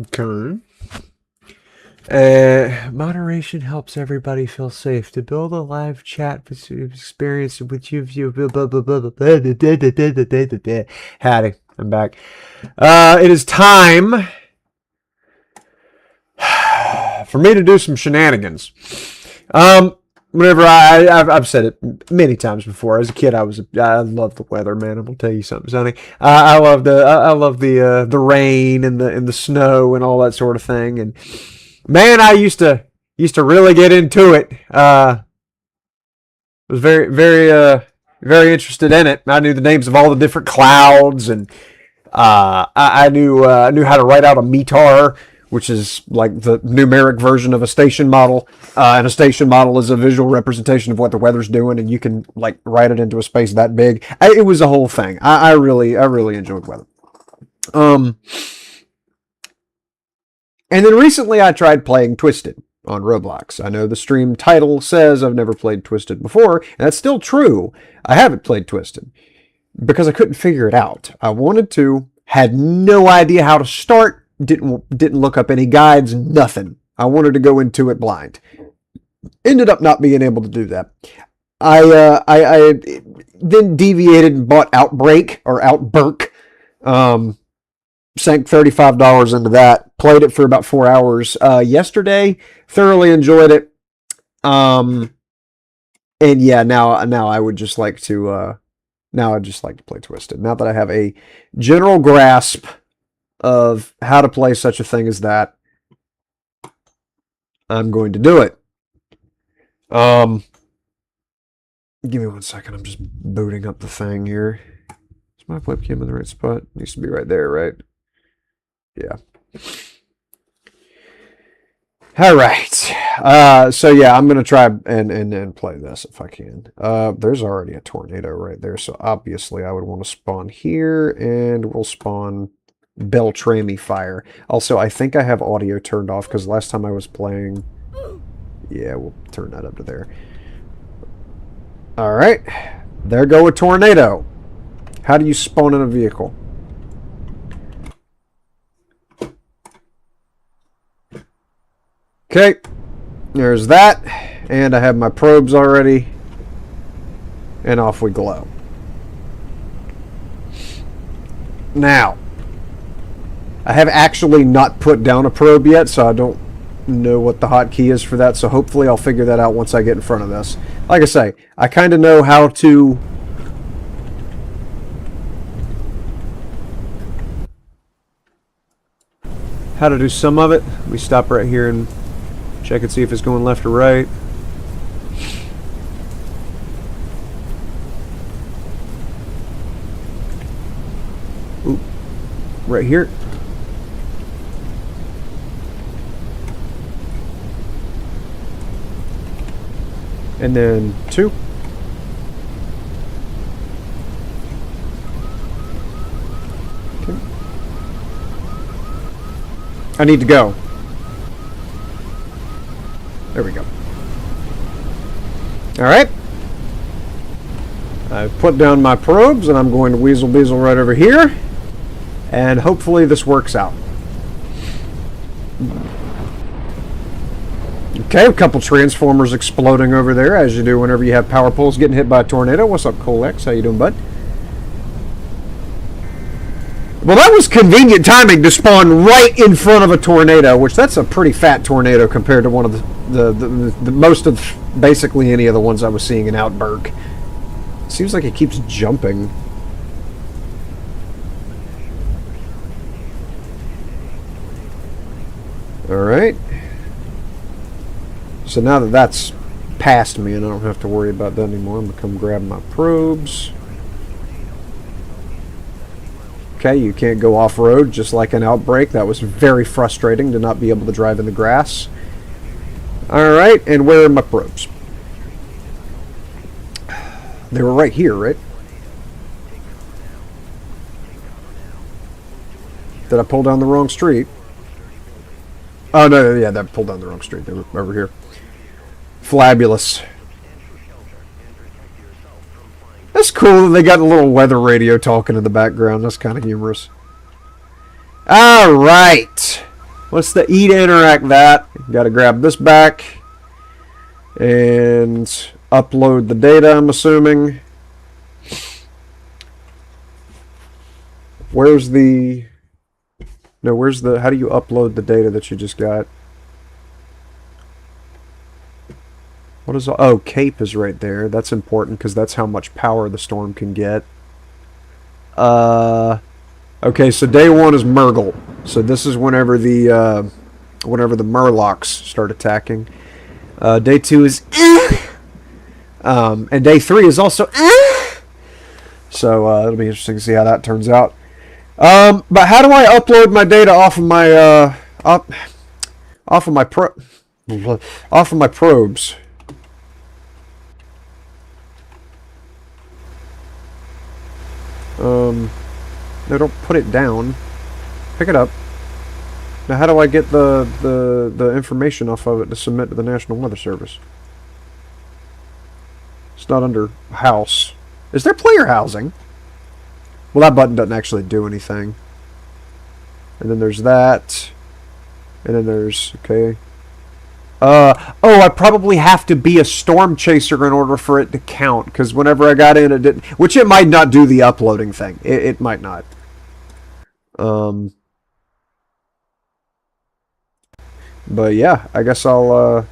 Okay. Moderation helps everybody feel safe. To build a live chat experience with you, Howdy, I'm back. It is time for me to do some shenanigans. Whenever I've said it many times before. As a kid, I loved the weather, man. I'm gonna tell you something, Sonny. I love the rain and the snow and all that sort of thing. And man, I used to really get into it. Was very interested in it. I knew the names of all the different clouds, and I knew how to write out a METAR, which is like the numeric version of a station model. And a station model is a visual representation of what the weather's doing, and you can like write it into a space that big. It was a whole thing. I really enjoyed weather. And then recently I tried playing Twisted on Roblox. I know the stream title says I've never played Twisted before, and that's still true. I haven't played Twisted because I couldn't figure it out. I wanted to, had no idea how to start, didn't look up any guides, nothing. I wanted to go into it blind. Ended up not being able to do that. I then deviated and bought Outbreak or Outburk. Sank $35 into that. Played it for about 4 hours yesterday. Thoroughly enjoyed it. And yeah, now I would just like to now I'd just like to play Twisted. Now that I have a general grasp of how to play such a thing as that, I'm going to do it. Give me 1 second. I'm just booting up the thing here. Is my webcam in the right spot? Needs to be right there, right? Yeah. All right. So yeah, I'm gonna try and play this if I can. There's already a tornado right there, so obviously I would want to spawn here, and we'll spawn Beltrami Fire. Also, I think I have audio turned off because last time I was playing. Yeah, we'll turn that up to there. All right. There go a tornado. How do you spawn in a vehicle? Okay, there's that, and I have my probes already, and off we go. Now, I have actually not put down a probe yet, so I don't know what the hotkey is for that, so hopefully I'll figure that out once I get in front of this. Like I say, I kind of know how to do some of it. We stop right here and check and see if it's going left or right. Oop. Right here. And then 2. Okay. I need to go. There we go. Alright. I've put down my probes, and I'm going to weasel beazle right over here. And hopefully this works out. Okay, a couple transformers exploding over there, as you do whenever you have power poles getting hit by a tornado. What's up, Colex? How you doing, bud? Well, that was convenient timing to spawn right in front of a tornado, which that's a pretty fat tornado compared to one of the most of basically any of the ones I was seeing in Outburg. Seems like it keeps jumping. Alright. So now that that's past me and I don't have to worry about that anymore, I'm going to come grab my probes. Okay, you can't go off-road just like an Outbreak. That was very frustrating to not be able to drive in the grass. Alright, and where are my probes? They were right here, right? Did I pull down the wrong street? Oh, no, yeah, that pulled down the wrong street. They were over here. Flabulous. That's cool that they got a little weather radio talking in the background. That's kind of humorous. Alright. What's the E to interact that? Got to grab this back and upload the data, I'm assuming. Where's the... No, where's the... How do you upload the data that you just got? What is... Oh, Cape is right there. That's important because that's how much power the storm can get. Okay, so day 1 is Murgle. So this is whenever the Murlocs start attacking. Day 2 is and day 3 is also so it'll be interesting to see how that turns out. But how do I upload my data off of my off of my probes? No, don't put it down. Pick it up. Now, how do I get the information off of it to submit to the National Weather Service? It's not under house. Is there player housing? Well, that button doesn't actually do anything. And then there's that. And then there's... Okay. Oh, I probably have to be a storm chaser in order for it to count. Because whenever I got in, it didn't... Which it might not do the uploading thing. It might not. But yeah, I guess I'll...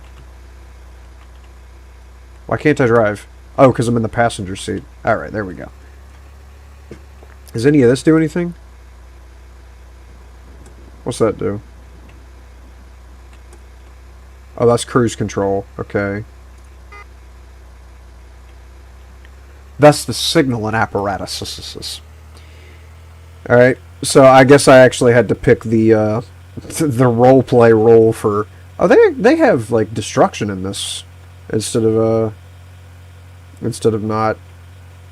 Why can't I drive? Oh, because I'm in the passenger seat. Alright, there we go. Does any of this do anything? What's that do? Oh, that's cruise control. Okay. That's the signaling apparatus. Alright, so I guess I actually had to pick the roleplay role for... Oh, they have, like, destruction in this instead of not.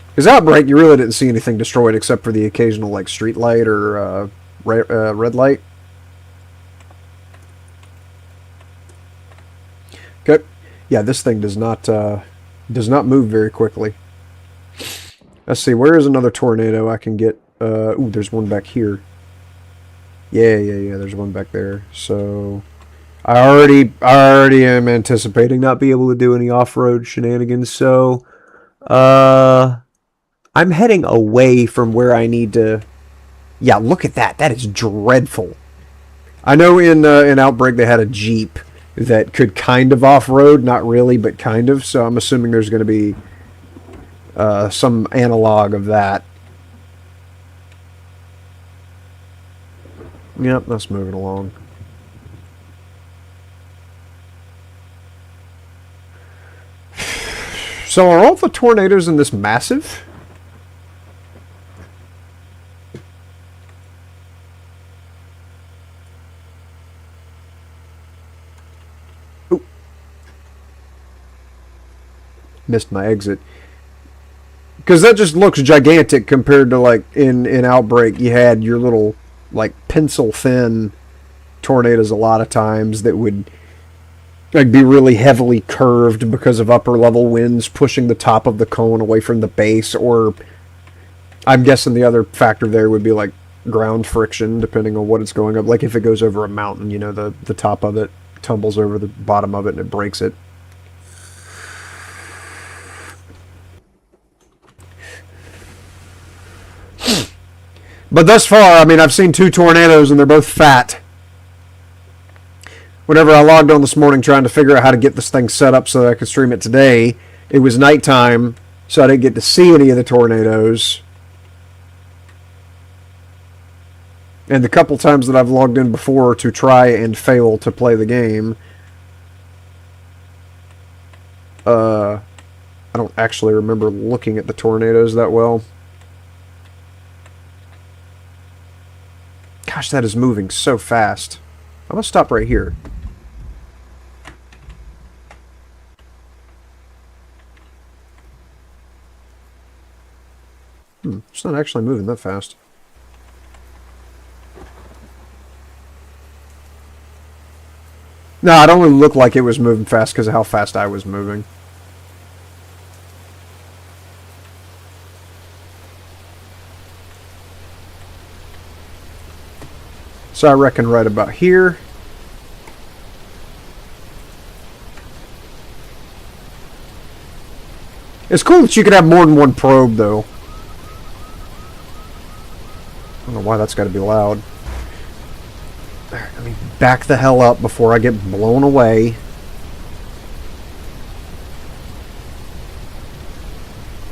Because Outbreak, you really didn't see anything destroyed except for the occasional, like, street light or red light. Okay. Yeah, this thing does not move very quickly. Let's see, where is another tornado I can get? Ooh, there's one back here. Yeah, there's one back there. So I already am anticipating not being able to do any off-road shenanigans, so I'm heading away from where I need to. Yeah, look at that. That is dreadful. I know in Outbreak they had a Jeep that could kind of off-road, not really, but kind of, so I'm assuming there's going to be some analog of that. Yep, that's moving along. So are all the tornadoes in this massive? Ooh. Missed my exit. Because that just looks gigantic compared to, like, in Outbreak, you had your little, like, pencil-thin tornadoes a lot of times that would, like, be really heavily curved because of upper-level winds pushing the top of the cone away from the base, or I'm guessing the other factor there would be, like, ground friction, depending on what it's going up. Like, if it goes over a mountain, you know, the top of it tumbles over the bottom of it and it breaks it. But thus far, I mean, I've seen 2 tornadoes and they're both fat. Whenever I logged on this morning trying to figure out how to get this thing set up so that I could stream it today, it was nighttime, so I didn't get to see any of the tornadoes. And the couple times that I've logged in before to try and fail to play the game, I don't actually remember looking at the tornadoes that well. Gosh, that is moving so fast. I'm going to stop right here. It's not actually moving that fast. No, it only looked like it was moving fast because of how fast I was moving. So I reckon right about here. It's cool that you could have more than one probe, though. I don't know why that's got to be loud. Alright, let me back the hell up before I get blown away.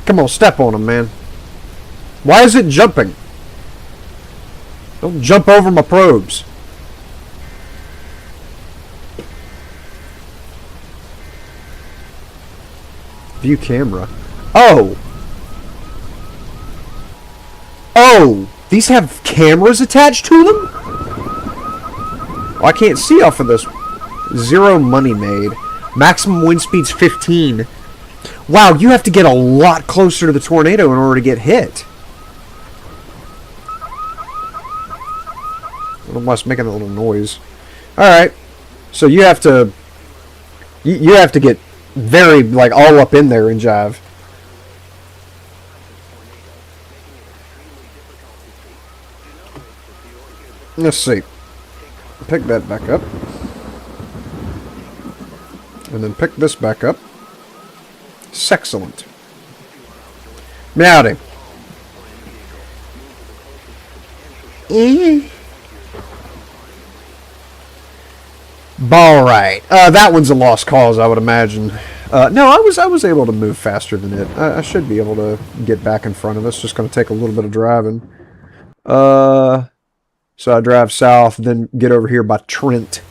Come on, step on him, man. Why is it jumping? Don't jump over my probes. View camera. Oh! Oh! These have cameras attached to them? Well, I can't see off of this. 0 money made. Maximum wind speed's 15. Wow, you have to get a lot closer to the tornado in order to get hit. I don't know why it's making a little noise. Alright. So you have to... You have to get very, like, all up in there and jive. Let's see. Pick that back up. And then pick this back up. Sexcellent. Meowdy. Alright. That one's a lost cause, I would imagine. No, I was able to move faster than it. I should be able to get back in front of us. Just going to take a little bit of driving. So I drive south, then get over here by Trent,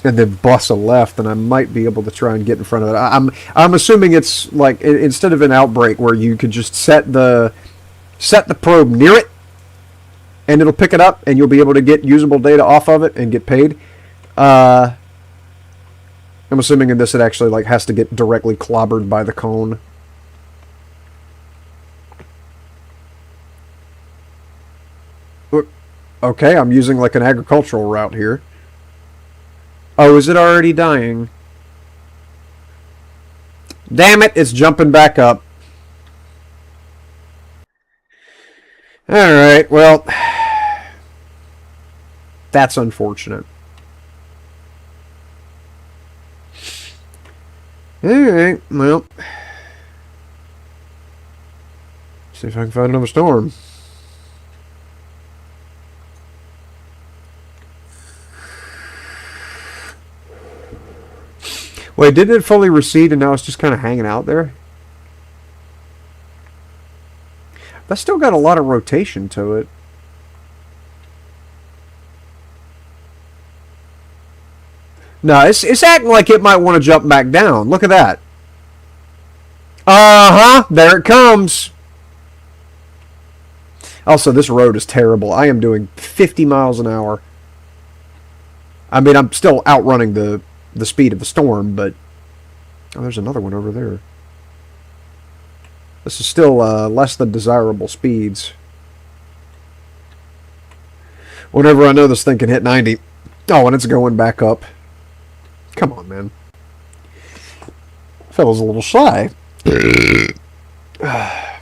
and then bus a left, and I might be able to try and get in front of it. I'm assuming it's like instead of an outbreak where you could just set the probe near it, and it'll pick it up, and you'll be able to get usable data off of it and get paid. I'm assuming in this it actually like has to get directly clobbered by the cone. Okay, I'm using like an agricultural route here. Oh, is it already dying? Damn it, it's jumping back up. Alright, well, that's unfortunate. Alright, well, see if I can find another storm. Wait, didn't it fully recede and now it's just kind of hanging out there? That's still got a lot of rotation to it. No, it's acting like it might want to jump back down. Look at that. Uh-huh, there it comes. Also, this road is terrible. I am doing 50 miles an hour. I mean, I'm still outrunning the speed of the storm, but... Oh, there's another one over there. This is still less than desirable speeds. Whenever I know this thing can hit 90. Oh, and it's going back up. Come on, man. Fella's a little shy.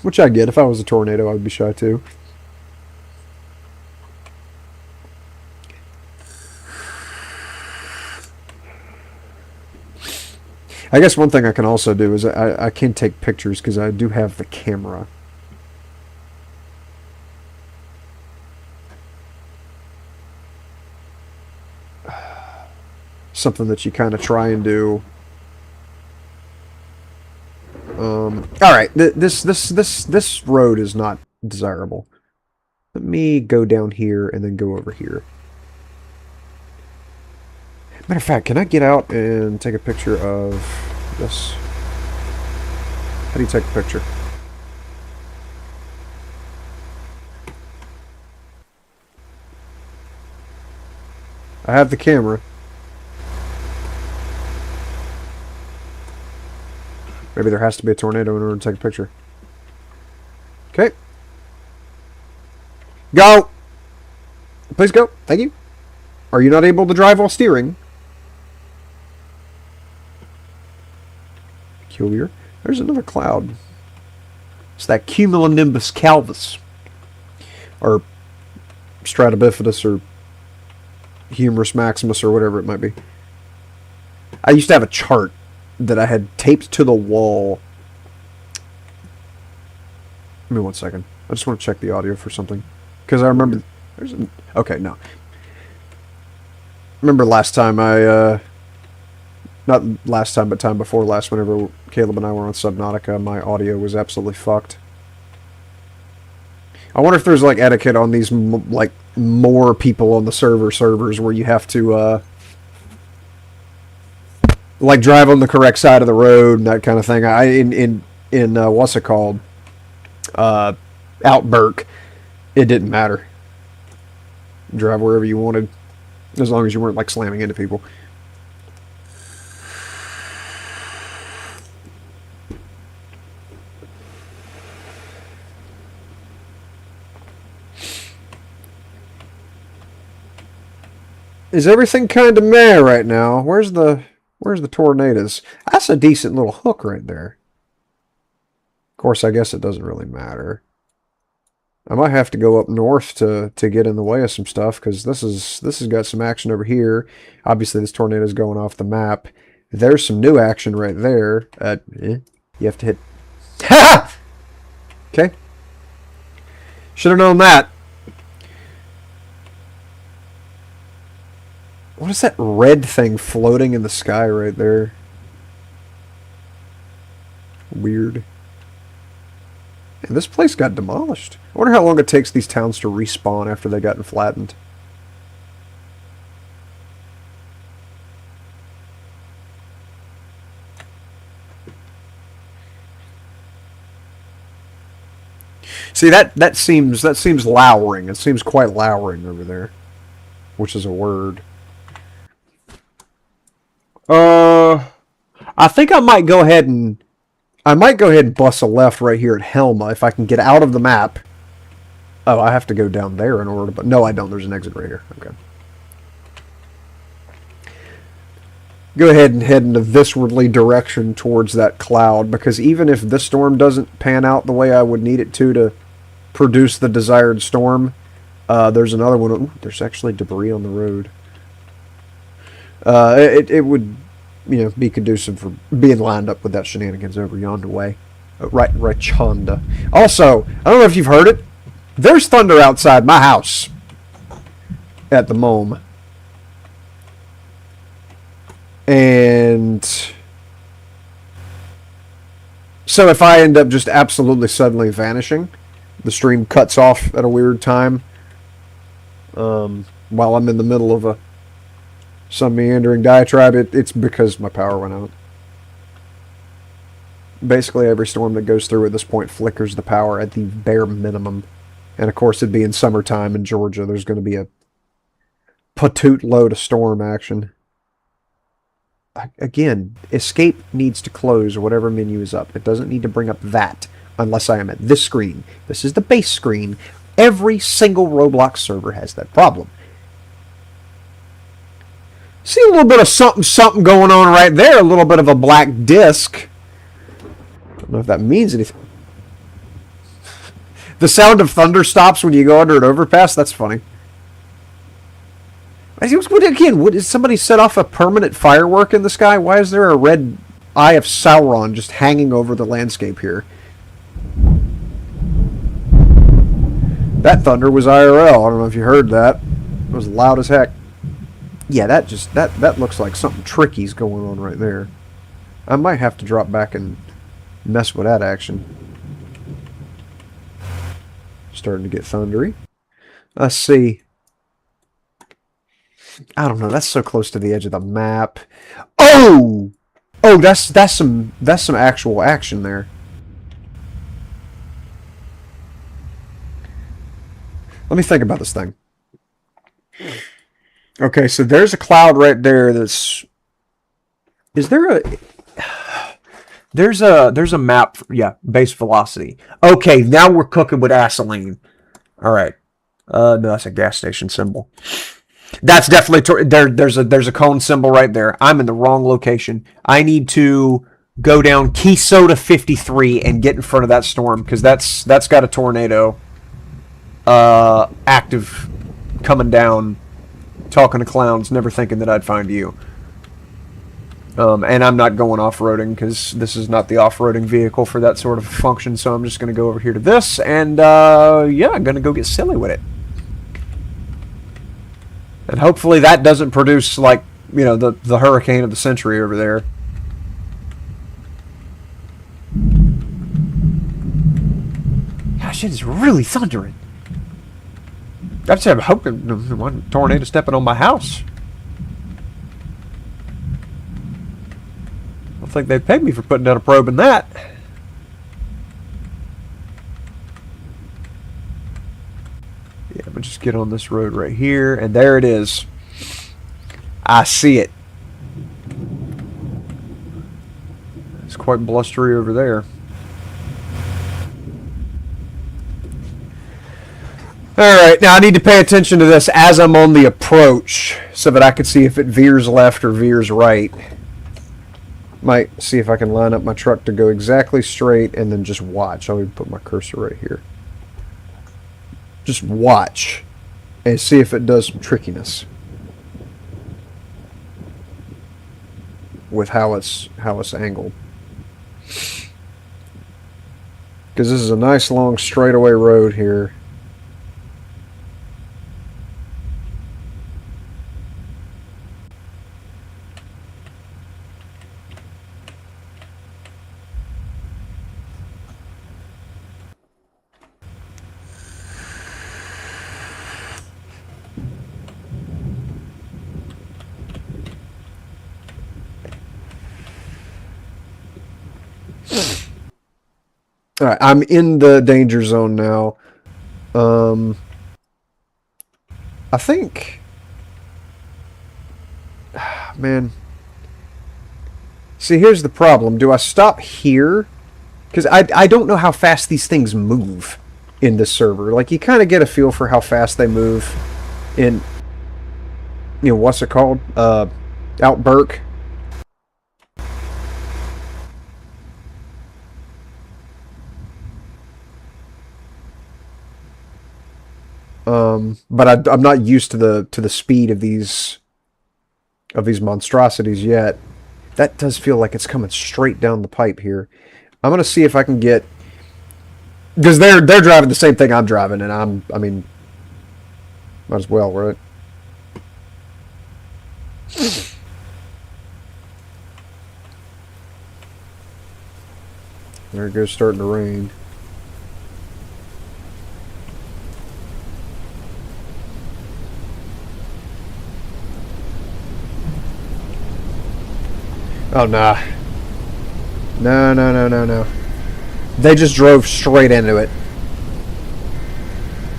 Which I get. If I was a tornado, I would be shy too. I guess one thing I can also do is I can take pictures because I do have the camera. Something that you kind of try and do. All right, this road is not desirable. Let me go down here and then go over here. Matter of fact, can I get out and take a picture of this? How do you take a picture? I have the camera. Maybe there has to be a tornado in order to take a picture. Okay. Go! Please go. Thank you. Are you not able to drive while steering? Peculiar. There's another cloud. It's that cumulonimbus calvus. Or stratobifidus or humerus maximus or whatever it might be. I used to have a chart that I had taped to the wall Give me 1 second. I just want to check the audio for something. Because I remember... There's an... Okay, no. Remember last time not last time, but time before last, whenever Caleb and I were on Subnautica, my audio was absolutely fucked. I wonder if there's, like, etiquette on these, like, more people on the servers where you have to, like, drive on the correct side of the road and that kind of thing. In what's it called? Outburk, it didn't matter. Drive wherever you wanted, as long as you weren't, like, slamming into people. Is everything kind of meh right now? Where's the tornadoes? That's a decent little hook right there. Of course, I guess it doesn't really matter. I might have to go up north to get in the way of some stuff, because this has got some action over here. Obviously, this tornado is going off the map. There's some new action right there. You have to hit... Ha! Okay. Should have known that. What is that red thing floating in the sky right there? Weird. And this place got demolished. I wonder how long it takes these towns to respawn after they've gotten flattened. See, that seems lowering. It seems quite lowering over there, which is a word. I think I might go ahead and bust a left right here at Helma if I can get out of the map. Oh, I have to go down there in order to... But no, I don't. There's an exit right here. Okay. Go ahead and head in a viscerally direction towards that cloud, because even if this storm doesn't pan out the way I would need it to produce the desired storm, there's another one. Ooh, there's actually debris on the road. It would, be conducive for being lined up with that shenanigans over yonder way. Right Chonda. Also, I don't know if you've heard it. There's thunder outside my house at the moment. And so if I end up just absolutely suddenly vanishing, the stream cuts off at a weird time while I'm in the middle of some meandering diatribe, it's because my power went out. Basically, every storm that goes through at this point flickers the power at the bare minimum. And of course, it'd be in summertime in Georgia. There's going to be a patoot load of storm action. Again, escape needs to close whatever menu is up. It doesn't need to bring up that unless I am at this screen. This is the base screen. Every single Roblox server has that problem. See a little bit of something going on right there. A little bit of a black disc. I don't know if that means anything. The sound of thunder stops when you go under an overpass. That's funny. Again, did somebody set off a permanent firework in the sky? Why is there a red eye of Sauron just hanging over the landscape here? That thunder was IRL. I don't know if you heard that. It was loud as heck. Yeah, that looks like something tricky's going on right there. I might have to drop back and mess with that action. Starting to get thundery. Let's see. I don't know. That's so close to the edge of the map. Oh, that's some actual action there. Let me think about this thing. Okay, so there's a cloud right there that's... Is there a... There's a map... Yeah, base velocity. Okay, now we're cooking with gasoline. Alright. No, that's a gas station symbol. That's definitely... There's a cone symbol right there. I'm in the wrong location. I need to go down Key Soda 53 and get in front of that storm, because that's got a tornado active coming down. Talking to clowns, never thinking that I'd find you. And I'm not going off-roading because this is not the off-roading vehicle for that sort of function, so I'm just going to go over here to this, and yeah, I'm going to go get silly with it. And hopefully that doesn't produce, like, you know, the hurricane of the century over there. Gosh, it is really thundering. I just have hope that one tornado stepping on my house. I don't think they paid me for putting down a probe in that. Yeah, I'm gonna just get on this road right here, and there it is. I see it. It's quite blustery over there. Alright, now I need to pay attention to this as I'm on the approach so that I can see if it veers left or veers right. Might see if I can line up my truck to go exactly straight and then just watch. I'll even put my cursor right here. Just watch and see if it does some trickiness with how it's angled. Because this is a nice long straightaway road here. Alright, I'm in the danger zone now. I think... Man. See, here's the problem. Do I stop here? Because I don't know how fast these things move in this server. Like, you kind of get a feel for how fast they move in... You know, what's it called? Outburk. But I'm not used to the speed of these monstrosities yet. That does feel like it's coming straight down the pipe here. I'm gonna see if I can get, because they're driving the same thing I'm driving, and I mean, might as well, right? There it goes, starting to rain. Oh, nah. No. They just drove straight into it.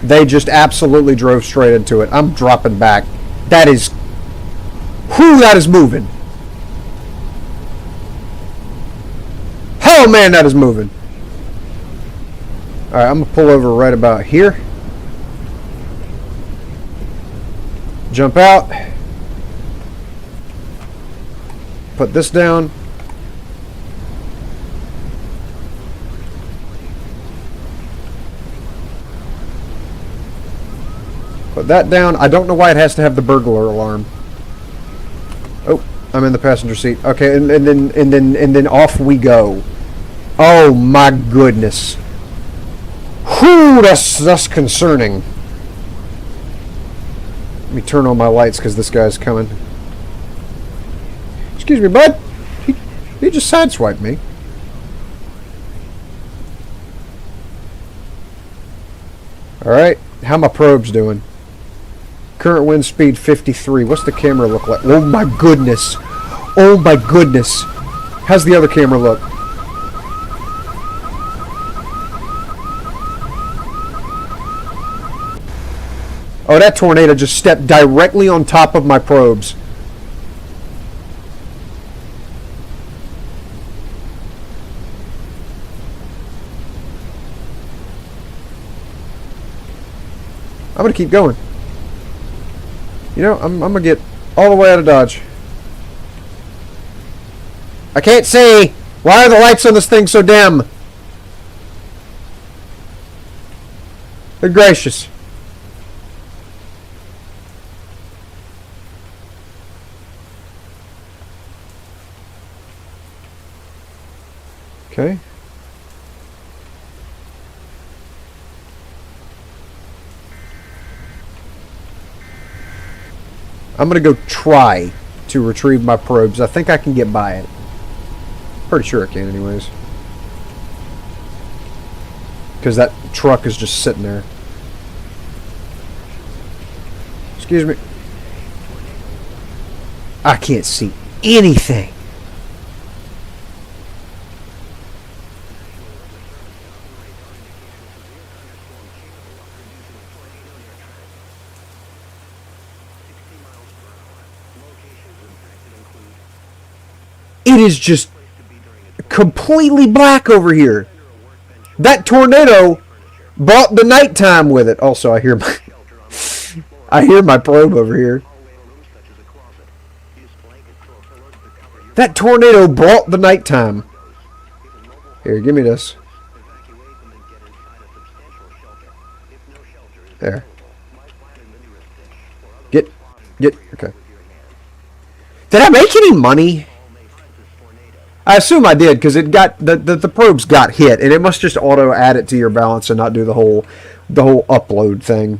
They just absolutely drove straight into it. I'm dropping back. That is... Whew, that is moving. Oh, man, that is moving. Alright, I'm going to pull over right about here. Jump out. Put this down. Put that down. I don't know why it has to have the burglar alarm. Oh, I'm in the passenger seat. Okay, and then off we go. Oh my goodness. Whew, that's concerning. Let me turn on my lights because this guy's coming. Excuse me, bud. He just sideswiped me. Alright, how my probes doing? Current wind speed 53. What's the camera look like? Oh my goodness. Oh my goodness. How's the other camera look? Oh, that tornado just stepped directly on top of my probes. I'm going to keep going. You know, I'm going to get all the way out of Dodge. I can't see! Why are the lights on this thing so dim? Good gracious. Okay. I'm going to go try to retrieve my probes. I think I can get by it. Pretty sure I can anyways. Because that truck is just sitting there. Excuse me. I can't see anything. It is just completely black over here. That tornado brought the nighttime with it. Also, I hear my probe over here. That tornado brought the nighttime. Here, give me this. There. Get, okay. Did I make any money? I assume I did, because it got the probes got hit, and it must just auto add it to your balance and not do the whole upload thing.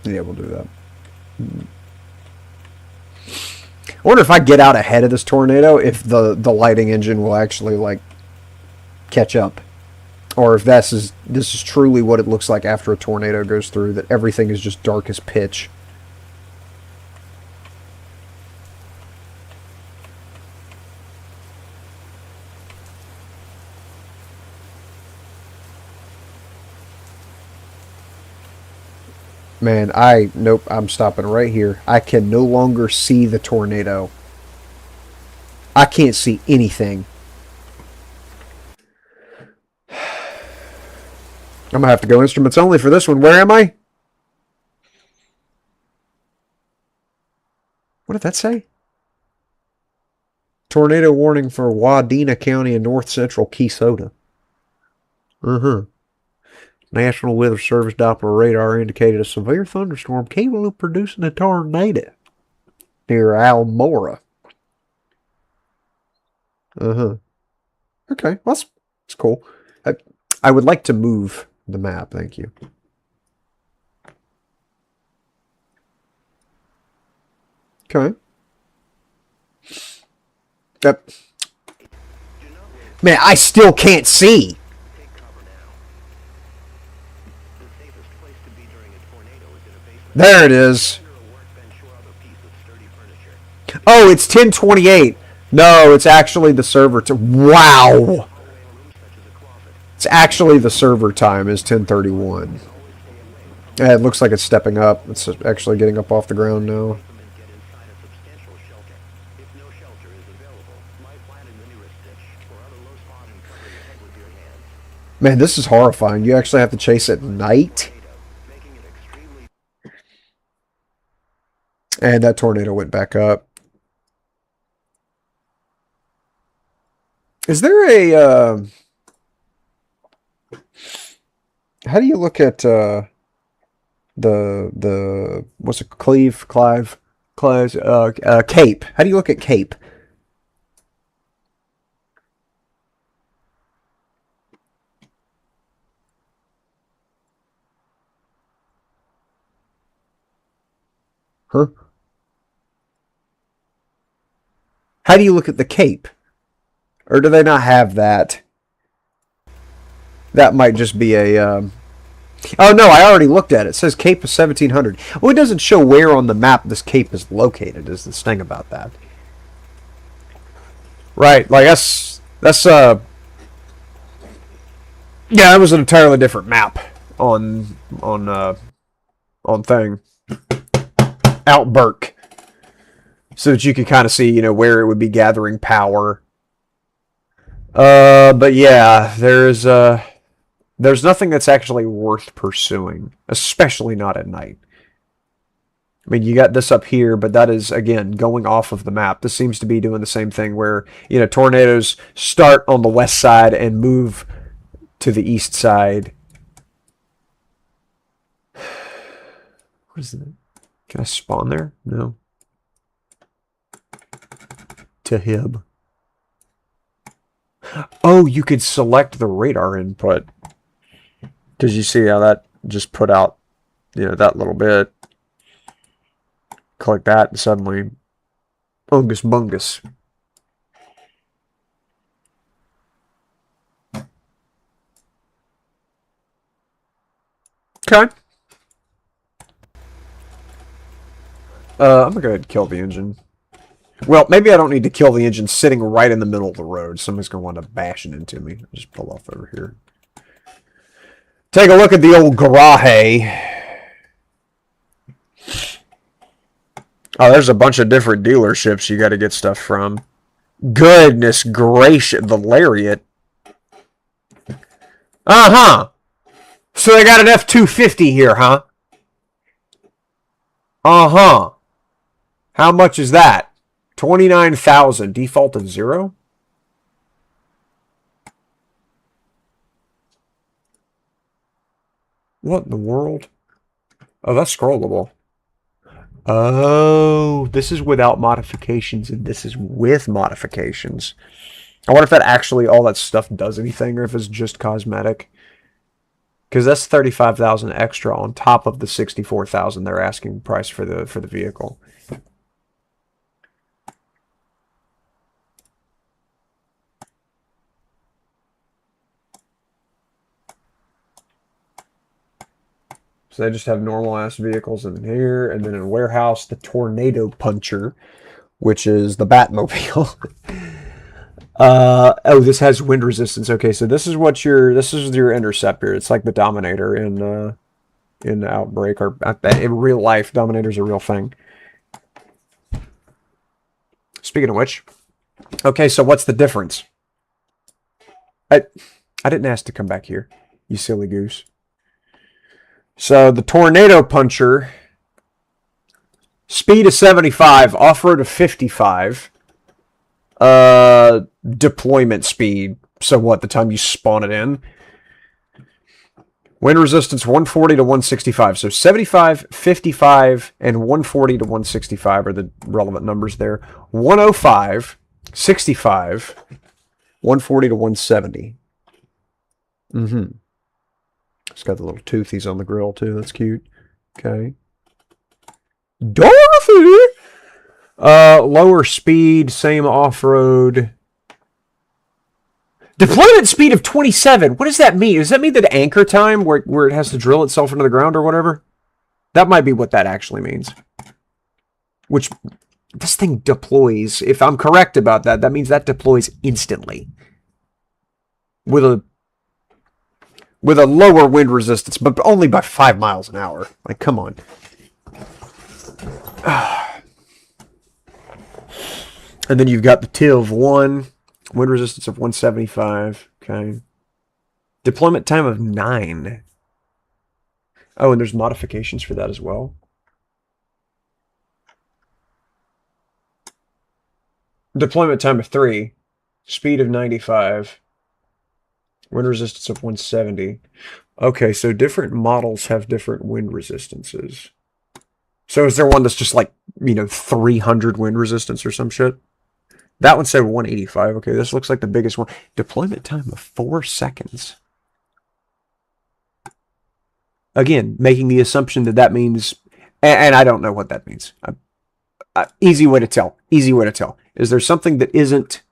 Yeah, we'll do that. I wonder if I get out ahead of this tornado, if the lighting engine will actually like catch up, or if this is truly what it looks like after a tornado goes through, that everything is just dark as pitch. Man, nope, I'm stopping right here. I can no longer see the tornado. I can't see anything. I'm going to have to go instruments only for this one. Where am I? What did that say? Tornado warning for Wadena County in north central Keysota. National Weather Service Doppler radar indicated a severe thunderstorm capable of producing a tornado near Almora. Okay, well, that's cool. I would like to move the map, thank you. Okay. Yep. Man, I still can't see. There it is. Oh, it's 1028. No, it's actually the server time. Wow. It's actually the server time is 1031. Yeah, it looks like it's stepping up. It's actually getting up off the ground now. Man, this is horrifying. You actually have to chase at night. And that tornado went back up. Is there a... how do you look at the what's it, Clive? Cape. How do you look at Cape? Huh? How do you look at the Cape? Or do they not have that? That might just be a... oh, no, I already looked at it. It says Cape of 1700. Well, it doesn't show where on the map this cape is located, is the thing about that. Right, like, that's yeah, that was an entirely different map on thing. Outburk. So that you could kind of see, you know, where it would be gathering power. But yeah, there's nothing that's actually worth pursuing, especially not at night. I mean, you got this up here, but that is, again, going off of the map. This seems to be doing the same thing where, you know, tornadoes start on the west side and move to the east side. What is it? Can I spawn there? No. to Hib. Oh, you could select the radar input. Because you see how that just put out, you know, that little bit. Click that and suddenly, Ungus Bungus. Okay. I'm gonna go ahead and kill the engine. Well, maybe I don't need to kill the engine sitting right in the middle of the road. Somebody's gonna wind up bashing into me. I'll just pull off over here. Take a look at the old garage. Oh, there's a bunch of different dealerships you got to get stuff from. Goodness gracious, the Lariat. Uh-huh. So they got an F-250 here, huh? Uh-huh. How much is that? 29,000. Default of 0? What in the world? Oh, that's scrollable. Oh, this is without modifications, and this is with modifications. I wonder if that actually, all that stuff does anything, or if it's just cosmetic. Because that's 35,000 extra on top of the 64,000 they're asking price for the vehicle. So they just have normal ass vehicles in here, and then in warehouse, the Tornado Puncher, which is the Batmobile. Oh, this has wind resistance. Okay, so this is your Interceptor. It's like the Dominator in Outbreak, or in real life. Dominator's a real thing. Speaking of which, okay, so what's the difference? I didn't ask to come back here, you silly goose. So the Tornado Puncher, speed of 75, off-road of 55, deployment speed, so what, the time you spawn it in? Wind resistance 140 to 165, so 75, 55, and 140 to 165 are the relevant numbers there. 105, 65, 140 to 170. Mm-hmm. It's got the little toothies on the grill, too. That's cute. Okay. Dorothy! Lower speed, same off-road. Deployment speed of 27. What does that mean? Does that mean that anchor time, where it has to drill itself into the ground or whatever? That might be what that actually means. Which, this thing deploys. If I'm correct about that, that means that deploys instantly. With a lower wind resistance, but only by 5 miles an hour. Like, come on. And then you've got the TIV 1, wind resistance of 175. Okay. Deployment time of 9. Oh, and there's modifications for that as well. Deployment time of 3. Speed of 95. Wind resistance of 170. Okay, so different models have different wind resistances. So is there one that's just like, 300 wind resistance or some shit? That one said 185. Okay, this looks like the biggest one. Deployment time of 4 seconds. Again, making the assumption that that means, and I don't know what that means. Easy way to tell. Easy way to tell. Is there something that isn't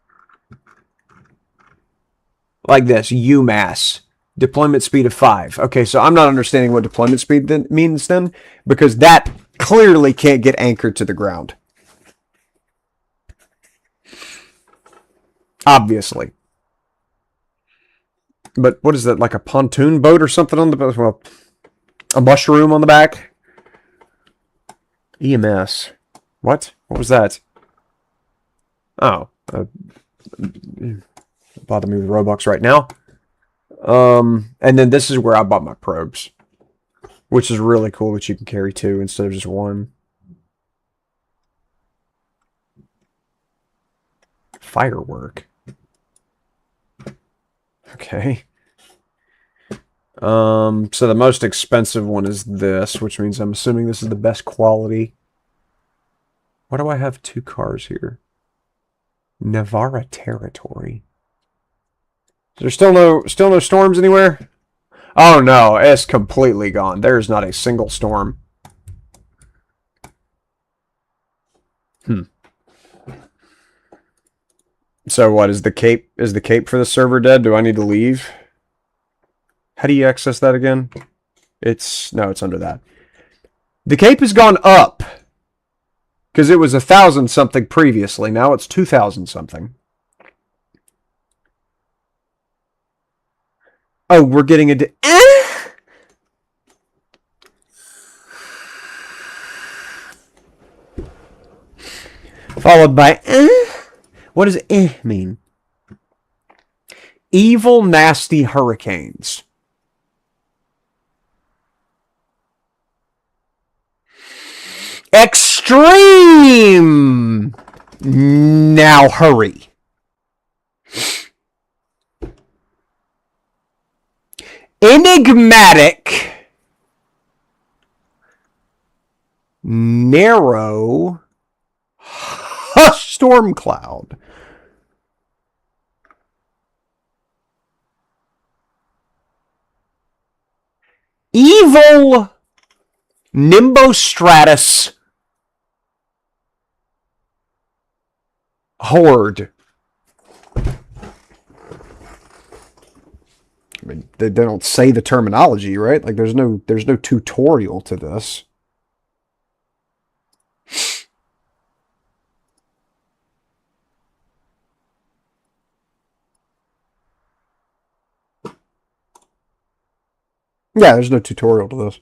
like this? UMass. Deployment speed of 5. Okay, so I'm not understanding what deployment speed means then, because that clearly can't get anchored to the ground. Obviously. But what is that, like a pontoon boat or something on the boat? Well, a mushroom on the back? EMS. What? What was that? Oh. Bother me with Robux right now. And then this is where I bought my probes, which is really cool that you can carry 2 instead of just 1. Firework. Okay. So the most expensive one is this, which means I'm assuming this is the best quality. Why do I have 2 cars here? Navarra territory. There's still no storms anywhere? Oh no, it's completely gone. There's not a single storm. So what is the cape for the server dead? Do I need to leave? How do you access that again? It's under that. The cape has gone up. Because it was 1,000 something previously. Now it's 2,000 something. Oh, we're getting into... Followed by... What does mean? Evil, nasty hurricanes. Extreme! Now hurry. Enigmatic. Narrow. Storm cloud. Evil. Nimbostratus. Horde. I mean, they don't say the terminology, right? Like there's no tutorial to this. Yeah, there's no tutorial to this.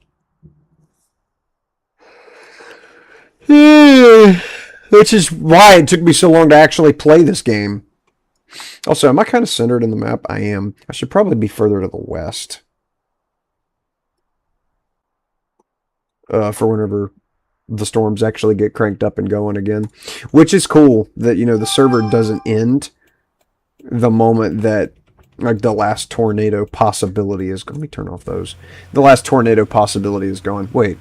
Which is why it took me so long to actually play this game. Also, am I kind of centered in the map? I am. I should probably be further to the west. For whenever the storms actually get cranked up and going again. Which is cool that, you know, the server doesn't end the moment that, like, the last tornado possibility is... Let me turn off those. The last tornado possibility is gone. Wait.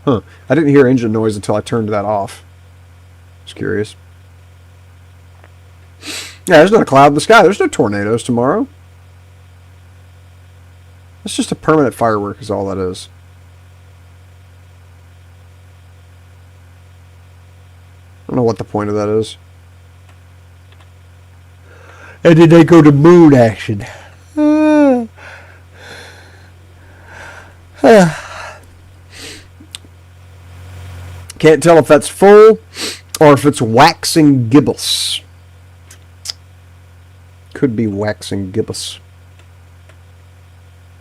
Huh. I didn't hear engine noise until I turned that off. Just curious. Yeah, there's not a cloud in the sky. There's no tornadoes tomorrow. It's just a permanent firework is all that is. I don't know what the point of that is. And then they go to moon action. Can't tell if that's full or if it's waxing gibbous. Could be waxing gibbous.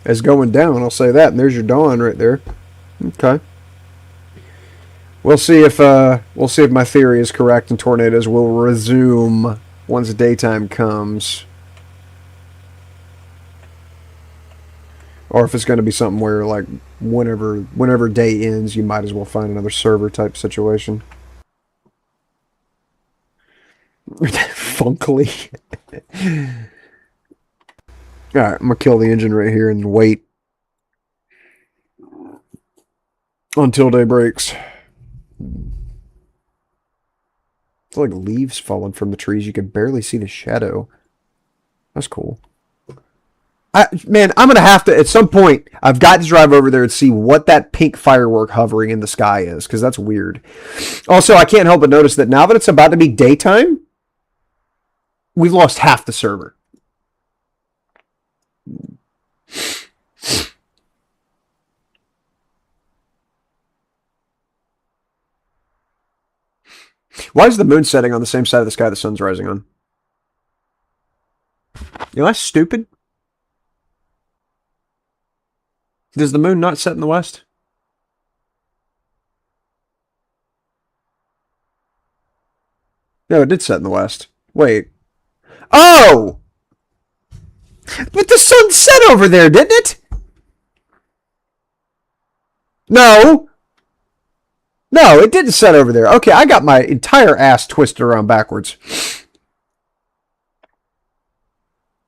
It's going down, I'll say that. And there's your dawn right there. Okay. We'll see if my theory is correct and tornadoes will resume once daytime comes. Or if it's going to be something where, like, whenever day ends, you might as well find another server type situation. Funkily. Alright, I'm going to kill the engine right here and wait until day breaks. It's like leaves falling from the trees. You can barely see the shadow. That's cool. Man, I'm going to have to, at some point, I've got to drive over there and see what that pink firework hovering in the sky is, because that's weird. Also, I can't help but notice that now that it's about to be daytime, we've lost half the server. Why is the moon setting on the same side of the sky the sun's rising on? You know, that's stupid. Does the moon not set in the west? No, it did set in the west. Wait. Oh! But the sun set over there, didn't it? No! No, it didn't set over there. Okay, I got my entire ass twisted around backwards.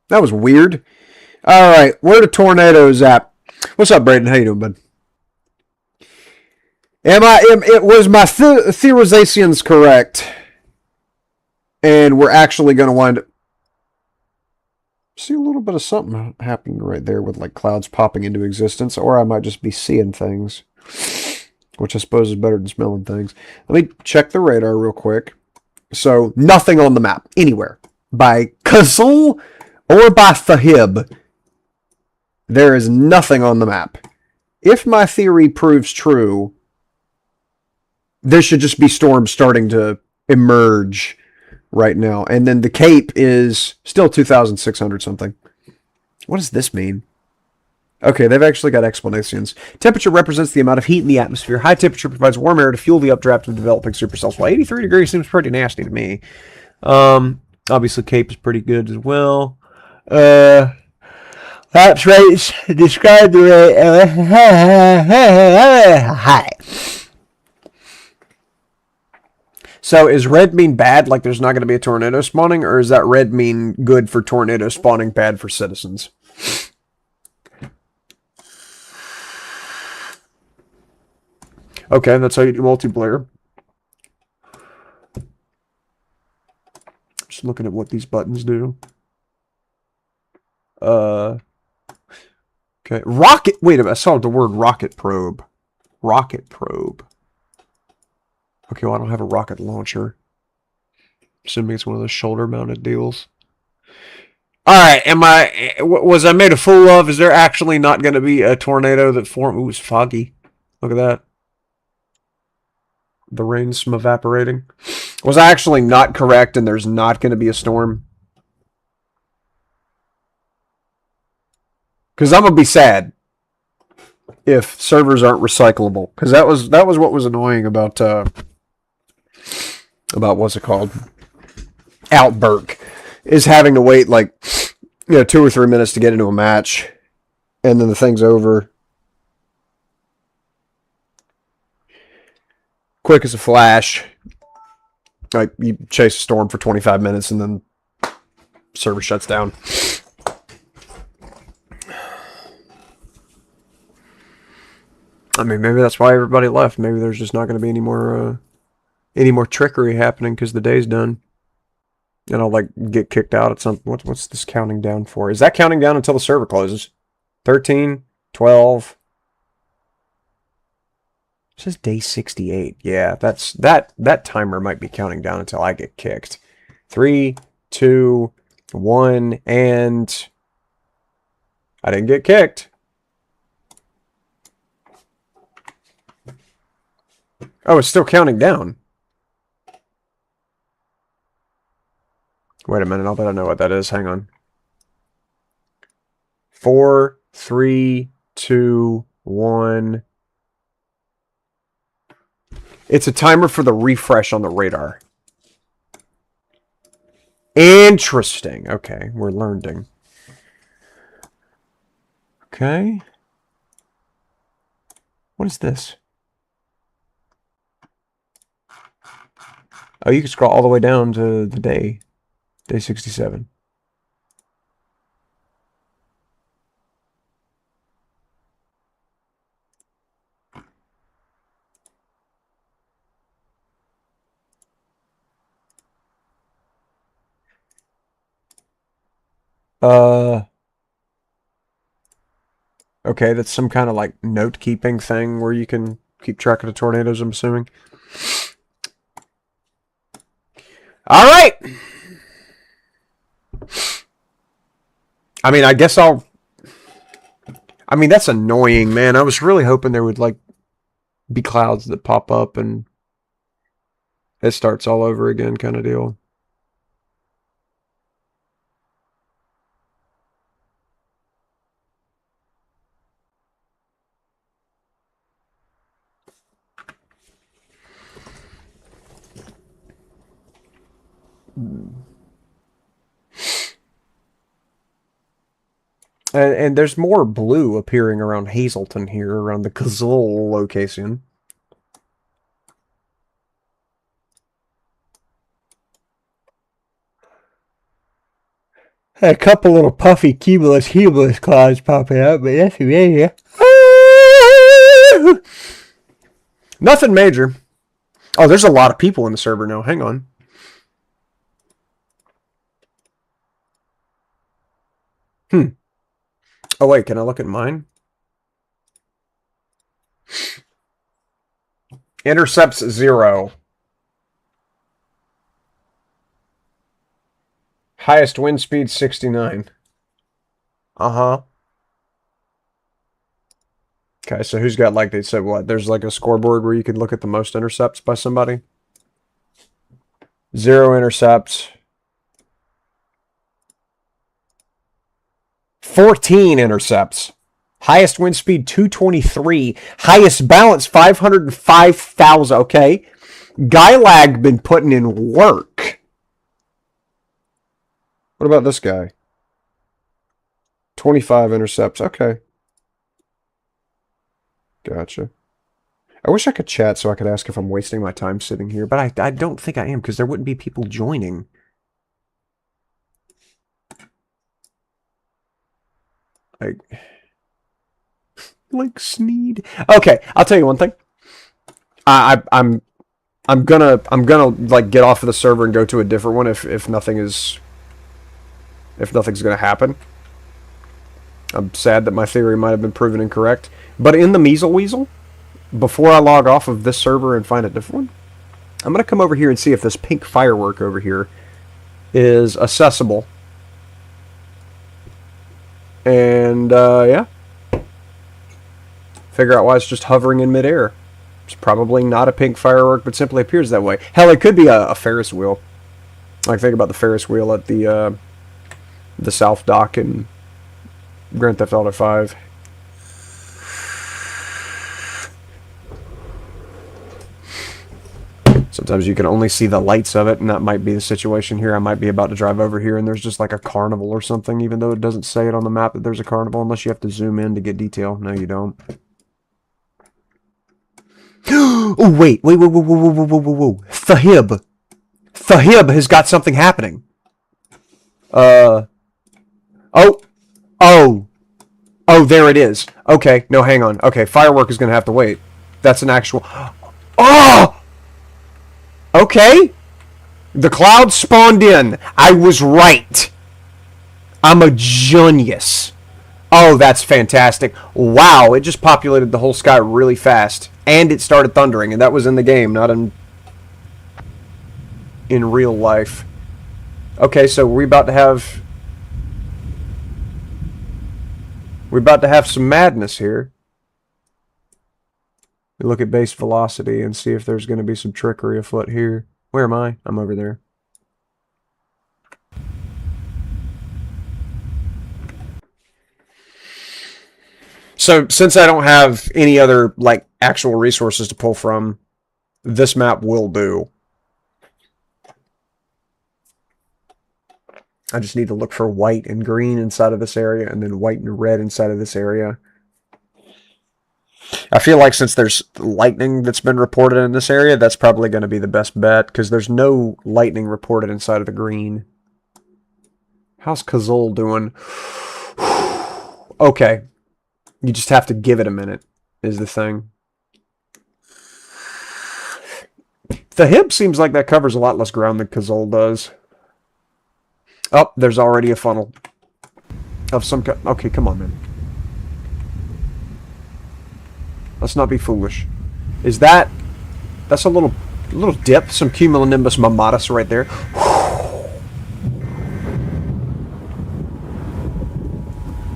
That was weird. Alright, where the tornadoes at? What's up, Braden? How you doing, bud? Was my theorizations correct? And we're actually going to wind up... See a little bit of something happening right there with like clouds popping into existence, or I might just be seeing things, which I suppose is better than smelling things. Let me check the radar real quick. So nothing on the map anywhere by Kazul or by Fahib. There is nothing on the map. If my theory proves true, there should just be storms starting to emerge right now. And then the Cape is still 2,600 something. What does this mean? Okay, they've actually got explanations. Temperature represents the amount of heat in the atmosphere. High temperature provides warm air to fuel the updraft of developing supercells. Well, 83 degrees seems pretty nasty to me. Obviously, Cape is pretty good as well. Lapse rates describe the rate. High. So is red mean bad, like there's not going to be a tornado spawning, or is that red mean good for tornado spawning, bad for citizens? Okay, that's how you do multiplayer. Just looking at what these buttons do. Okay, rocket. Wait a minute, I saw the word rocket probe. Rocket probe. Okay, well, I don't have a rocket launcher. Assuming it's one of those shoulder-mounted deals. Alright, was I made a fool of? Is there actually not going to be a tornado that formed? Ooh, it's foggy. Look at that. The rain's evaporating. Was I actually not correct and there's not going to be a storm? Because I'm going to be sad if servers aren't recyclable. Because that was what was annoying about what's it called? Outburk. Is having to wait like 2 or 3 minutes to get into a match. And then the thing's over. Quick as a flash. Like you chase a storm for 25 minutes and then server shuts down. I mean, maybe that's why everybody left. Maybe there's just not going to be any more trickery happening because the day's done. And I'll like get kicked out at some. What's this counting down for? Is that counting down until the server closes? 13, 12. It says day 68. Yeah, that timer might be counting down until I get kicked. 3, 2, 1, and I didn't get kicked. Oh, it's still counting down. Wait a minute, I'll bet I know what that is. Hang on. 4, 3, 2, 1. It's a timer for the refresh on the radar. Interesting. Okay, we're learning. Okay. What is this? Oh, you can scroll all the way down to the day. Day 67. Okay, that's some kind of like note-keeping thing where you can keep track of the tornadoes, I'm assuming. All right. I mean, I guess I'll... I mean, that's annoying, man. I was really hoping there would, like, be clouds that pop up and it starts all over again kind of deal. And there's more blue appearing around Hazleton here, around the Kazul location. A couple little puffy cumulus clouds popping up, but that's amazing. Nothing major. Oh, there's a lot of people in the server now. Hang on. Oh, wait, can I look at mine? Intercepts 0. Highest wind speed 69. Uh-huh. Okay, so who's got, like, they said what? There's like a scoreboard where you can look at the most intercepts by somebody? 0 intercepts. 14 intercepts. Highest wind speed 223. Highest balance 505,000. Okay. Guylag been putting in work. What about this guy? 25 intercepts. Okay. Gotcha. I wish I could chat so I could ask if I'm wasting my time sitting here, but I don't think I am, because there wouldn't be people joining. Like Sneed. Okay, I'll tell you one thing. I'm gonna like get off of the server and go to a different one if nothing's gonna happen. I'm sad that my theory might have been proven incorrect. But in the Measle Weasel, before I log off of this server and find a different one, I'm gonna come over here and see if this pink firework over here is accessible. And yeah. Figure out why it's just hovering in midair. It's probably not a pink firework, but simply appears that way. Hell, it could be a Ferris wheel. Like, think about the Ferris wheel at the South Dock in Grand Theft Auto 5. Sometimes you can only see the lights of it, and that might be the situation here. I might be about to drive over here, and there's just like a carnival or something, even though it doesn't say it on the map that there's a carnival, unless you have to zoom in to get detail. No, you don't. Oh, wait. Whoa. Thahib has got something happening. Oh, there it is. Okay, no, hang on. Okay, firework is going to have to wait. That's an actual... Oh! Okay. The clouds spawned in. I was right. I'm a genius. Oh, that's fantastic. Wow, it just populated the whole sky really fast. And it started thundering, and that was in the game, not in real life. Okay, so we're about to have some madness here. We look at base velocity and see if there's going to be some trickery afoot here. Where am I? I'm over there. So, since I don't have any other, like, actual resources to pull from, this map will do. I just need to look for white and green inside of this area, and then white and red inside of this area. I feel like since there's lightning that's been reported in this area, that's probably going to be the best bet, because there's no lightning reported inside of the green. How's Kazul doing? Okay. You just have to give it a minute, is the thing. The Hib seems like that covers a lot less ground than Kazul does. Oh, there's already a funnel. Of some kind. Okay, come on, man. Let's not be foolish. Is that... That's a little dip. Some cumulonimbus mammatus right there.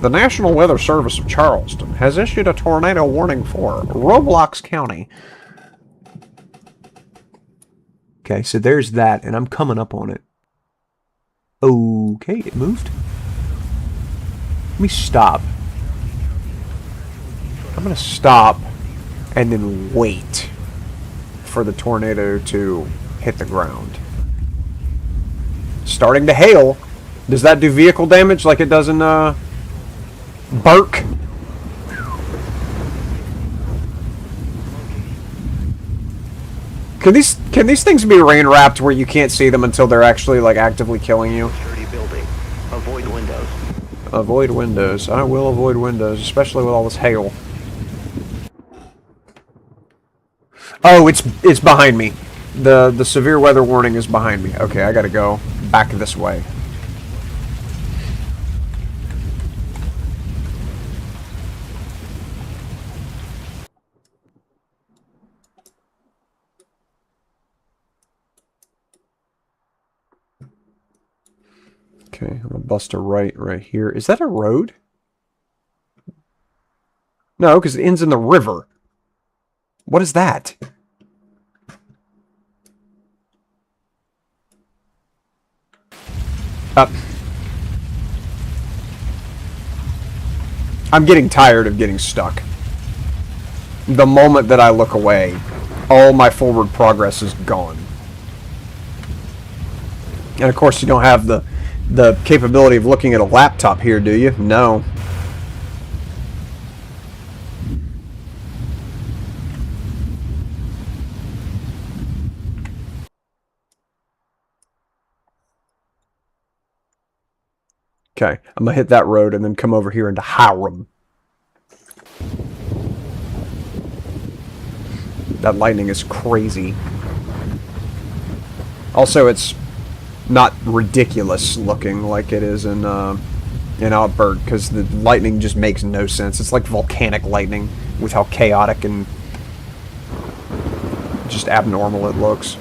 The National Weather Service of Charleston has issued a tornado warning for Roblox County. Okay, so there's that, and I'm coming up on it. Okay, it moved. Let me stop. I'm going to stop and then wait for the tornado to hit the ground. Starting to hail. Does that do vehicle damage like it does in Burke? Can these things be rain wrapped where you can't see them until they're actually like actively killing you? Building. Avoid windows. Avoid windows. I will avoid windows, especially with all this hail. Oh, it's behind me. The severe weather warning is behind me. Okay, I gotta go back this way. Okay, I'm gonna bust a right here. Is that a road? No, because it ends in the river. What is that? Up. I'm getting tired of getting stuck. The moment that I look away, all my forward progress is gone. And of course you don't have the capability of looking at a laptop here, do you? No. Okay, I'm gonna hit that road and then come over here into Hiram. That lightning is crazy. Also, it's not ridiculous looking like it is in Outbird, because the lightning just makes no sense. It's like volcanic lightning with how chaotic and just abnormal it looks.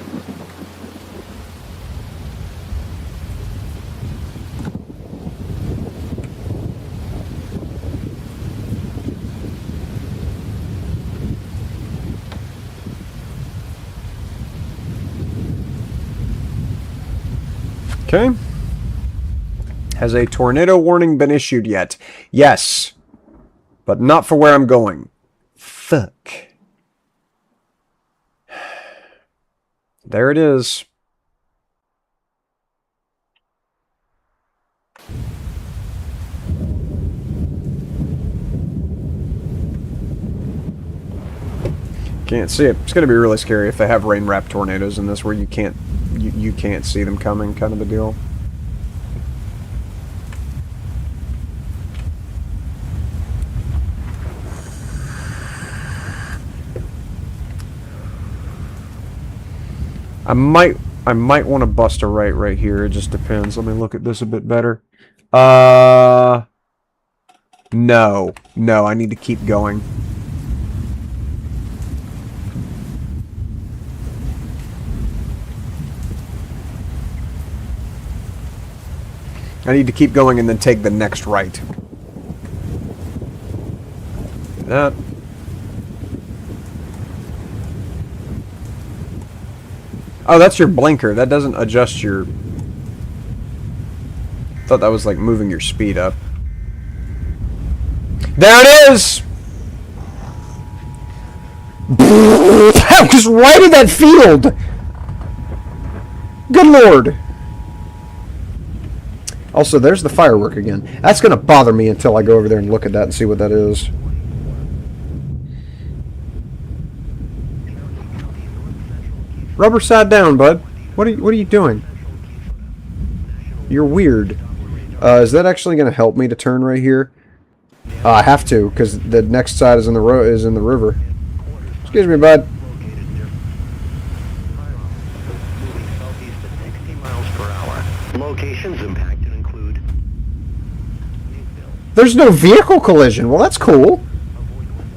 Okay. Has a tornado warning been issued yet? Yes. But not for where I'm going. Fuck. There it is. Can't see it. It's going to be really scary if they have rain-wrapped tornadoes in this where you can't see them coming, kind of a deal. I might want to bust a right here. It just depends. Let me look at this a bit better. No, I need to keep going. I need to keep going and then take the next right. That. Oh, that's your blinker. That doesn't adjust your... Thought that was like moving your speed up. There it is! That was right in that field! Good lord! Also, there's the firework again. That's going to bother me until I go over there and look at that and see what that is. Rubber side down, bud. What are you doing? You're weird. Is that actually going to help me to turn right here? I have to, because the next side is in the river. Excuse me, bud. Locations impacted include... There's no vehicle collision. Well, that's cool.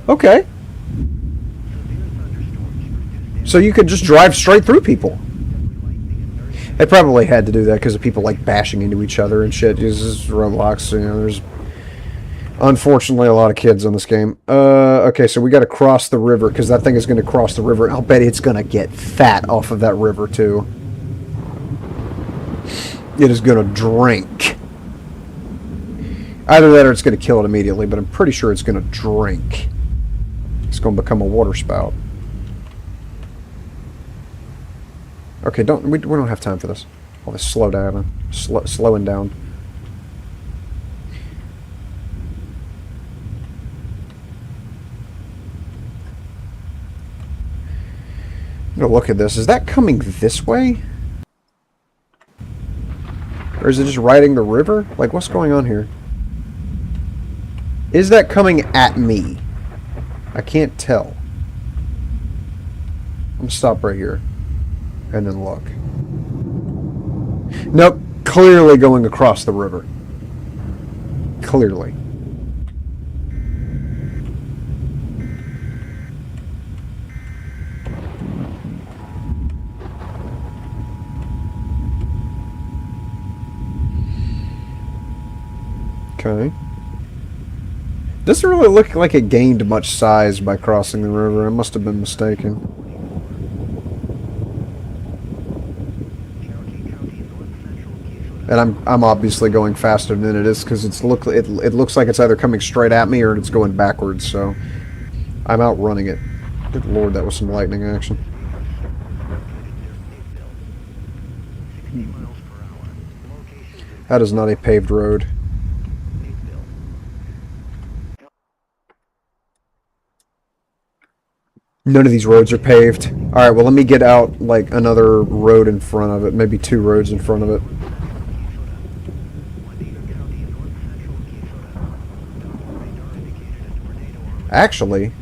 Okay. So you could just drive straight through people. They probably had to do that because of people like bashing into each other and shit. This is Roblox, you know, there's unfortunately a lot of kids on this game. Okay, so we got to cross the river because that thing is going to cross the river. I'll bet it's going to get fat off of that river too. It is going to drink. Either that or it's going to kill it immediately, but I'm pretty sure it's going to drink. It's going to become a water spout. Okay, we don't have time for this. All this slow down, slowing down. I'm gonna look at this. Is that coming this way? Or is it just riding the river? Like, what's going on here? Is that coming at me? I can't tell. I'm gonna stop right here. And then look. Nope. Clearly going across the river. Clearly. Okay. Doesn't really look like it gained much size by crossing the river. I must have been mistaken. And I'm obviously going faster than it is because it looks like it's either coming straight at me or it's going backwards. So I'm outrunning it. Good lord, that was some lightning action. That is not a paved road. None of these roads are paved. Alright, well let me get out like another road in front of it. Maybe 2 roads in front of it. Actually...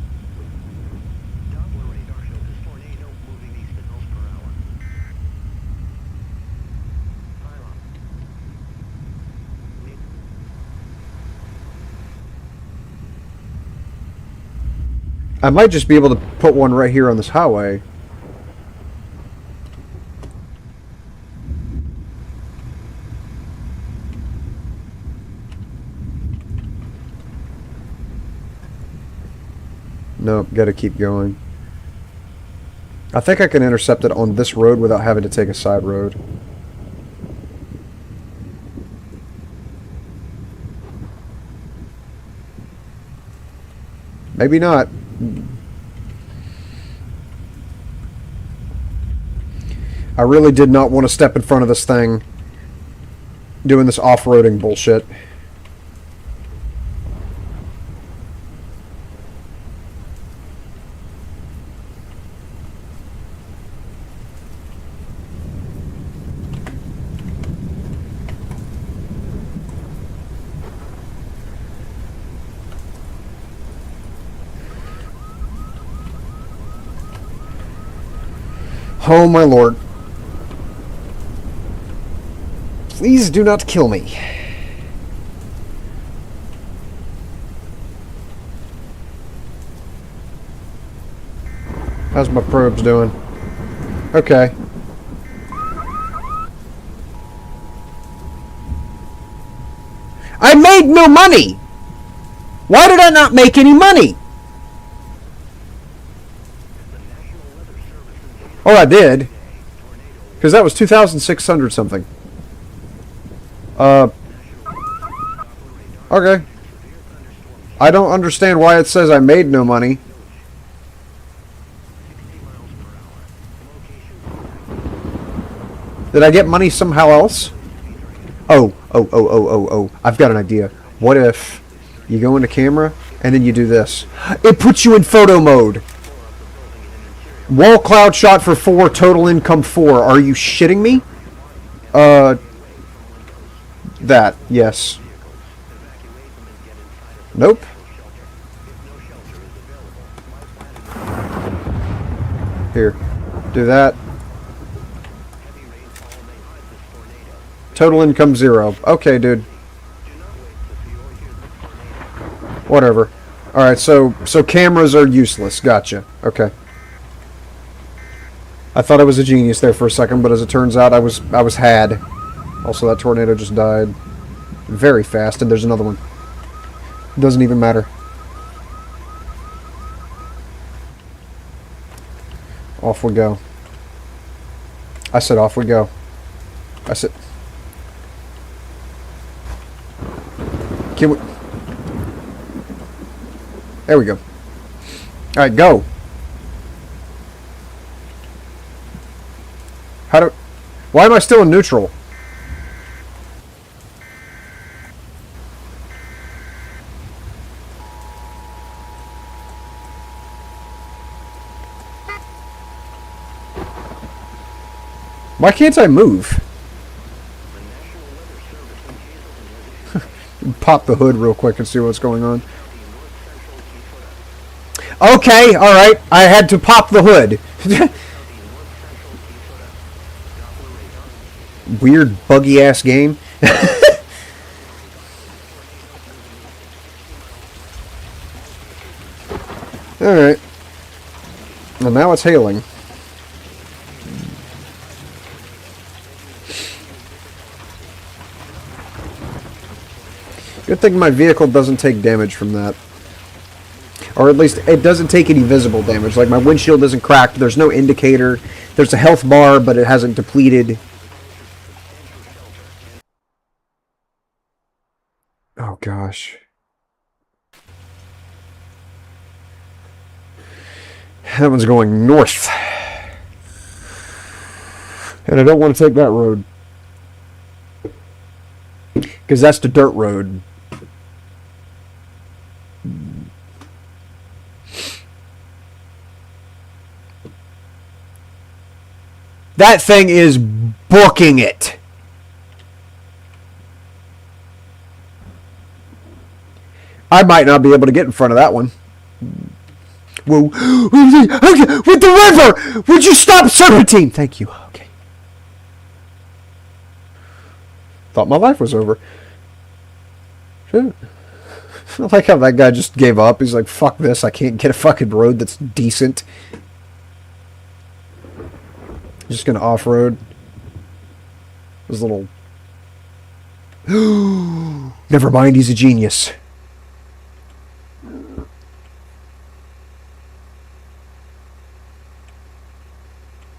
I might just be able to put one right here on this highway. Nope, gotta keep going. I think I can intercept it on this road without having to take a side road. Maybe not. I really did not want to step in front of this thing doing this off-roading bullshit. Oh my lord. Please do not kill me. How's my probes doing? Okay. I made no money! Why did I not make any money? Oh, I did. Because that was 2,600 something. Okay. I don't understand why it says I made no money. Did I get money somehow else? Oh. I've got an idea. What if you go into camera and then you do this? It puts you in photo mode. Wall cloud shot for 4, total income 4. Are you shitting me? That, yes. Nope. Here, do that. Total income 0. Okay, dude. Whatever. Alright, so cameras are useless. Gotcha. Okay. I thought I was a genius there for a second, but as it turns out, I was had. Also, that tornado just died very fast, and there's another one. Doesn't even matter. Off we go. I said off we go. I said... Can we... There we go. Alright, go. How do... Why am I still in neutral? Why can't I move? Pop the hood real quick and see what's going on. Okay, alright. I had to pop the hood. Weird, buggy-ass game. Alright. Well, now it's hailing. Good thing my vehicle doesn't take damage from that. Or at least it doesn't take any visible damage. Like my windshield isn't cracked. There's no indicator. There's a health bar, but it hasn't depleted. Oh gosh. That one's going north. And I don't want to take that road. Because that's the dirt road. That thing is booking it. I might not be able to get in front of that one. Whoa. Okay, with the river! Would you stop, Serpentine? Thank you. Okay. Thought my life was over. Shit. I like how that guy just gave up. He's like, fuck this. I can't get a fucking road that's decent. Just gonna off-road. This little... Never mind, he's a genius.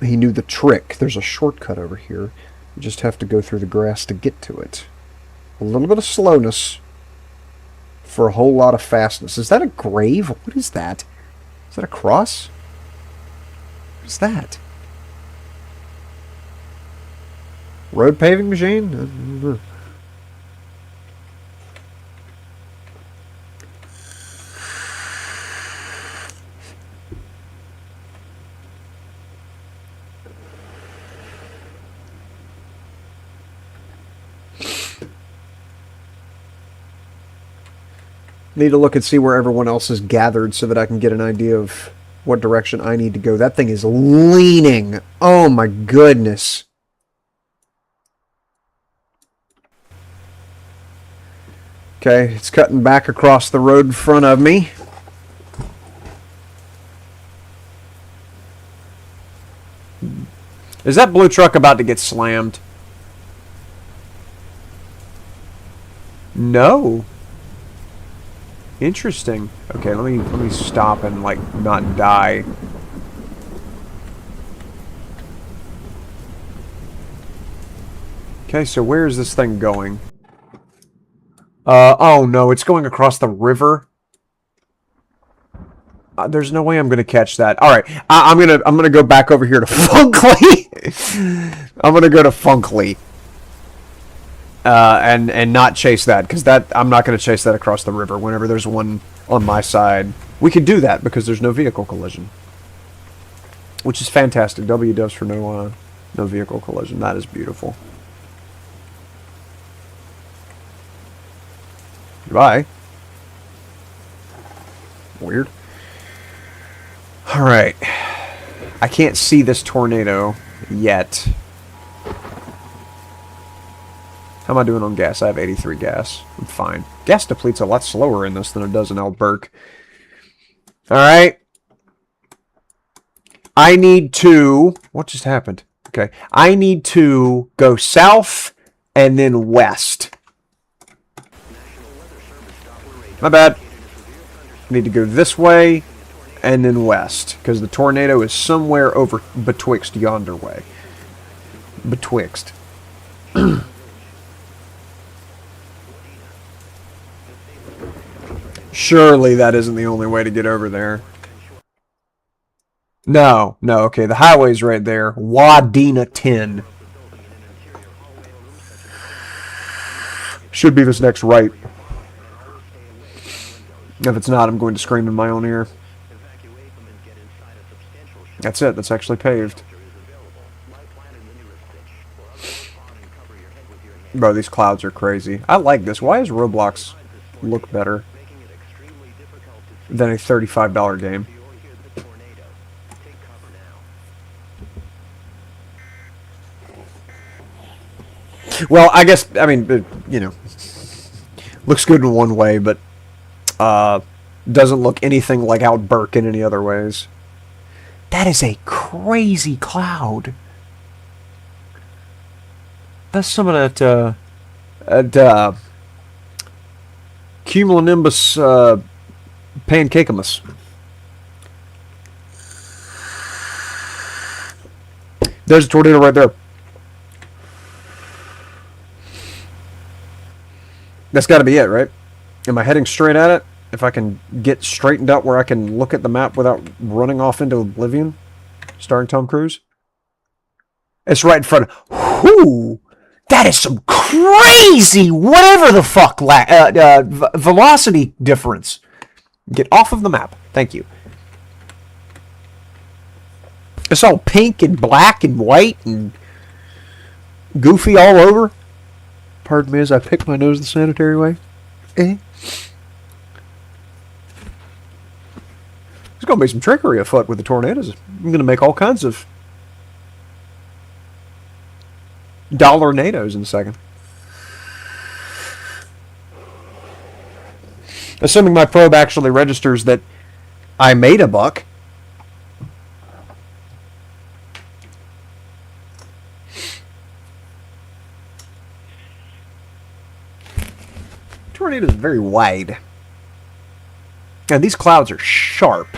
He knew the trick. There's a shortcut over here. You just have to go through the grass to get to it. A little bit of slowness for a whole lot of fastness. Is that a grave? What is that? Is that a cross? What's that? Road paving machine? I don't know. Need to look and see where everyone else is gathered so that I can get an idea of what direction I need to go. That thing is leaning. Oh my goodness. Okay, it's cutting back across the road in front of me. Is that blue truck about to get slammed? No. Interesting. Okay, let me stop and like not die. Okay, so where is this thing going? Oh no, it's going across the river. There's no way I'm gonna catch that. All right, I'm gonna go back over here to Funkley. I'm gonna go to Funkley. And not chase that, because I'm not going to chase that across the river whenever there's one on my side. We could do that because there's no vehicle collision, which is fantastic. W does for no vehicle collision. That is beautiful. Goodbye. Weird. All right. I can't see this tornado yet. How am I doing on gas? I have 83 gas. I'm fine. Gas depletes a lot slower in this than it does in Alburk. Alright. I need to... What just happened? Okay. I need to go south and then west. My bad. I need to go this way and then west. Because the tornado is somewhere over betwixt yonder way. Betwixt. Surely that isn't the only way to get over there. No, okay, the highway's right there. Wadena 10. Should be this next right. If it's not, I'm going to scream in my own ear. That's it, that's actually paved. Bro, these clouds are crazy. I like this. Why does Roblox look better than a $35 game? Well, I guess, I mean, you know, looks good in one way, but doesn't look anything like Outburk in any other ways. That is a crazy cloud. That's some of that, Cumulonimbus pancakemus. There's a tornado right there. That's got to be it, right? Am I heading straight at it? If I can get straightened out where I can look at the map without running off into oblivion? Starring Tom Cruise? It's right in front of... Whoo! That is some crazy whatever the fuck velocity difference. Get off of the map. Thank you. It's all pink and black and white and goofy all over. Pardon me as I pick my nose the sanitary way. There's going to be some trickery afoot with the tornadoes. I'm going to make all kinds of dollar-nados in a second. Assuming my probe actually registers that I made a buck. Tornado is very wide. And these clouds are sharp.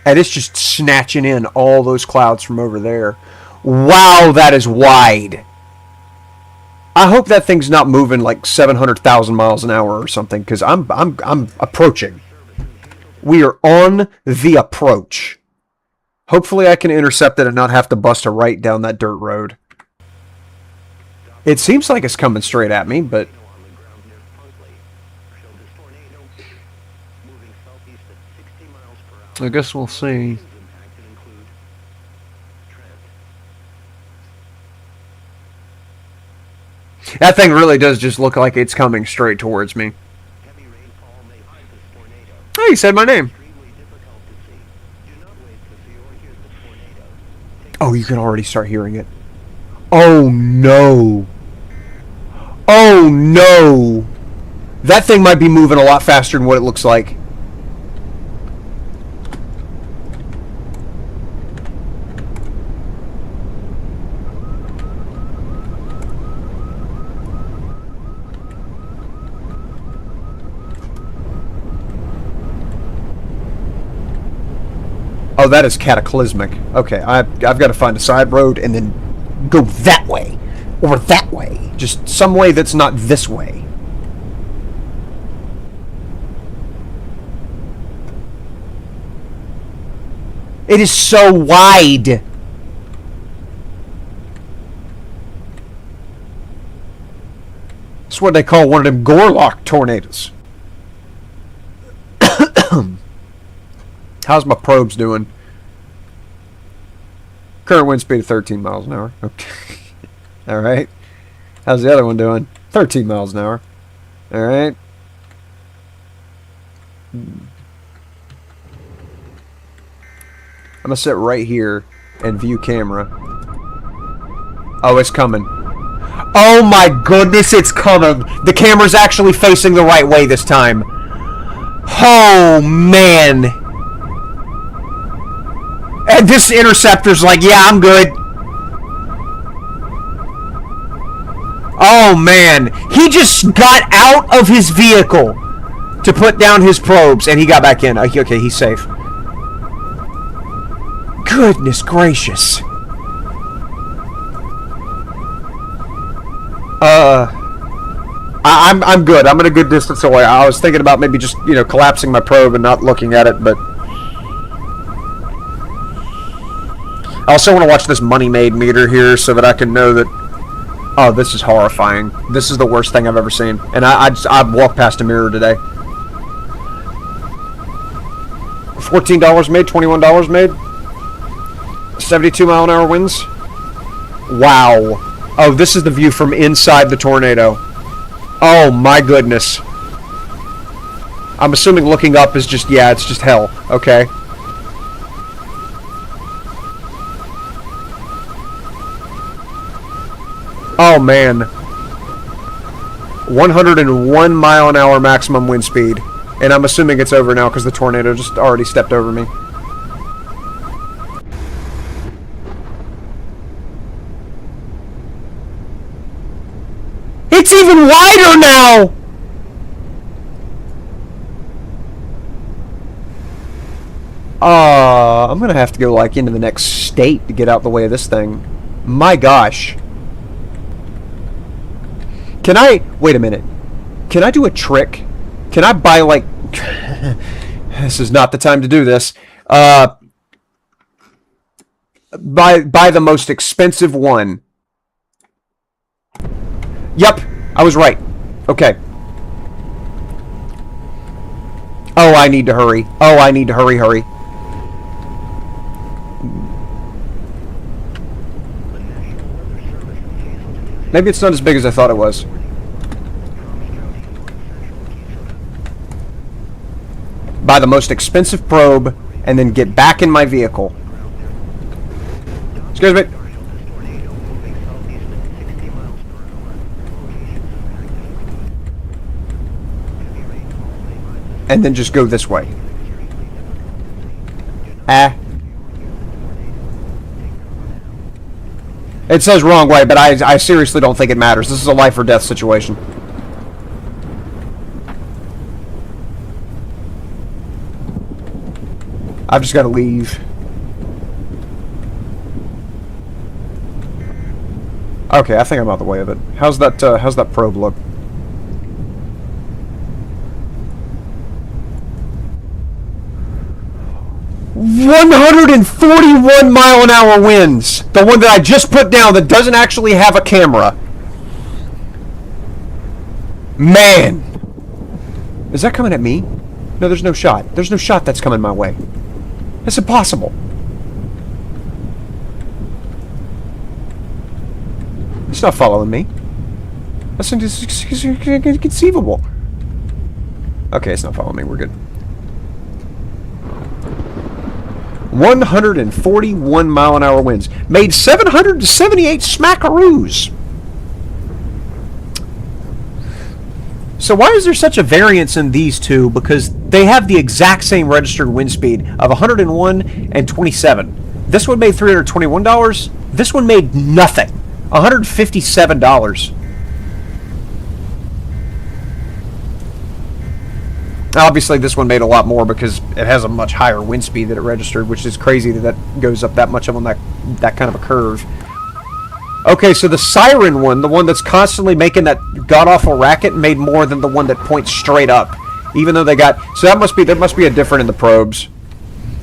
And it's just snatching in all those clouds from over there. Wow, that is wide. I hope that thing's not moving like 700,000 miles an hour or something, because I'm approaching. We are on the approach. Hopefully I can intercept it and not have to bust a right down that dirt road. It seems like it's coming straight at me, but... I guess we'll see. That thing really does just look like it's coming straight towards me. Oh, you said my name. Oh, you can already start hearing it. Oh no. Oh no. That thing might be moving a lot faster than what it looks like. Oh, that is cataclysmic. Okay, I've got to find a side road and then go that way. Or that way. Just some way that's not this way. It is so wide. It's what they call one of them Gorlock tornadoes. How's my probes doing? Current wind speed of 13 miles an hour. Okay. Alright. How's the other one doing? 13 miles an hour. Alright. I'm going to sit right here and view camera. Oh, it's coming. Oh my goodness, it's coming. The camera's actually facing the right way this time. Oh, man. And this interceptor's like, yeah, I'm good. Oh, man. He just got out of his vehicle to put down his probes, and he got back in. Okay, he's safe. Goodness gracious. I'm good. I'm at a good distance away. I was thinking about maybe just, collapsing my probe and not looking at it, but... I also want to watch this money made meter here so that I can know that... Oh, this is horrifying. This is the worst thing I've ever seen. And I walked past a mirror today. $14 made, $21 made. 72 mile an hour winds. Wow. Oh, this is the view from inside the tornado. Oh my goodness. I'm assuming looking up is just, yeah, it's just hell. Okay. Oh man. 101 mile an hour maximum wind speed. And I'm assuming it's over now because the tornado just already stepped over me. It's It's even wider now! I'm gonna have to go, like, into the next state to get out the way of this thing. My gosh. Can I... Wait a minute. Can I do a trick? Can I buy, like... This is not the time to do this. Buy the most expensive one. Yep, I was right. Okay. Oh, I need to hurry. Oh, I need to hurry. Maybe it's not as big as I thought it was. Buy the most expensive probe, and then get back in my vehicle. Excuse me. And then just go this way. It says wrong way, but I seriously don't think it matters. This is a life or death situation. I've just got to leave. Okay, I think I'm out of the way of it. How's that probe look? $141 mile an hour winds. The one that I just put down that doesn't actually have a camera. Man. Is that coming at me? No, there's no shot. There's no shot that's coming my way. It's impossible. It's not following me. That's inconceivable. Okay, it's not following me. We're good. 141 mile an hour winds. Made 778 smackaroos. So why is there such a variance in these two? Because they have the exact same registered wind speed of 101 and 27. This one made $321. This one made nothing. $157. Obviously, this one made a lot more because it has a much higher wind speed that it registered, which is crazy that that goes up that much on that kind of a curve. Okay, so the siren one, the one that's constantly making that god-awful racket, made more than the one that points straight up. Even though they got... So there must be a difference in the probes.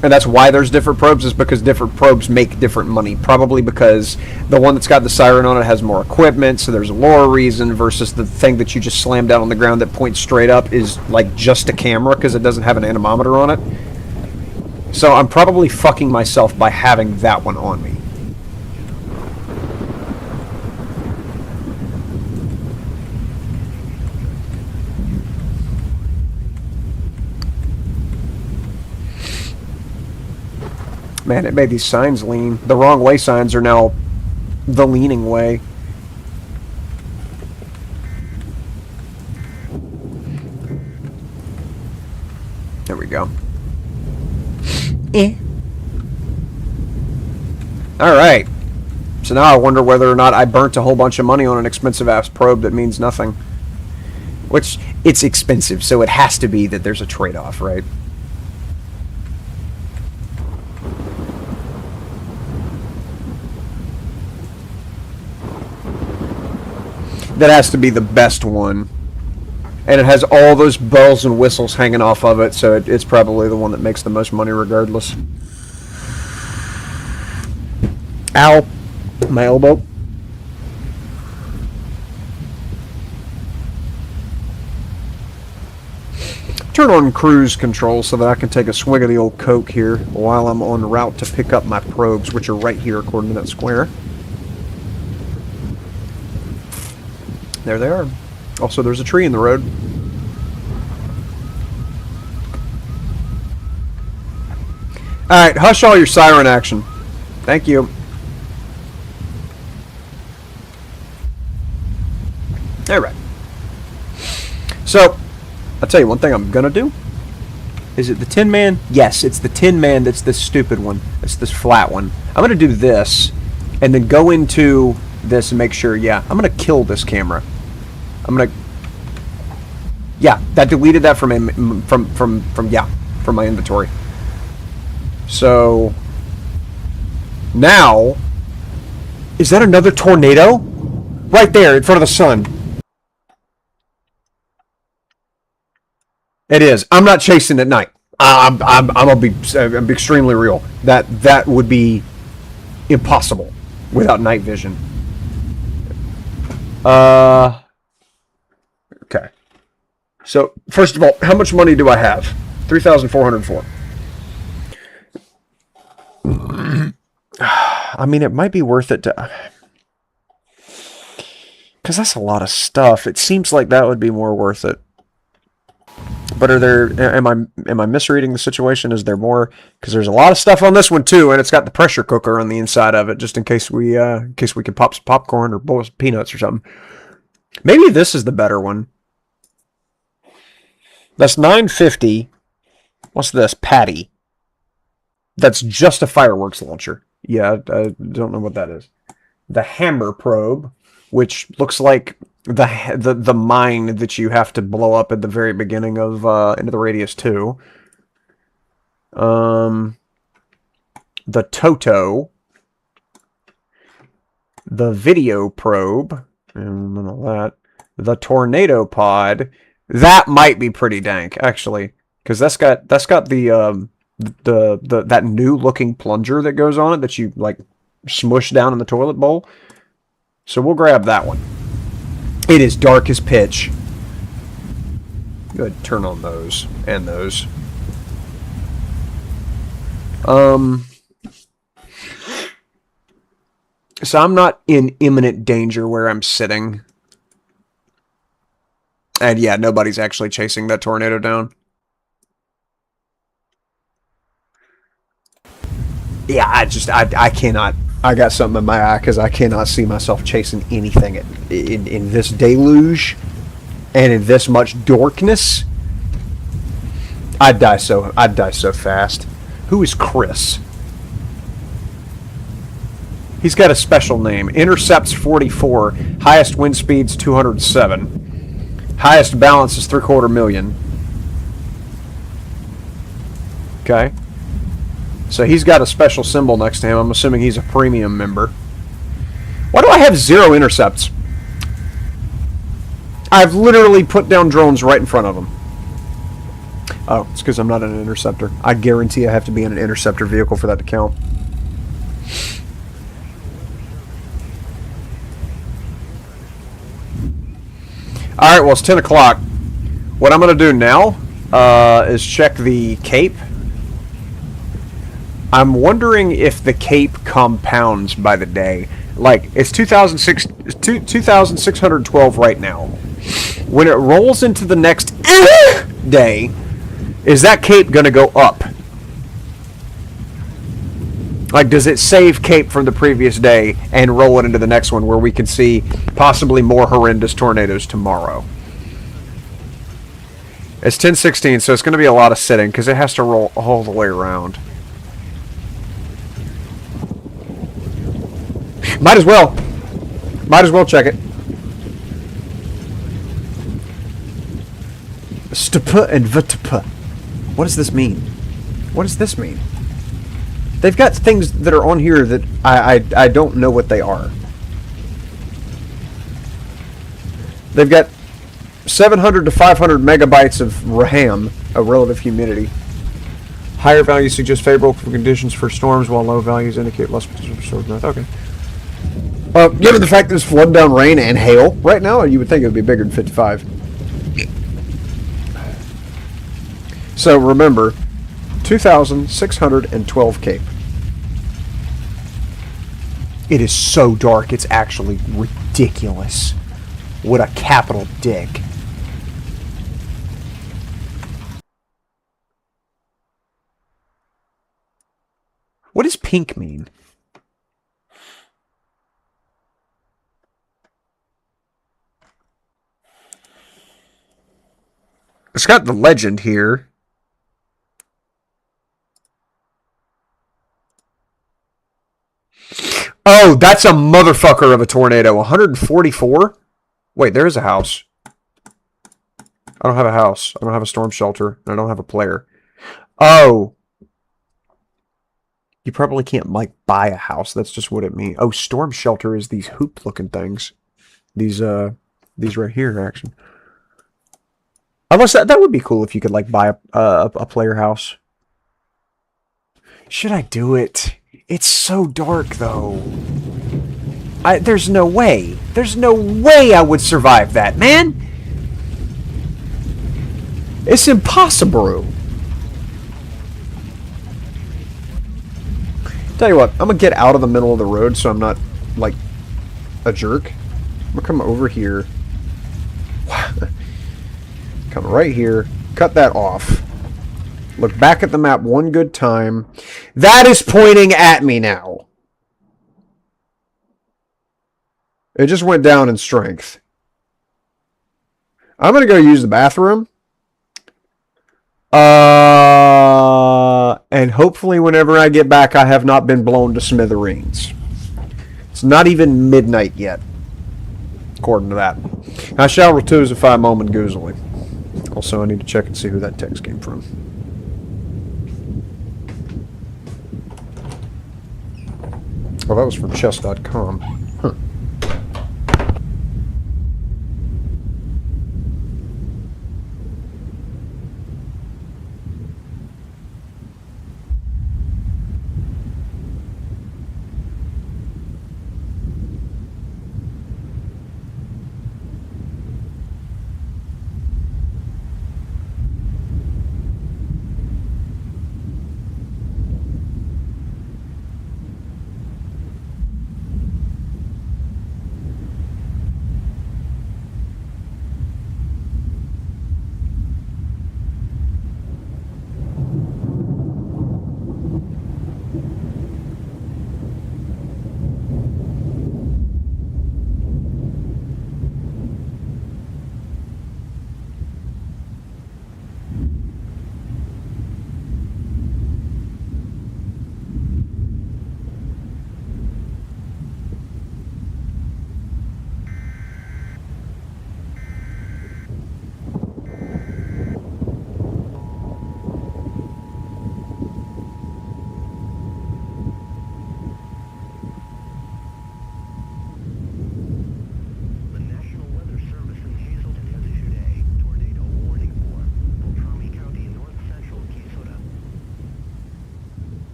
And that's why there's different probes, is because different probes make different money. Probably because the one that's got the siren on it has more equipment, so there's a lower reason, versus the thing that you just slam down on the ground that points straight up is like just a camera because it doesn't have an anemometer on it. So I'm probably fucking myself by having that one on me. Man, it made these signs lean. The wrong way signs are now the leaning way. There we go. Alright. So now I wonder whether or not I burnt a whole bunch of money on an expensive ass probe that means nothing. Which, it's expensive, so it has to be that there's a trade-off, right? That has to be the best one. And it has all those bells and whistles hanging off of it, so it's probably the one that makes the most money regardless. Ow. My elbow. Turn on cruise control so that I can take a swig of the old Coke here while I'm en route to pick up my probes, which are right here according to that square. There they are. Also, there's a tree in the road. Alright, hush all your siren action. Thank you. Alright. So, I'll tell you one thing I'm gonna do. Is it the Tin Man? Yes, it's the Tin Man that's this stupid one. It's this flat one. I'm gonna do this, and then go into this and make sure, yeah, I'm gonna kill this camera. I'm gonna. Yeah, that deleted that from my inventory. So now, is that another tornado? Right there in front of the sun. It is. I'm not chasing at night. I'm gonna be extremely real. That would be impossible without night vision. Okay. So first of all, how much money do I have? 3,404. I mean, it might be worth it to, because that's a lot of stuff. It seems like that would be more worth it. But are there? Am I misreading the situation? Is there more? Because there's a lot of stuff on this one too, and it's got the pressure cooker on the inside of it, just in case we can pop some popcorn or boil some peanuts or something. Maybe this is the better one. That's $9.50. What's this? Patty. That's just a fireworks launcher. Yeah, I don't know what that is. The hammer probe, which looks like the mine that you have to blow up at the very beginning of Into the Radius 2. The Toto. The video probe. And none of that. The tornado pod. That might be pretty dank, actually. Because that's got the that new looking plunger that goes on it that you like smush down in the toilet bowl. So we'll grab that one. It is dark as pitch. Good, turn on those and those. So I'm not in imminent danger where I'm sitting. And yeah, nobody's actually chasing that tornado down. Yeah, I cannot. I got something in my eye because I cannot see myself chasing anything in this deluge and in this much darkness. I'd die so fast. Who is Chris? He's got a special name. Intercepts 44. Highest wind speeds 207. Highest balance is 750,000. Okay. So he's got a special symbol next to him. I'm assuming he's a premium member. Why do I have 0 intercepts? I've literally put down drones right in front of him. Oh, it's because I'm not an interceptor. I guarantee I have to be in an interceptor vehicle for that to count. Alright, well, it's 10 o'clock. What I'm going to do now is check the Cape. I'm wondering if the Cape compounds by the day. Like, it's 2,612 right now. When it rolls into the next day, is that Cape going to go up? Like, does it save Cape from the previous day and roll it into the next one where we can see possibly more horrendous tornadoes tomorrow? It's 10:16, so it's going to be a lot of sitting because it has to roll all the way around. Might as well check it. Stupa and vtupa. What does this mean? What does this mean? They've got things that are on here that I don't know what they are. They've got 700 to 500 megabytes of RAM, a relative humidity. Higher values suggest favorable conditions for storms, while low values indicate less potential for storm growth. Okay. Given the fact there's flood down rain and hail right now, you would think it would be bigger than 55. So remember, 2,612 Cape. It is so dark, it's actually ridiculous. What a capital dick. What does pink mean? It's got the legend here. Oh, that's a motherfucker of a tornado. 144? Wait, there is a house. I don't have a house. I don't have a storm shelter. And I don't have a player. Oh. You probably can't, like, buy a house. That's just what it means. Oh, storm shelter is these hoop-looking things. These right here, actually. Unless that would be cool if you could, like, buy a player house. Should I do it? It's so dark, though. There's no way. There's no way I would survive that, man! It's impossible. Tell you what, I'm gonna get out of the middle of the road so I'm not, like, a jerk. I'm gonna come over here. Come right here. Cut that off. Look back at the map one good time. That is pointing at me now. It just went down in strength. I'm gonna go use the bathroom. And hopefully whenever I get back, I have not been blown to smithereens. It's not even midnight yet, according to that. I shall retusify moment goozily. Also, I need to check and see who that text came from. Well, that was from chess.com. Huh.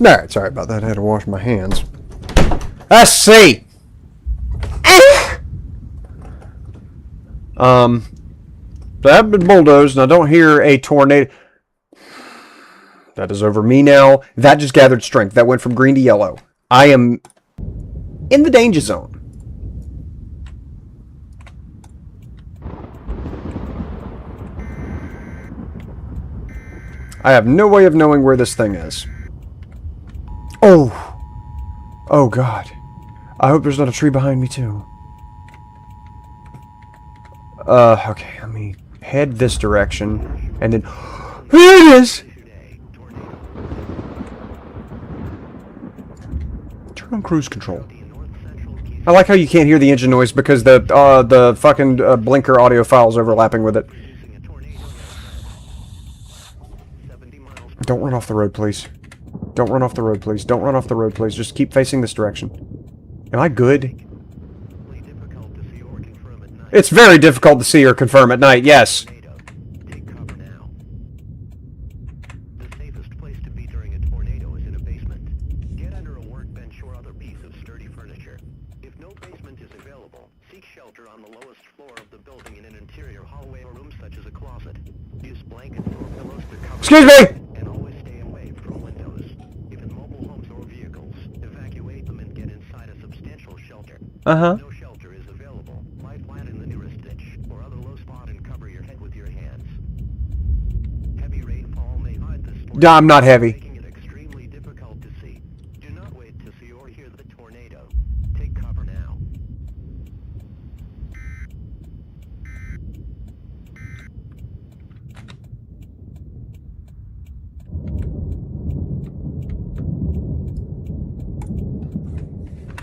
Alright, sorry about that. I had to wash my hands. Let's see! So I've been bulldozed, and I don't hear a tornado. That is over me now. That just gathered strength. That went from green to yellow. I am in the danger zone. I have no way of knowing where this thing is. Oh! Oh, God. I hope there's not a tree behind me, too. Okay, let me head this direction, and then... Here it is! Turn on cruise control. I like how you can't hear the engine noise because the fucking blinker audio file's overlapping with it. Don't run off the road, please. Don't run off the road, please. Don't run off the road, please. Just keep facing this direction. Am I good? It's very difficult to see or confirm at night, yes. Take cover now. The safest place to be during a tornado is in a basement. Get under a workbench or other piece of sturdy furniture. If no basement is available, seek shelter on the lowest floor of the building in an interior hallway or room such as a closet. Use blankets or pillows to cover. Excuse me! And always stay away from windows. If in mobile homes or vehicles, evacuate them and get inside a substantial shelter. Uh-huh. No shelter is available. Lie flat in the nearest ditch or other low spot and cover your head with your hands. Heavy rainfall may hide the storm, I'm not heavy. making it extremely difficult to see. Do not wait to see or hear the tornado. Take cover now.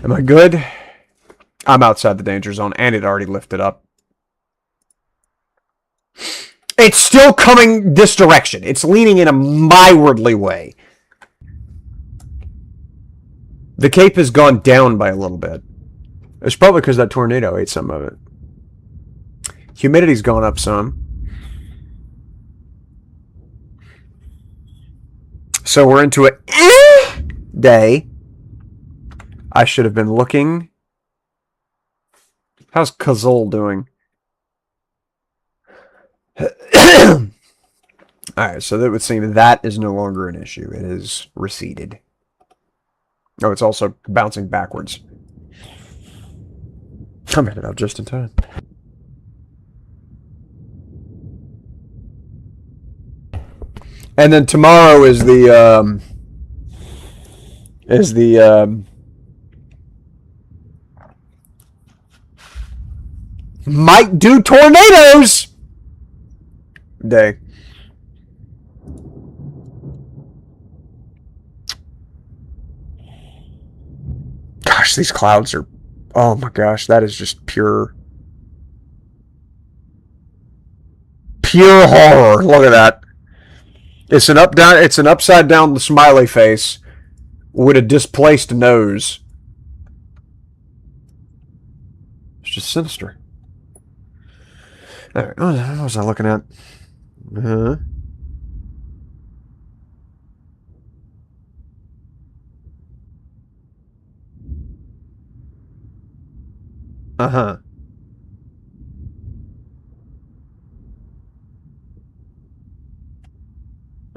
Am I good? I'm outside the danger zone, and it already lifted up. It's still coming this direction. It's leaning in a mildly way. The cape has gone down by a little bit. It's probably because that tornado ate some of it. Humidity's gone up some. So we're into a day. I should have been looking. How's Kazol doing? Alright, so that would seem that is no longer an issue. It is receded. Oh, it's also bouncing backwards. I made it out just in time. And then tomorrow is the might do tornadoes day. Gosh, these clouds are, oh my gosh, that is just pure horror. Look at that. It's an upside down smiley face with a displaced nose. It's just sinister. All right, what was I looking at? Uh-huh. Uh-huh.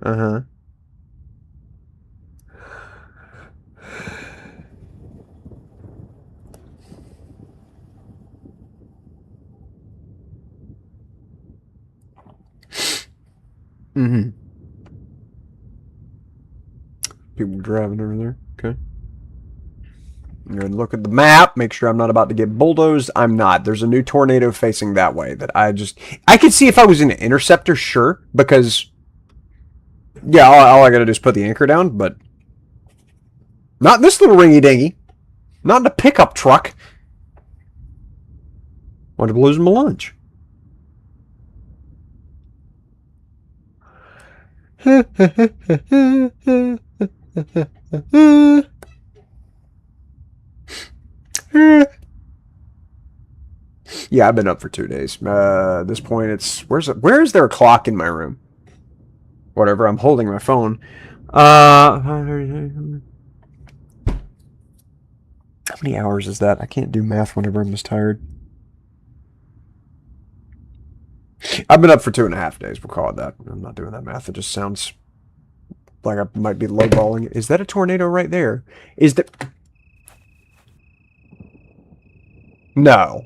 Uh-huh. Mm-hmm. People driving over there. Okay. I'm going to look at the map, make sure I'm not about to get bulldozed. I'm not. There's a new tornado facing that way that I could see if I was in an interceptor, sure, because, yeah, all I got to do is put the anchor down, but not in this little ringy-dingy. Not in a pickup truck. Wanted to lose my lunch. Yeah, I've been up for 2 days. At this point, it's where is there a clock in my room? Whatever, I'm holding my phone. How many hours is that? I can't do math whenever I'm this tired. I've been up for 2.5 days. We'll call it that. I'm not doing that math. It just sounds like I might be lowballing. Is that a tornado right there? Is that... No.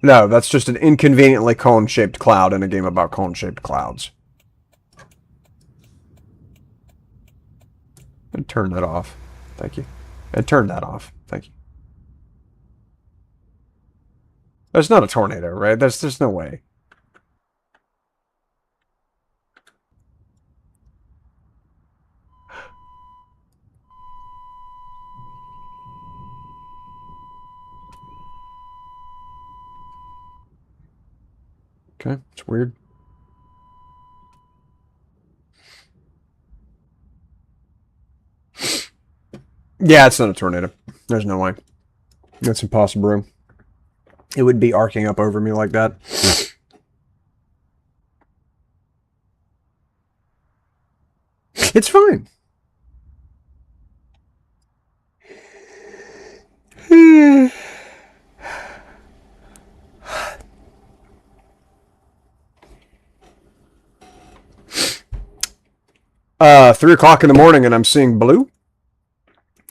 No, that's just an inconveniently cone-shaped cloud in a game about cone-shaped clouds. And turn that off. Thank you. And turn that off. Thank you. That's not a tornado, right? There's no way. Okay, it's weird. Yeah, it's not a tornado. There's no way. That's impossible. It would be arcing up over me like that. It's fine. Uh, 3 o'clock in the morning and I'm seeing blue.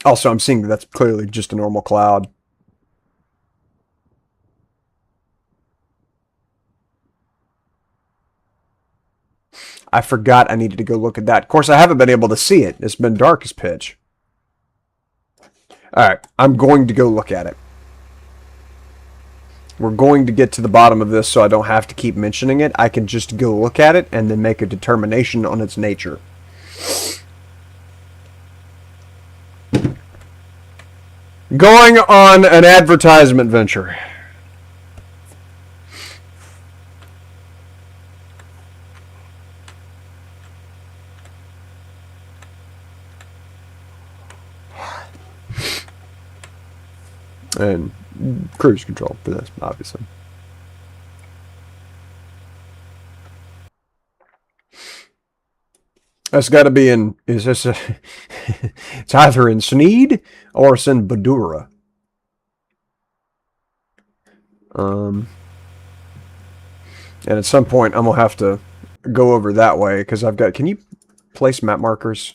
Also, I'm seeing that's clearly just a normal cloud. I forgot I needed to go look at that. Of course, I haven't been able to see it. It's been dark as pitch. Alright, I'm going to go look at it. We're going to get to the bottom of this so I don't have to keep mentioning it. I can just go look at it and then make a determination on its nature. Going on an advertisement venture. And cruise control for this, obviously. That's got to be in. Is this a? It's either in Sneed or it's in Badura. And at some point, I'm gonna have to go over that way because I've got. Can you place map markers?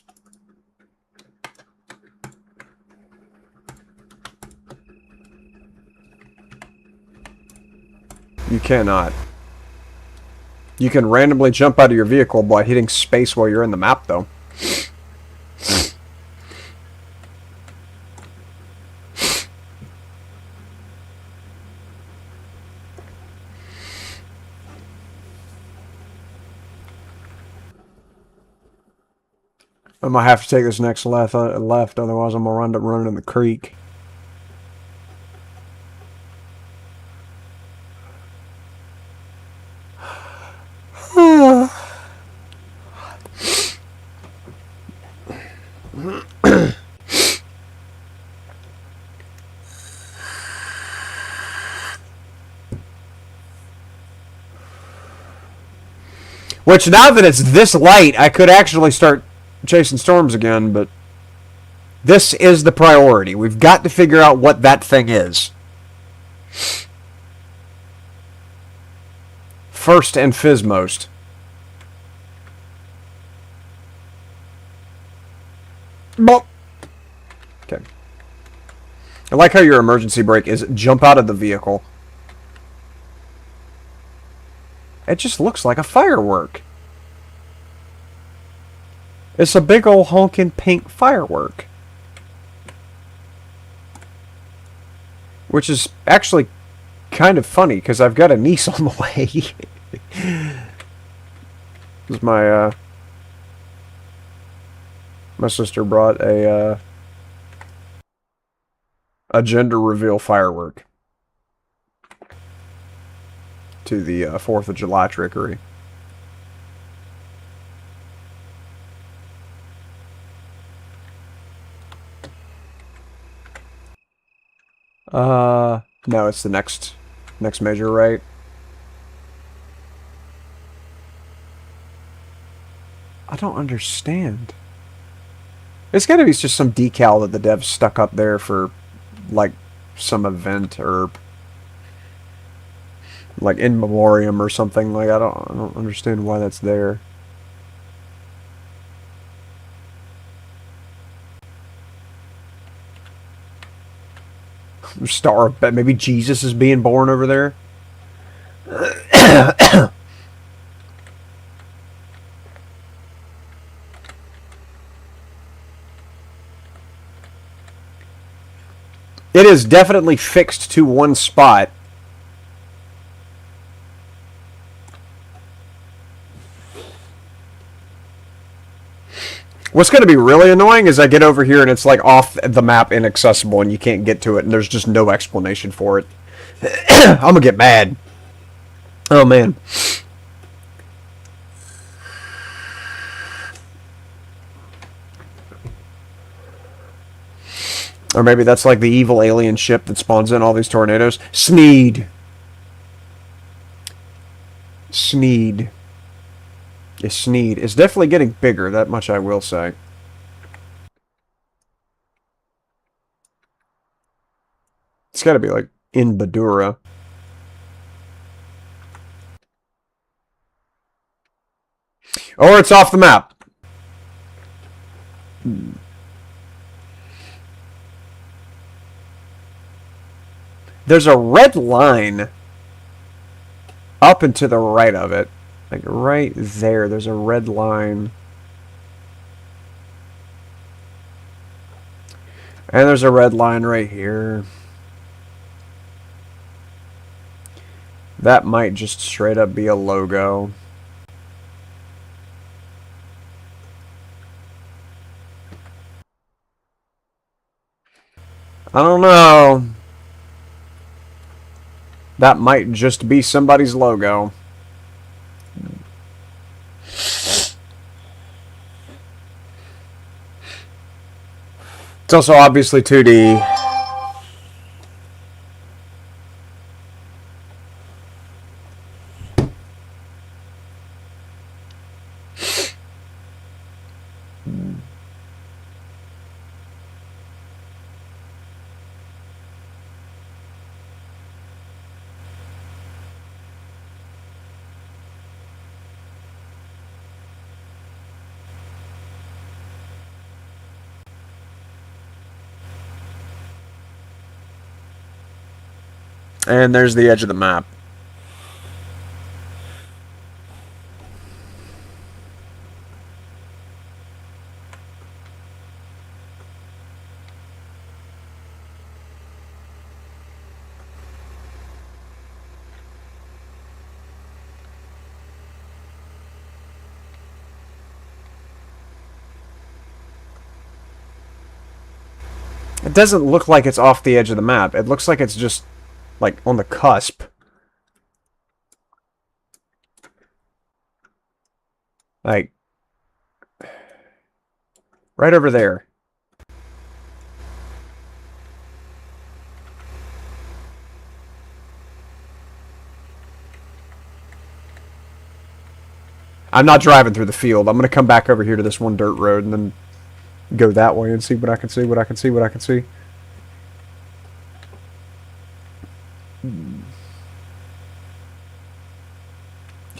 You cannot. You can randomly jump out of your vehicle by hitting space while you're in the map, though. I might have to take this next left, otherwise I'm gonna end up running in the creek. Which, now that it's this light, I could actually start chasing storms again, but this is the priority. We've got to figure out what that thing is. First and fizmost. Bop. Okay. I like how your emergency brake is jump out of the vehicle. It just looks like a firework. It's a big old honking pink firework. Which is actually kind of funny, because I've got a niece on the way. This is my, my sister brought a gender reveal firework to the 4th of July trickery. No, it's the next measure, right? I don't understand. It's gotta be just some decal that the devs stuck up there for, like, some event or like in memoriam or something. Like, I don't understand why that's there. Star of maybe Jesus is being born over there. It is definitely fixed to one spot. What's going to be really annoying is I get over here and it's like off the map, inaccessible, and you can't get to it, and there's just no explanation for it. I'm going to get mad. Oh, man. Or maybe that's like the evil alien ship that spawns in all these tornadoes. Sneed. Sneed. Yeah, Sneed. It's definitely getting bigger, that much I will say. It's gotta be like in Badura. Or it's off the map. There's a red line up and to the right of it. Like right there, there's a red line. And there's a red line right here. That might just straight up be a logo. I don't know. That might just be somebody's logo. It's also obviously 2D. And there's the edge of the map. It doesn't look like it's off the edge of the map. It looks like it's just, like, on the cusp. Like, right over there. I'm not driving through the field. I'm going to come back over here to this one dirt road and then go that way and see what I can see, what I can see, what I can see. It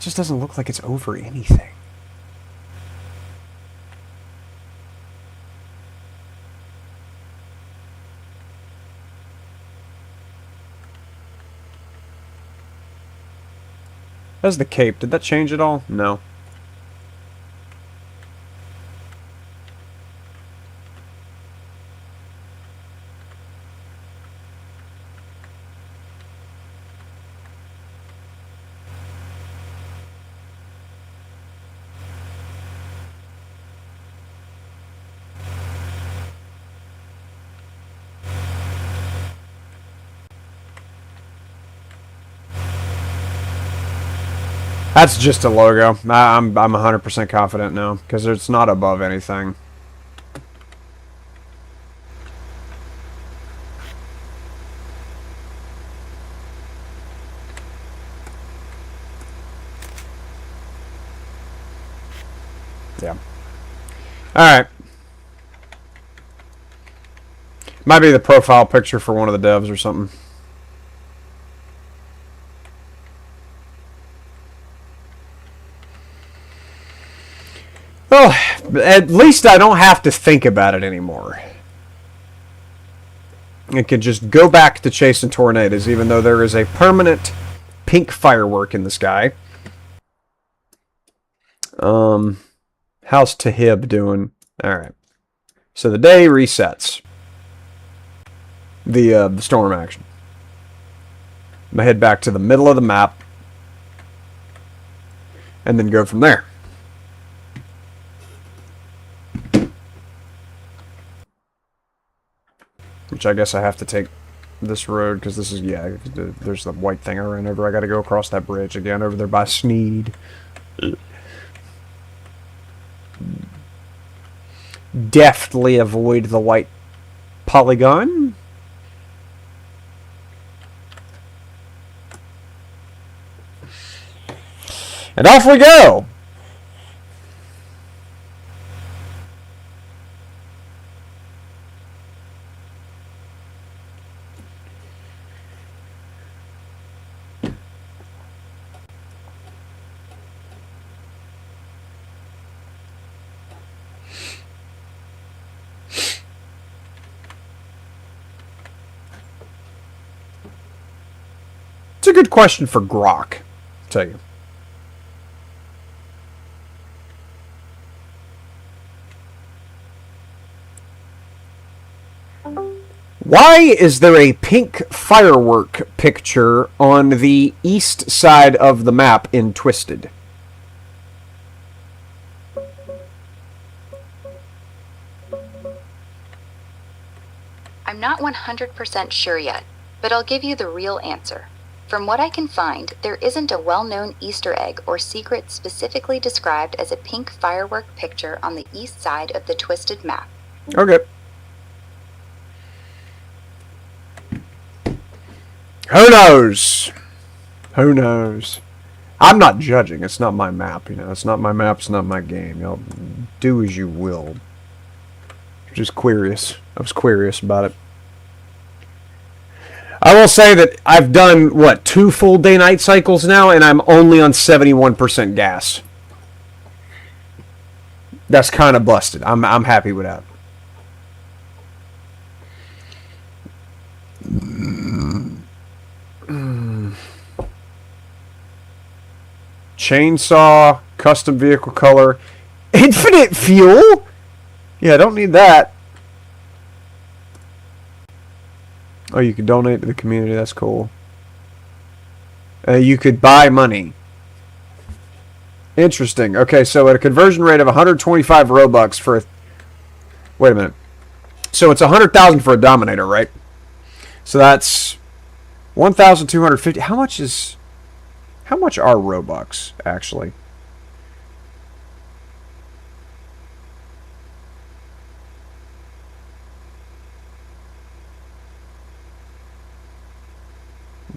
just doesn't look like it's over anything. That's the cape. Did that change at all? No. That's just a logo. I'm 100% confident now because it's not above anything. Yeah. Alright. Might be the profile picture for one of the devs or something. Well, at least I don't have to think about it anymore. I can just go back to chasing tornadoes, even though there is a permanent pink firework in the sky. How's Tahib doing? Alright. So the day resets. The storm action. I'm going to head back to the middle of the map. And then go from there. Which I guess I have to take this road, because this is, yeah, there's the white thing I ran over. I gotta go across that bridge again over there by Sneed. Deftly avoid the white polygon. And off we go! It's a good question for Grok, I'll tell you. Why is there a pink firework picture on the east side of the map in Twisted? I'm not 100% sure yet, but I'll give you the real answer. From what I can find, there isn't a well-known Easter egg or secret specifically described as a pink firework picture on the east side of the Twisted map. Okay. Who knows? Who knows? I'm not judging. It's not my map, you know. It's not my map. It's not my game. Y'all do as you will. Just curious. I was curious about it. I will say that I've done, what, 2 full day-night cycles now, and I'm only on 71% gas. That's kind of busted. I'm happy with that. Chainsaw, custom vehicle color, infinite fuel? Yeah, I don't need that. Oh, you could donate to the community. That's cool. You could buy money. Interesting. Okay, so at a conversion rate of 125 Robux for... Wait a minute. So it's 100,000 for a Dominator, right? So that's 1,250. How much is... How much are Robux, actually?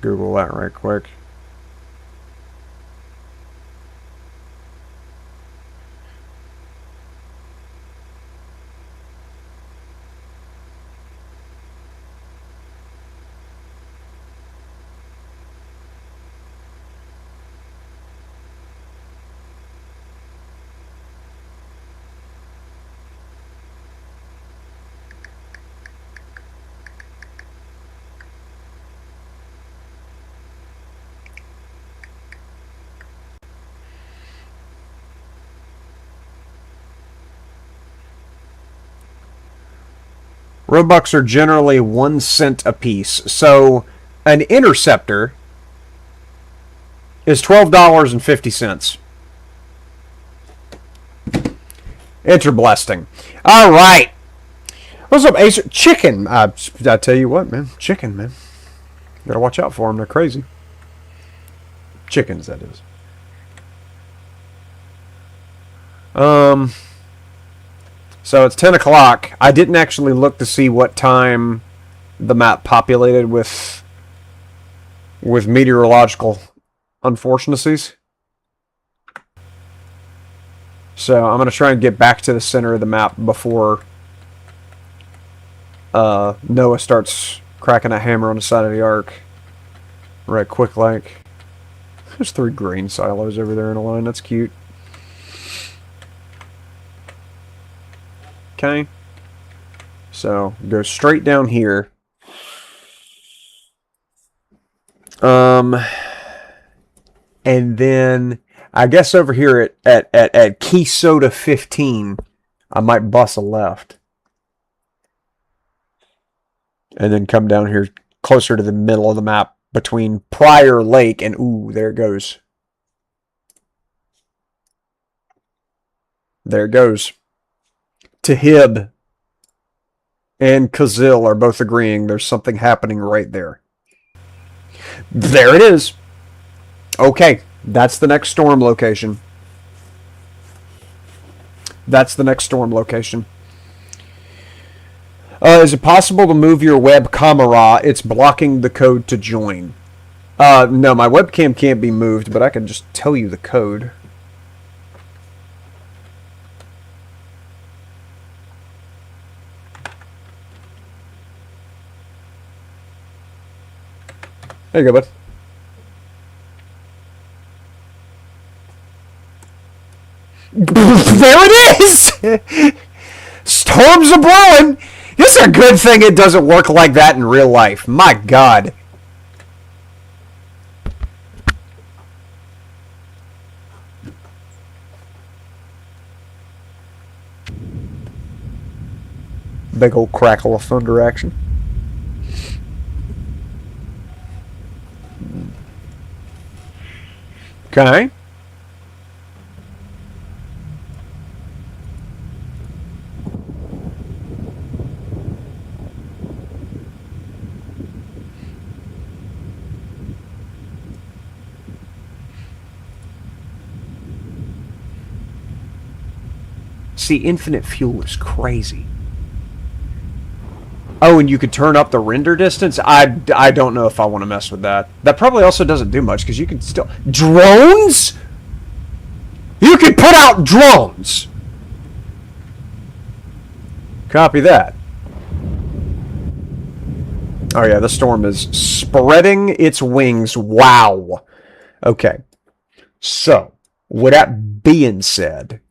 Google that right quick. Robux are generally 1 cent a piece. So an interceptor is $12.50. Interblasting. All right. What's up, Acer? Chicken. I tell you what, man. Chicken, man. Gotta watch out for them. They're crazy. Chickens, that is. So it's 10 o'clock. I didn't actually look to see what time the map populated with meteorological unfortunacies. So I'm going to try and get back to the center of the map before Noah starts cracking a hammer on the side of the ark. Right quick like. There's 3 grain silos over there in a line. That's cute. Okay. So go straight down here. And then I guess over here at Key Soda 15, I might bust a left. And then come down here closer to the middle of the map between Prior Lake and ooh, there it goes. There it goes. Tahib and Kazil are both agreeing there's something happening right there. There it is. Okay, that's the next storm location. That's the next storm location. Is it possible to move your web camera? It's blocking the code to join. No, my webcam can't be moved, but I can just tell you the code. There you go, bud. There it is! Storms are blowing! This is a good thing it doesn't work like that in real life. My God. Big old crackle of thunder action. Okay. See, infinite fuel is crazy. Oh, and you could turn up the render distance? I don't know if I want to mess with that. That probably also doesn't do much, because you can still... Drones? You could put out drones! Copy that. Oh yeah, the storm is spreading its wings. Wow. Okay. So, with that being said...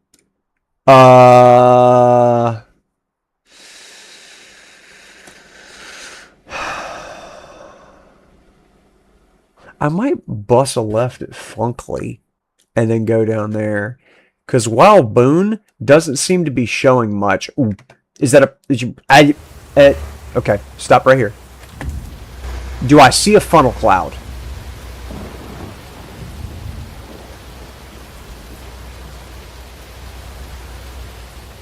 I might bust a left at Funkley and then go down there. Because Wild Boone doesn't seem to be showing much. Ooh, is that a... okay, stop right here. Do I see a funnel cloud?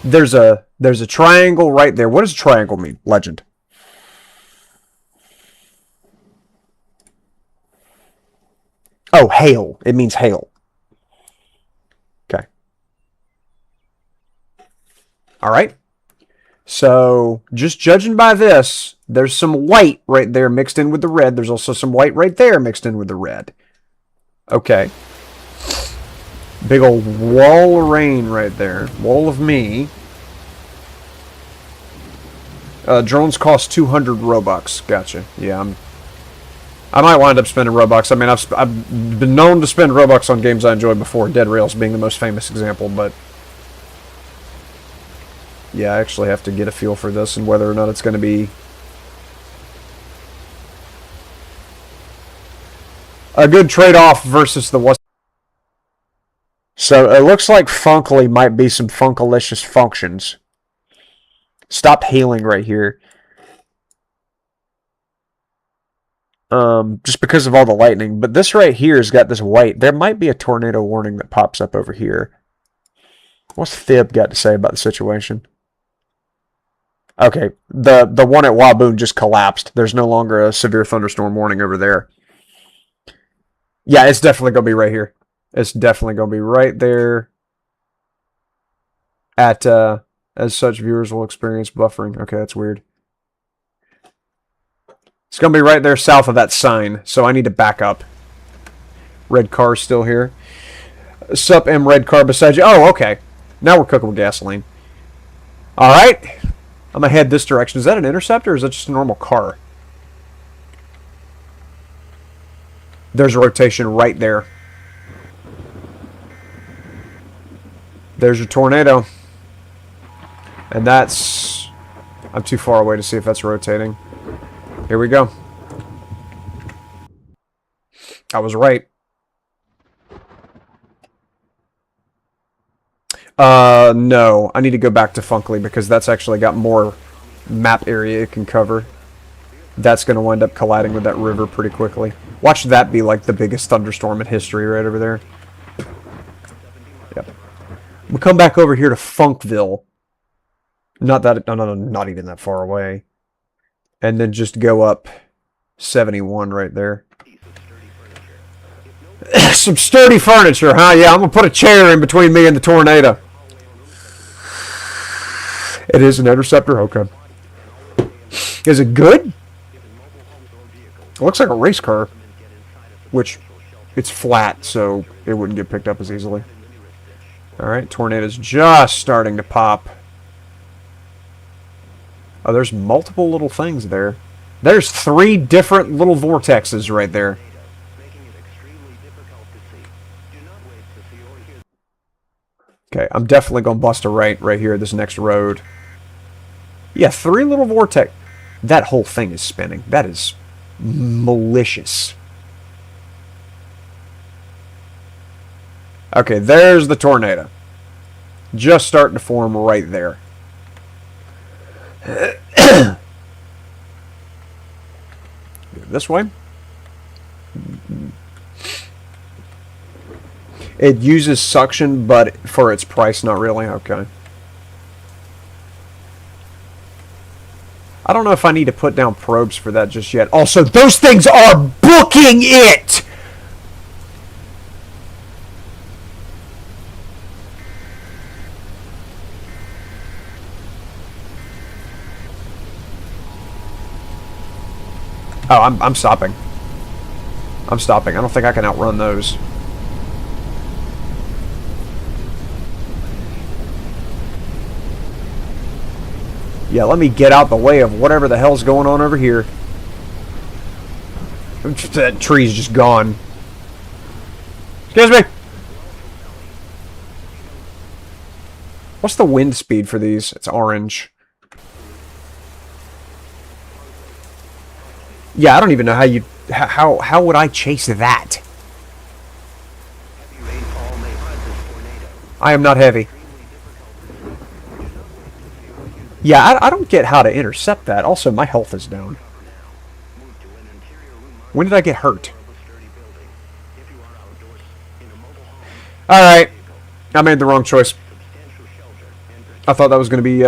There's a triangle right there. What does triangle mean? Legend. Oh, hail. It means hail. Okay. All right. So, just judging by this, there's some white right there mixed in with the red. There's also some white right there mixed in with the red. Okay. Big old wall of rain right there. Wall of me. Drones cost 200 Robux. Gotcha. Yeah, I might wind up spending Robux. I mean, I've been known to spend Robux on games I enjoy before, Dead Rails being the most famous example, but... Yeah, I actually have to get a feel for this and whether or not it's going to be... a good trade-off versus the... So, it looks like Funkly might be some Funkalicious functions. Stop hailing right here. Just because of all the lightning. But this right here has got this white. There might be a tornado warning that pops up over here. What's Fib got to say about the situation? Okay, the one at Waboon just collapsed. There's no longer a severe thunderstorm warning over there. Yeah, it's definitely going to be right here. It's definitely going to be right there. At, as such, viewers will experience buffering. Okay, that's weird. It's going to be right there south of that sign, so I need to back up. Red car's still here. Sup, M red car beside you. Oh, okay. Now we're cooking with gasoline. Alright. I'm going to head this direction. Is that an interceptor or is that just a normal car? There's a rotation right there. There's your tornado. And that's... I'm too far away to see if that's rotating. Here we go. I was right. No. I need to go back to Funkley because that's actually got more map area it can cover. That's going to wind up colliding with that river pretty quickly. Watch that be like the biggest thunderstorm in history right over there. Yep. We'll come back over here to Funkville. Not that... No, not even that far away. And then just go up 71 right there. Some sturdy furniture, huh? Yeah, I'm going to put a chair in between me and the tornado. It is an interceptor? Okay. Is it good? If in mobile homes or vehicles, It looks like a race car, men get inside a which substantial shelter it's flat, so it wouldn't get picked up as easily. in the nearest ditch. Alright, tornado's just starting to pop. Oh, there's multiple little things there. There's 3 different little vortexes right there. Making it extremely difficult to see. Do not wait to see or hear. Okay, I'm definitely going to bust a right here, this next road. Yeah, 3 little vortex. That whole thing is spinning. That is malicious. Okay, there's the tornado. Just starting to form right there. This way. It uses suction, but for its price, not really. Okay. I don't know if I need to put down probes for that just yet. Also, those things are booking it! Oh, I'm stopping. I'm stopping. I don't think I can outrun those. Yeah, let me get out the way of whatever the hell's going on over here. That tree's just gone. Excuse me. What's the wind speed for these? It's orange. Yeah, I don't even know how you... How would I chase that? Heavy rainfall may hide this tornado. I am not heavy. Yeah, I don't get how to intercept that. Also, my health is down. Move to an interior room When did I get hurt? of a sturdy building. If you are outdoors in a mobile home, Alright. I made the wrong choice. substantial shelter and I thought that was going to be,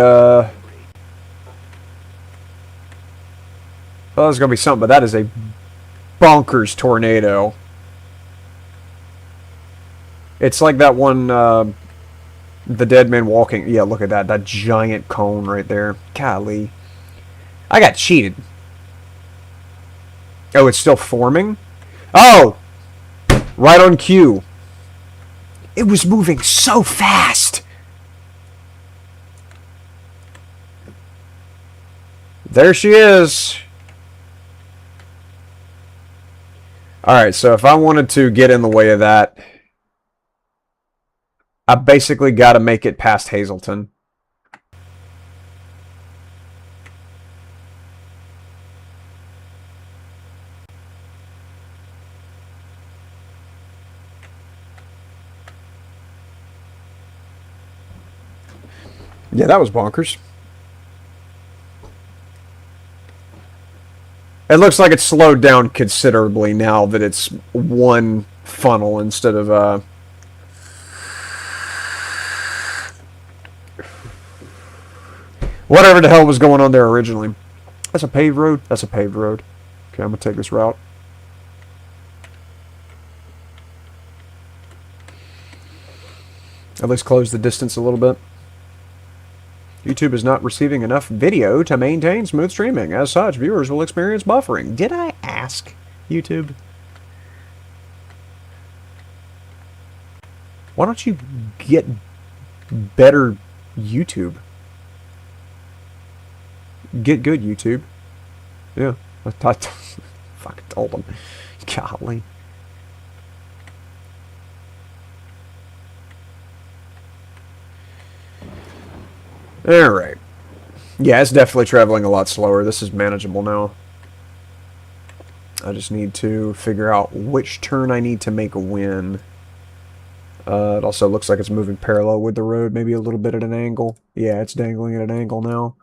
Well, that was going to be something, but that is a bonkers tornado. It's like that one, The Dead Man Walking. Yeah, look at that. That giant cone right there. Golly. I got cheated. Oh, it's still forming? Oh! Right on cue. It was moving so fast. There she is. Alright, so if I wanted to get in the way of that, I basically got to make it past Hazleton. Yeah, that was bonkers. It looks like it's slowed down considerably now that it's one funnel instead of whatever the hell was going on there originally. That's a paved road? That's a paved road. Okay, I'm going to take this route. At least close the distance a little bit. YouTube is not receiving enough video to maintain smooth streaming. As such, viewers will experience buffering. Did I ask YouTube? Why don't you get better YouTube? Get good, YouTube. Yeah. I fucking told them. Golly. Alright. Yeah, it's definitely traveling a lot slower. This is manageable now. I just need to figure out which turn I need to make a win. It also looks like it's moving parallel with the road, maybe a little bit at an angle. Yeah, it's dangling at an angle now.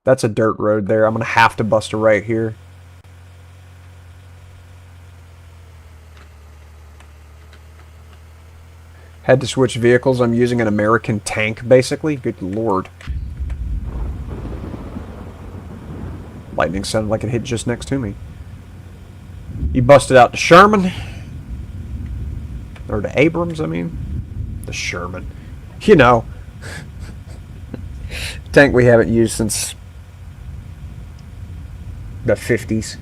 That's a dirt road there. I'm going to have to bust a right here. Had to switch vehicles. I'm using an American tank, basically. Good lord. Lightning sounded like it hit just next to me. You busted out the Sherman. Or the Abrams, I mean. The Sherman. You know. Tank we haven't used since the 50s.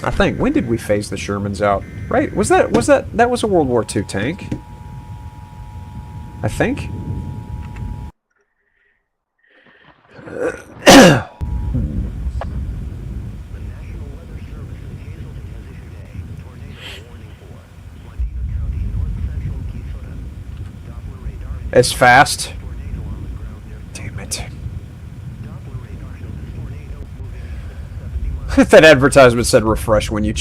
I think. When did we phase the Shermans out? Right? That was a World War II tank? I think. It's fast. Damn it. That advertisement said refresh when you...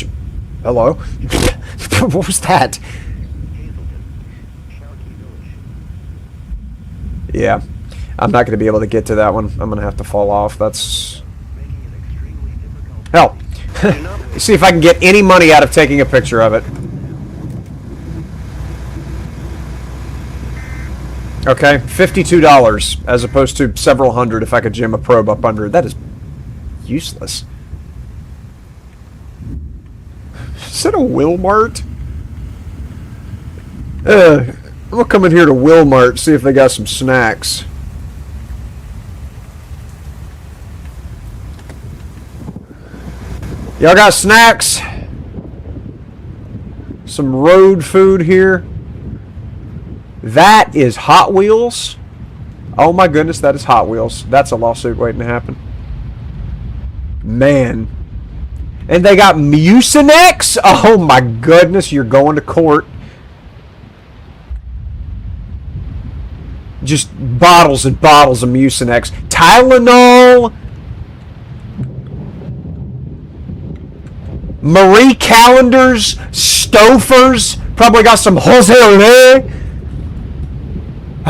Hello? What was that? Yeah. I'm not going to be able to get to that one. I'm going to have to fall off. That's... Hell. See if I can get any money out of taking a picture of it. Okay, $52 as opposed to several hundred if I could jam a probe up under it. That is useless. Is that a Walmart? I'm gonna come in here to Walmart, see if they got some snacks. Y'all got snacks? Some road food here. That is Hot Wheels. Oh my goodness, that is Hot Wheels. That's a lawsuit waiting to happen. Man. And they got Mucinex? Oh my goodness, you're going to court. Just bottles and bottles of Mucinex. Tylenol. Marie Callender's. Stouffer's. Probably got some Jose.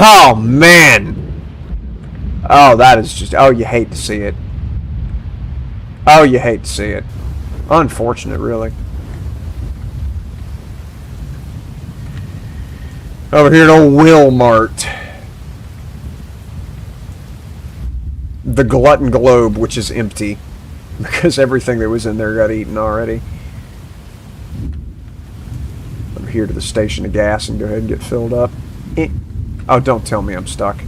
Oh, man. Oh, that is just... Oh, you hate to see it. Oh, you hate to see it. Unfortunate, really. Over here at old Walmart. The Glutton Globe, which is empty. Because everything that was in there got eaten already. Over here to the station of gas and go ahead and get filled up. Oh, don't tell me I'm stuck.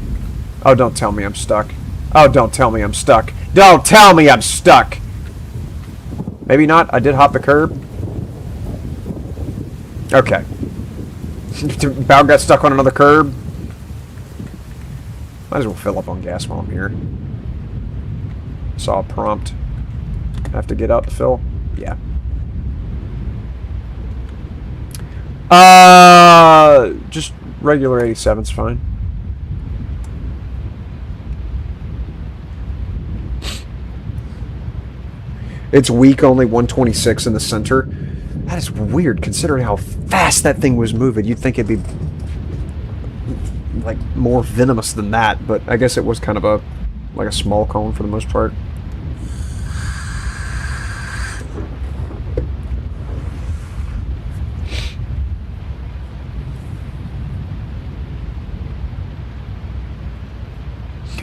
Oh, don't tell me I'm stuck. Oh, don't tell me I'm stuck. Don't tell me I'm stuck! Maybe not. I did hop the curb. Okay. About got stuck on another curb. Might as well fill up on gas while I'm here. Saw a prompt. Have to get out to fill? Yeah. Just regular 87's fine. It's weak, only 126 in the center. That is weird, considering how fast that thing was moving. You'd think it'd be like more venomous than that, but I guess it was kind of a like a small cone for the most part.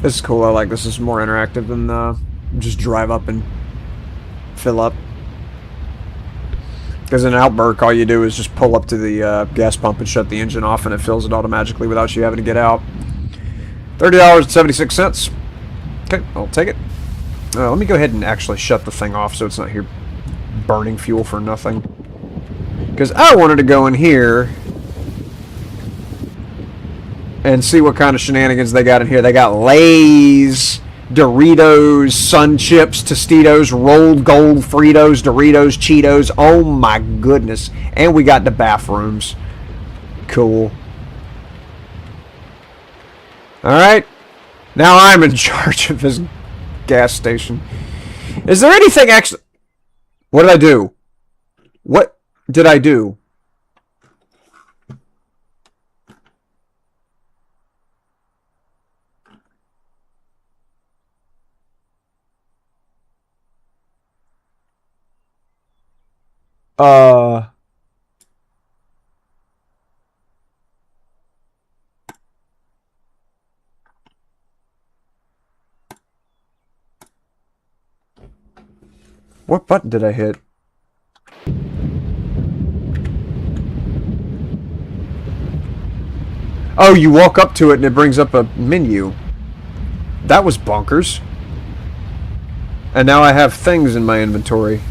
This is cool. I like this. This is more interactive than just drive up and fill up. Because in Outback, all you do is just pull up to the gas pump and shut the engine off, and it fills it automatically without you having to get out. $30.76. Okay, I'll take it. Let me go ahead and actually shut the thing off so it's not here burning fuel for nothing. Because I wanted to go in here and see what kind of shenanigans they got in here. They got Lay's, Doritos, Sun Chips, Tostitos, Rolled Gold, Fritos, Doritos, Cheetos. Oh my goodness. And we got the bathrooms. Cool. Alright. Now I'm in charge of this gas station. Is there anything actually... What did I do? What did I do? What button did I hit? Oh, you walk up to it and it brings up a menu. That was bonkers. And now I have things in my inventory.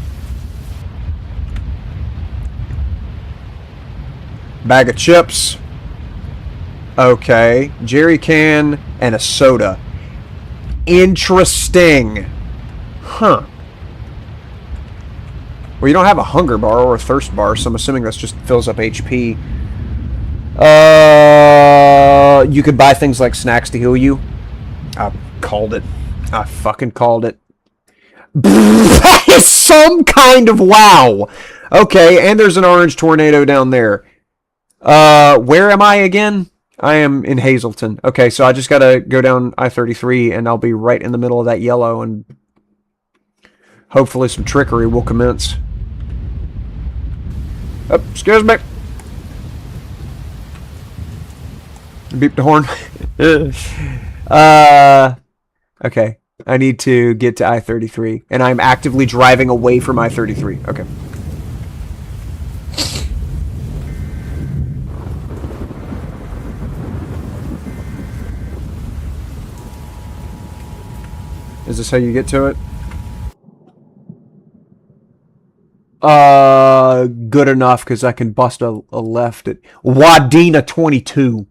Bag of chips. Okay. Jerry can and a soda. Interesting. Huh. Well, you don't have a hunger bar or a thirst bar, so I'm assuming this just fills up HP. You could buy things like snacks to heal you. I called it. I fucking called it. That is some kind of wow. Okay, and there's an orange tornado down there. Where am I again? I am in Hazleton. Okay, so I just gotta go down I-33 and I'll be right in the middle of that yellow and hopefully some trickery will commence. Oh, excuse me. Beep the horn. Okay. I need to get to I-33, and I'm actively driving away from I-33. Okay. Is this how you get to it? Good enough, because I can bust a left at Wadena 22.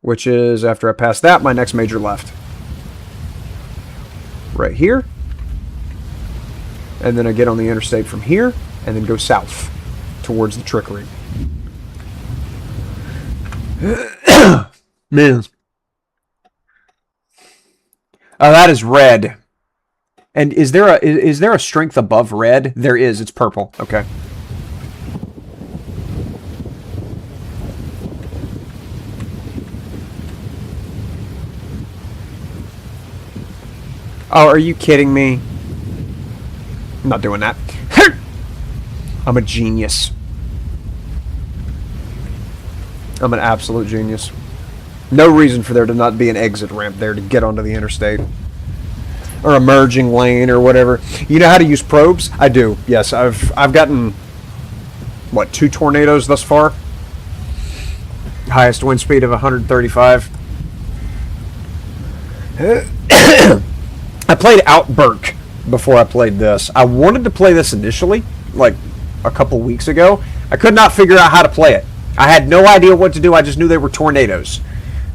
Which is, after I pass that, my next major left. Right here. And then I get on the interstate from here, and then go south towards the trickery. Man. Oh, that is red. And is there a strength above red? There is. It's purple. Okay. Oh, are you kidding me? I'm not doing that. I'm a genius. I'm an absolute genius. No reason for there to not be an exit ramp there to get onto the interstate. Or a merging lane or whatever. You know how to use probes? I do. Yes, I've gotten, what, 2 tornadoes thus far? Highest wind speed of 135. I played Outburk before I played this. I wanted to play this initially, like a couple weeks ago. I could not figure out how to play it. I had no idea what to do. I just knew they were tornadoes.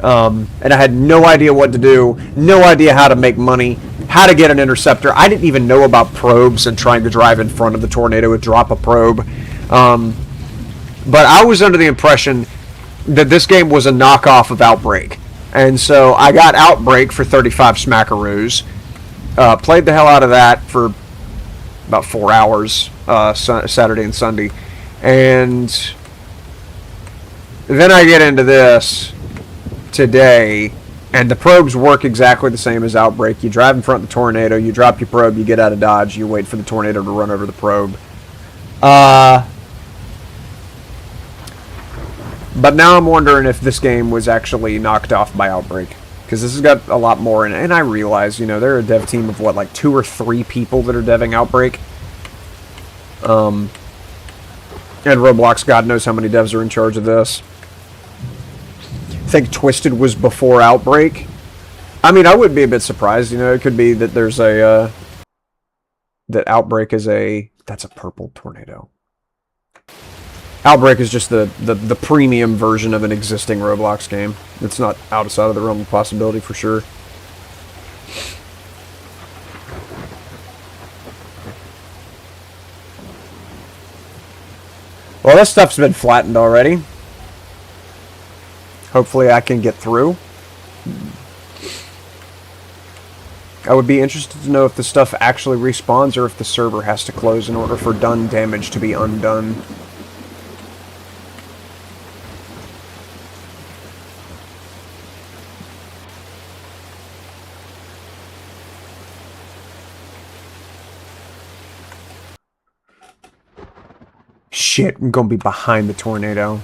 And I had no idea what to do, no idea how to make money, how to get an interceptor. I didn't even know about probes and trying to drive in front of the tornado and drop a probe. But I was under the impression that this game was a knockoff of Outbreak. And so I got Outbreak for 35 smackaroos. Played the hell out of that for about 4 hours, Saturday and Sunday. And then I get into this today, and the probes work exactly the same as Outbreak. You drive in front of the tornado, you drop your probe, you get out of dodge, you wait for the tornado to run over the probe. But now I'm wondering if this game was actually knocked off by Outbreak. Because this has got a lot more in it. And I realize, you know, they're a dev team of, what, like 2 or 3 people that are deving Outbreak. And Roblox, God knows how many devs are in charge of this. I think Twisted was before Outbreak. I mean, I would be a bit surprised. You know, it could be that there's a... that Outbreak is a... That's a purple tornado. Outbreak is just the premium version of an existing Roblox game. It's not outside of the realm of possibility for sure. Well, this stuff's been flattened already. Hopefully I can get through. I would be interested to know if the stuff actually respawns or if the server has to close in order for done damage to be undone. Shit, I'm gonna be behind the tornado.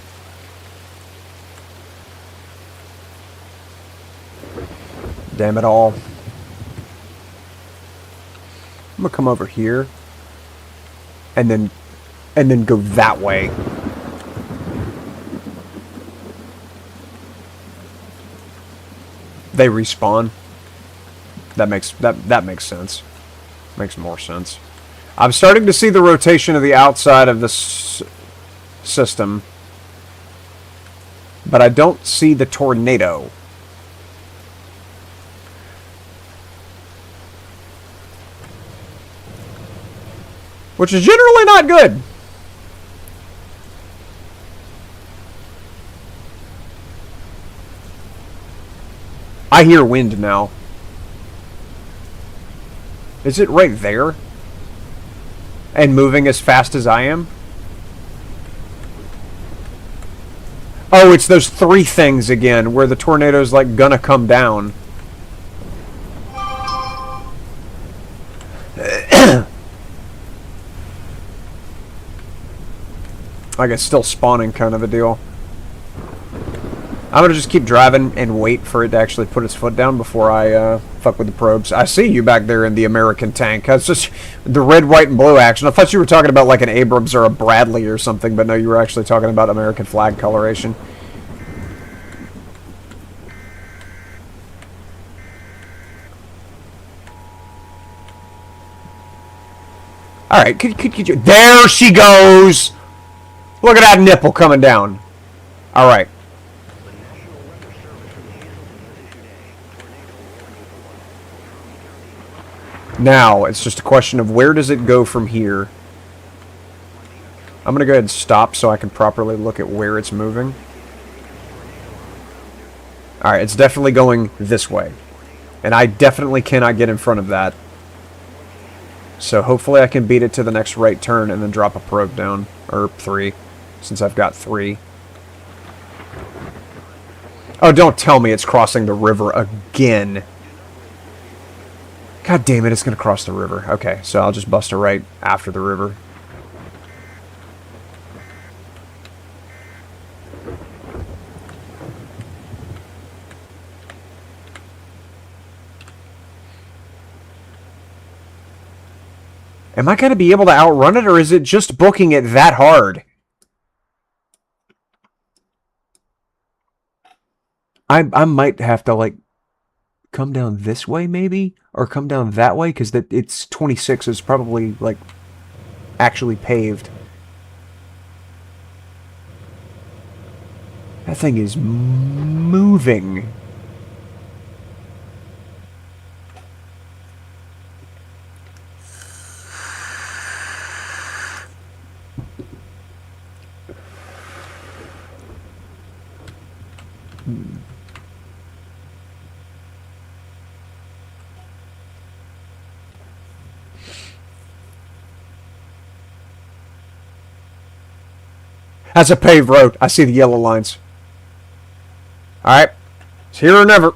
Damn it all. I'm gonna come over here. And then go that way. They respawn. That makes sense. Makes more sense. I'm starting to see the rotation of the outside of this system, but I don't see the tornado. Which is generally not good. I hear wind now. Is it right there? And moving as fast as I am? Oh, it's those three things again, where the tornado's like gonna come down. Like it's still spawning kind of a deal. I'm gonna just keep driving and wait for it to actually put its foot down before I fuck with the probes. I see you back there in the American tank. That's just the red, white, and blue action. I thought you were talking about like an Abrams or a Bradley or something, but no, you were actually talking about American flag coloration. Alright, could you... There she goes! Look at that nipple coming down. Alright. Now, it's just a question of where does it go from here. I'm going to go ahead and stop so I can properly look at where it's moving. Alright, it's definitely going this way. And I definitely cannot get in front of that. So hopefully I can beat it to the next right turn and then drop a probe down. Or 3, since I've got 3. Oh, don't tell me it's crossing the river again. God damn it, it's going to cross the river. Okay, so I'll just bust a right after the river. Am I going to be able to outrun it, or is it just booking it that hard? I might have to, like, come down this way, maybe? Or come down that way, because it's 26 is probably, like, actually paved. That thing is moving. That's a paved road. I see the yellow lines. Alright. It's here or never.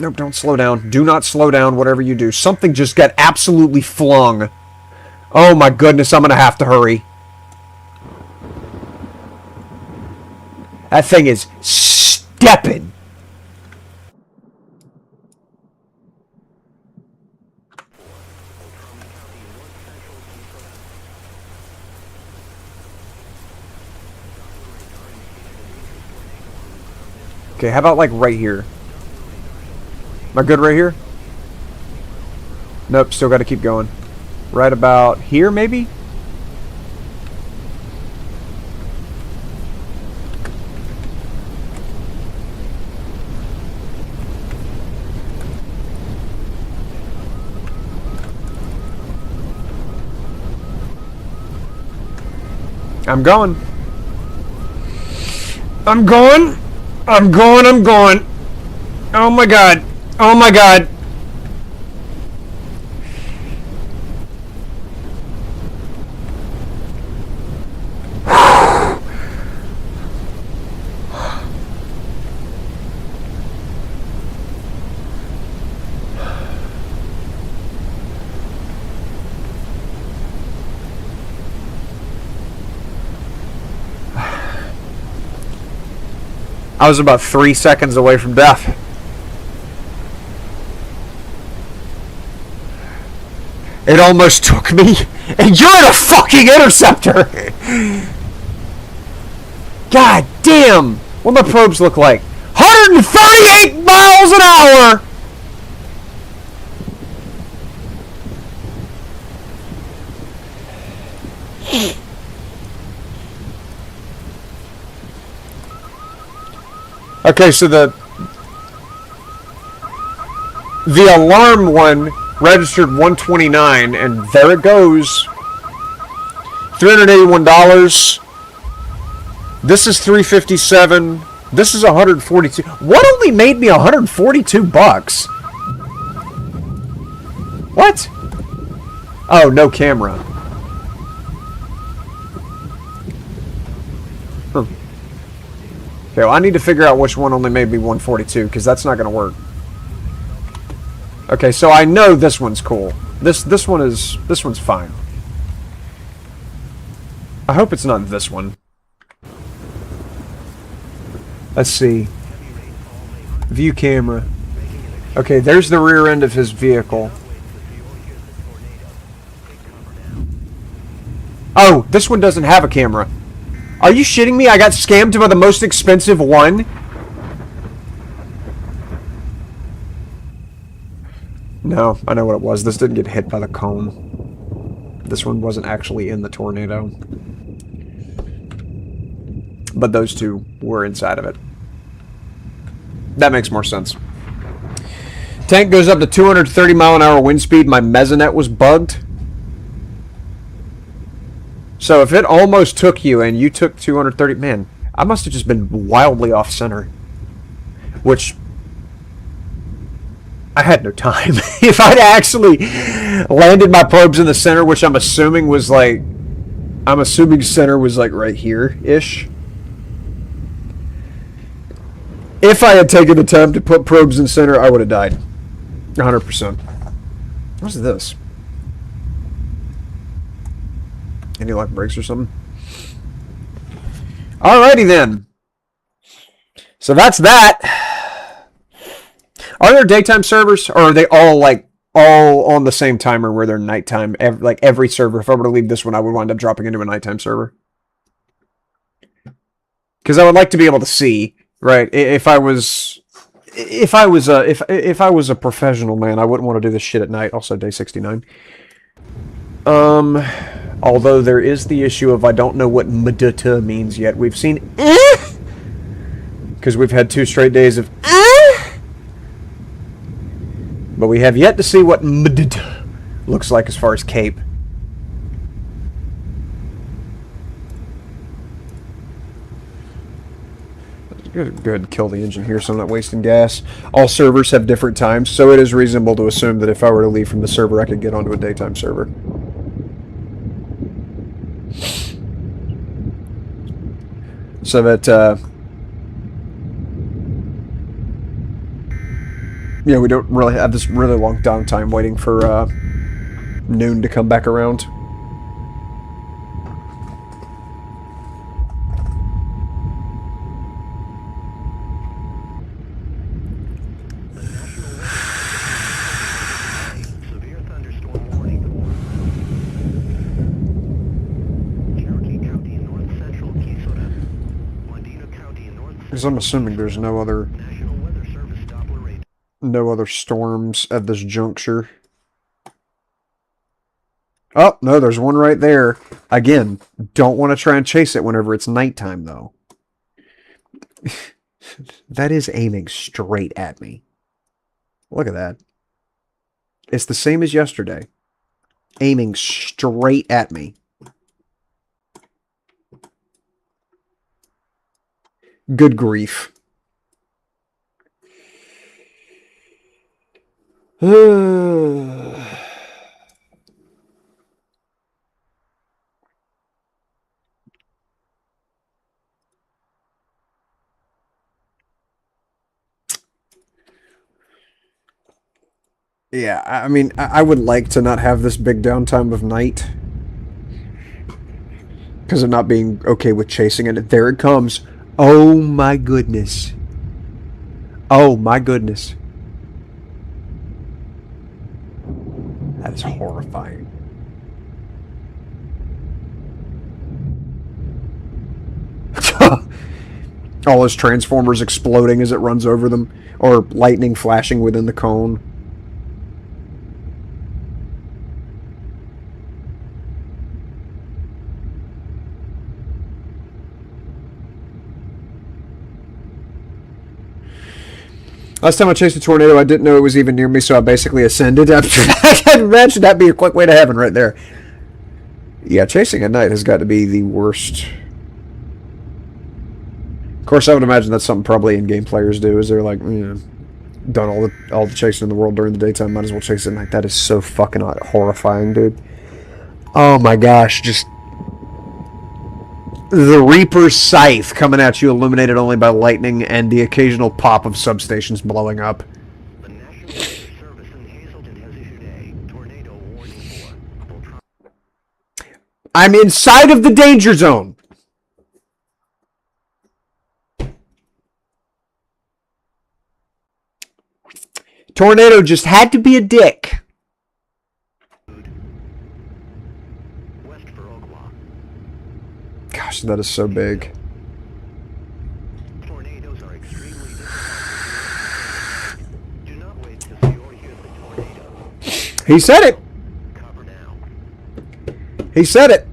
Nope, don't slow down. Do not slow down, whatever you do. Something just got absolutely flung. Oh my goodness, I'm going to have to hurry. That thing is stepping. Okay, how about like right here? Am I good right here? Nope, still got to keep going. Right about here, maybe? I'm going. I'm going. I'm going. I'm going. Oh my god. Oh my god. I was about 3 seconds away from death. It almost took me, and you're in a fucking interceptor! God damn! What do my probes look like? 138 miles an hour! Okay, so the alarm one registered 129, and there it goes. $381. This is 357. This is 142. What only made me 142 bucks? What? Oh, no camera. Okay, well, I need to figure out which one only made me 142, because that's not going to work. Okay, so I know this one's cool. This one's fine. I hope it's not this one. Let's see. View camera. Okay, there's the rear end of his vehicle. Oh, this one doesn't have a camera. Are you shitting me? I got scammed by the most expensive one? No, I know what it was. This didn't get hit by the cone. This one wasn't actually in the tornado. But those two were inside of it. That makes more sense. Tank goes up to 230 mile an hour wind speed. My mesonet was bugged. So if it almost took you and you took 230... Man, I must have just been wildly off center. Which... I had no time. If I'd actually landed my probes in the center, which I'm assuming was like... I'm assuming center was like right here-ish. If I had taken the time to put probes in center, I would have died. 100%. What's this? Any lock brakes or something? Alrighty then. So that's that. Are there daytime servers, or are they all like all on the same timer where they're nighttime? Like every server, if I were to leave this one, I would wind up dropping into a nighttime server. Because I would like to be able to see, right? If I was a professional man, I wouldn't want to do this shit at night. Also, day 69. Although there is the issue of I don't know what mduta means yet. We've seen because we've had 2 straight days of but we have yet to see what mduta looks like as far as cape. Good, kill the engine here so I'm not wasting gas. All servers have different times, so it is reasonable to assume that if I were to leave from the server, I could get onto a daytime server. So that, yeah, we don't really have this really long downtime waiting for noon to come back around. Severe thunderstorm warning. Cherokee County in north central Keysota. Wadena County in north Because I'm assuming there's no other National Weather Service Doppler radar. no other storms at this juncture. Oh, no, there's one right there. Again, don't want to try and chase it whenever it's nighttime, though. That is aiming straight at me. Look at that. It's the same as yesterday. Aiming straight at me. Good grief. Yeah, I mean, I would like to not have this big downtime of night. Because of not being okay with chasing it. There it comes. Oh my goodness. Oh my goodness. That is horrifying. All those transformers exploding as it runs over them, or lightning flashing within the cone. Last time I chased a tornado, I didn't know it was even near me, so I basically ascended after that. I can imagine that'd be a quick way to heaven right there. Yeah, chasing at night has got to be the worst. Of course, I would imagine that's something probably in-game players do, is they're like, done all the chasing in the world during the daytime, might as well chase at night. That is so fucking horrifying, dude. Oh my gosh, just the Reaper's scythe coming at you, illuminated only by lightning and the occasional pop of substations blowing up. The National Weather Service in Hazelton has issued a tornado warning for. I'm inside of the danger zone. Tornado just had to be a dick. West for Oklahoma. Gosh, that is so big. Tornadoes are extremely difficult. Do not wait to see or hear the tornado. He said it. Cover now. He said it.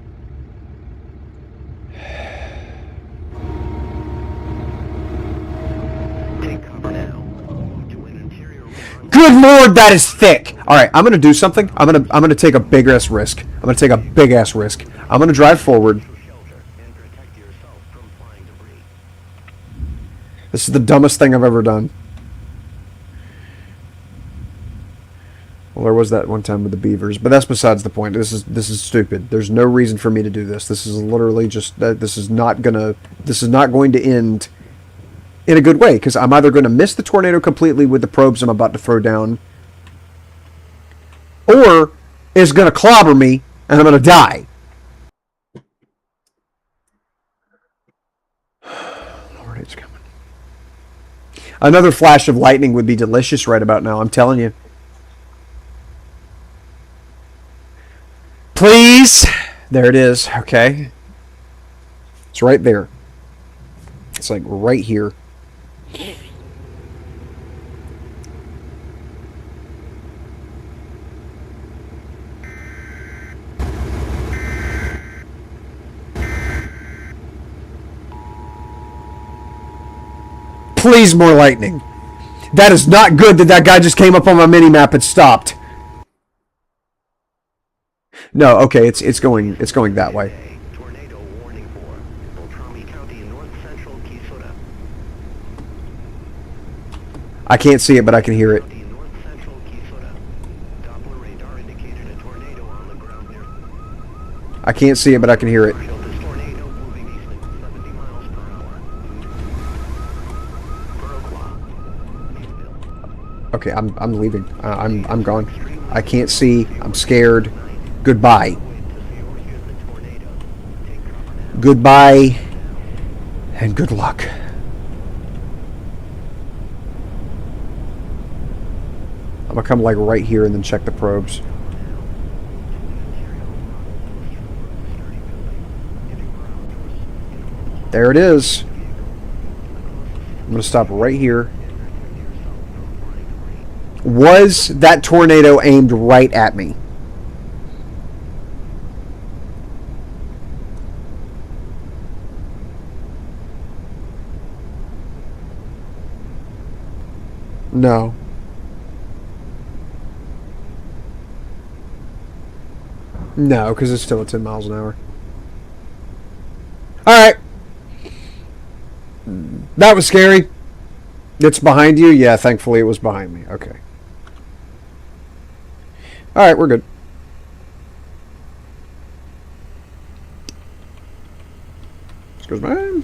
Take cover now. Move to an interior room. Good Lord, that is thick. All right, I'm gonna do something. I'm gonna take a big ass risk. I'm gonna take a big ass risk. I'm gonna drive forward. Shelter and protect yourself from flying debris. This is the dumbest thing I've ever done. Well, there was that one time with the beavers, but that's besides the point. This is stupid. There's no reason for me to do this. This is literally just this is not going to end in a good way, because I'm either going to miss the tornado completely with the probes I'm about to throw down, or it's going to clobber me and I'm going to die. Lord, it's coming. Another flash of lightning would be delicious right about now, I'm telling you. Please! There it is, okay. It's right there. It's like right here. Please, more lightning. That is not good that that guy just came up on my mini-map and stopped. No, okay, it's going that way. Tornado warning for Beltrami County, north central Kisota. I can't see it, but I can hear it. County, north central Kisota. Doppler radar indicated a tornado on the ground near. I can't see it, but I can hear it. This tornado moving east at 70 miles per hour. Burroquah. Okay, I'm leaving. I'm gone. I can't see. I'm scared. Goodbye. Goodbye. And good luck. I'm gonna come like right here and then check the probes. There it is. I'm gonna stop right here. Was that tornado aimed right at me? No. No, because it's still at 10 miles an hour. Alright. That was scary. It's behind you? Yeah, thankfully it was behind me. Okay. Alright, we're good. Excuse me.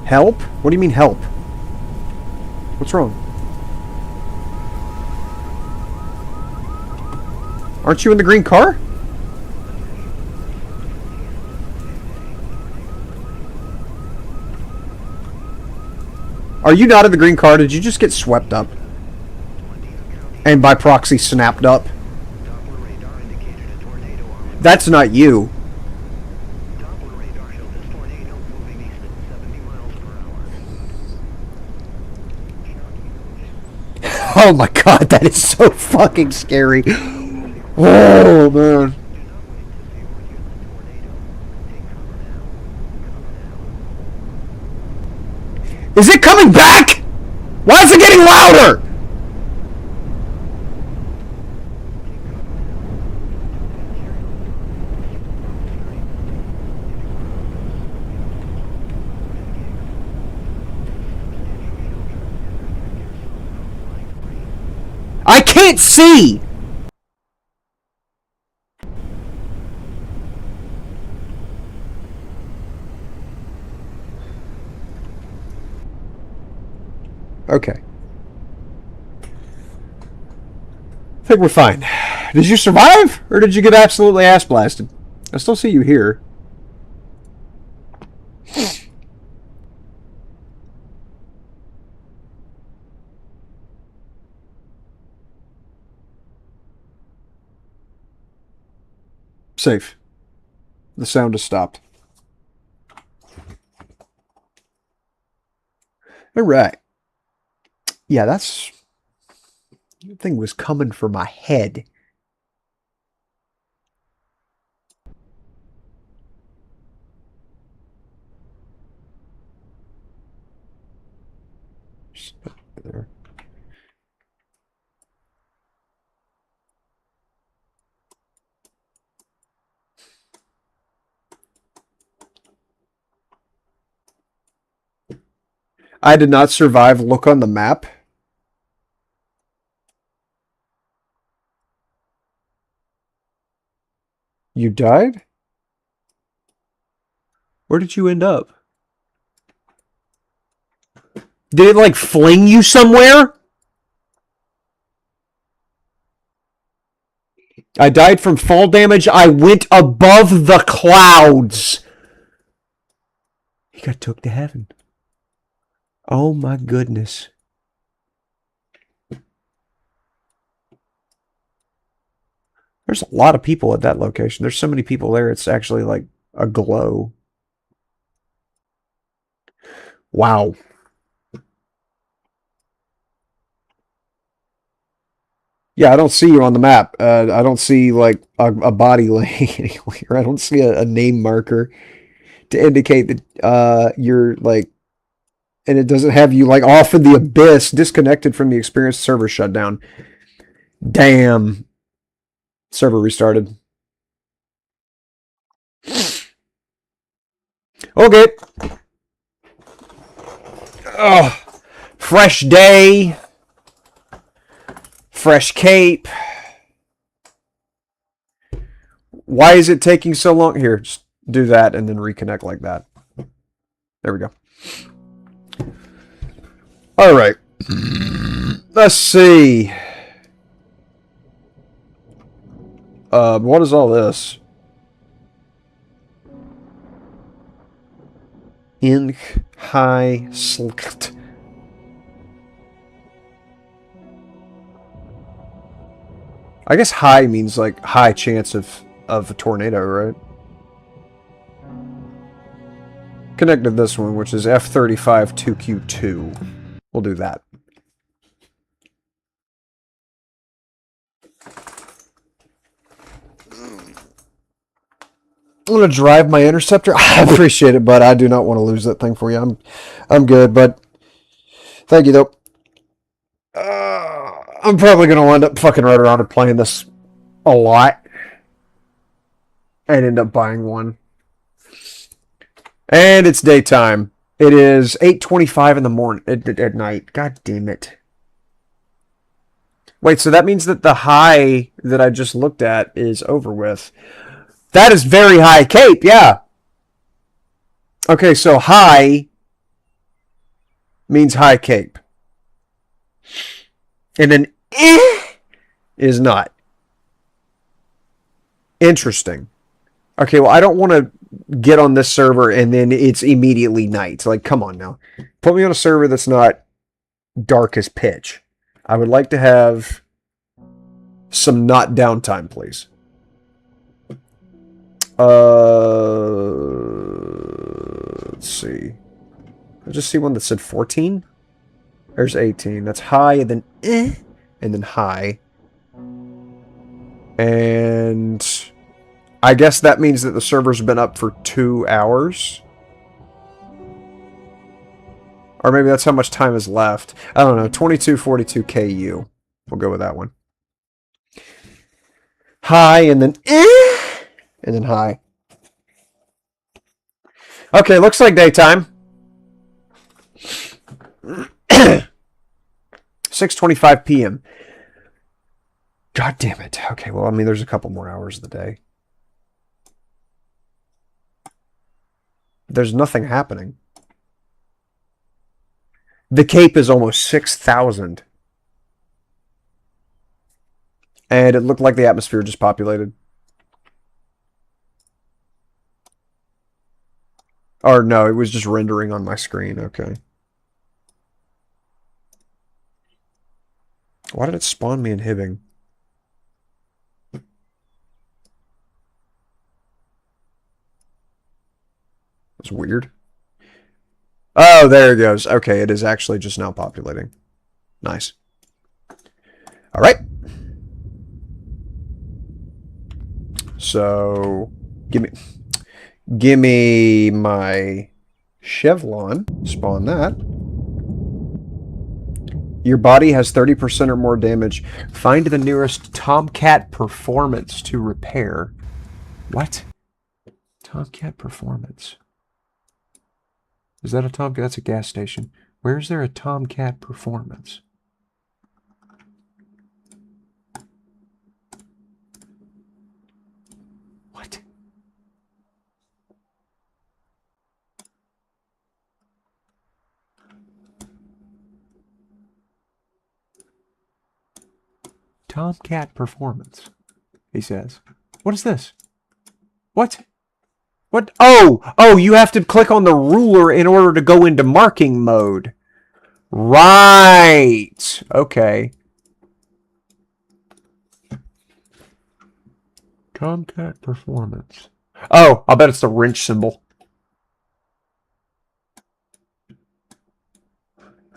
Help? What do you mean help? What's wrong? Aren't you in the green car? Are you not in the green car? Did you just get swept up? And by proxy snapped up? Doppler radar indicated a tornado on the That's not you. Doppler radar showed this tornado moving east at 70 miles per hour. Oh my god, that is so fucking scary. Oh man. Is it coming back? Why is it getting louder? I can't see. Okay. I think we're fine. Did you survive? Or did you get absolutely ass blasted? I still see you here. Safe. The sound has stopped. Alright. Yeah, that's... That thing was coming for my head. There. I did not survive. Look on the map. You died? Where did you end up? Did it like fling you somewhere? I died from fall damage. I went above the clouds. He got took to heaven. Oh my goodness. There's a lot of people at that location. There's so many people there, it's actually like a glow. Wow. Yeah, I don't see you on the map. I don't see like a body laying anywhere. I don't see a name marker to indicate that you're like, and it doesn't have you like off in the abyss, disconnected from the experience, server shutdown. Damn. Server restarted. Okay. Oh, fresh day. Fresh cape. Why is it taking so long? Here, just do that and then reconnect like that. There we go. All right. Let's see. What is all this? In high slkt. I guess high means like high chance of a tornado, right? Connected this one, which is F35 2Q2. We'll do that. I'm gonna drive my interceptor. I appreciate it, but I do not want to lose that thing for you. I'm good, but thank you though. I'm probably gonna wind up fucking right around and playing this a lot, and end up buying one. And it's daytime. It is 8:25 in the morning at night. God damn it. Wait, so that means that the high that I just looked at is over with. That is very high cape, yeah. Okay, so high means high cape. And then is not. Interesting. Okay, well, I don't want to get on this server and then it's immediately night. Like, come on now. Put me on a server that's not dark as pitch. I would like to have some not downtime, please. Let's see. I just see one that said 14. There's 18. That's high, and then and then high. And I guess that means that the server's been up for 2 hours. Or maybe that's how much time is left. I don't know. 2242 KU. We'll go with that one. High, and then and then high. Okay, looks like daytime. 6:25 p.m. God damn it. Okay, well, I mean, there's a couple more hours of the day. There's nothing happening. The Cape is almost 6,000. And it looked like the atmosphere just populated. Or no, it was just rendering on my screen. Okay. Why did it spawn me in Hibbing? That's weird. Oh, there it goes. Okay, it is actually just now populating. Nice. All right. So, give me my Chevlon. Spawn that. Your body has 30% or more damage. Find the nearest Tomcat Performance to repair. What? Tomcat Performance. Is that a Tomcat? That's a gas station. Where is there a Tomcat Performance? What? Tomcat Performance, he says. What is this? What? What? Oh, you have to click on the ruler in order to go into marking mode. Right. Okay. Tomcat Performance. Oh, I'll bet it's the wrench symbol.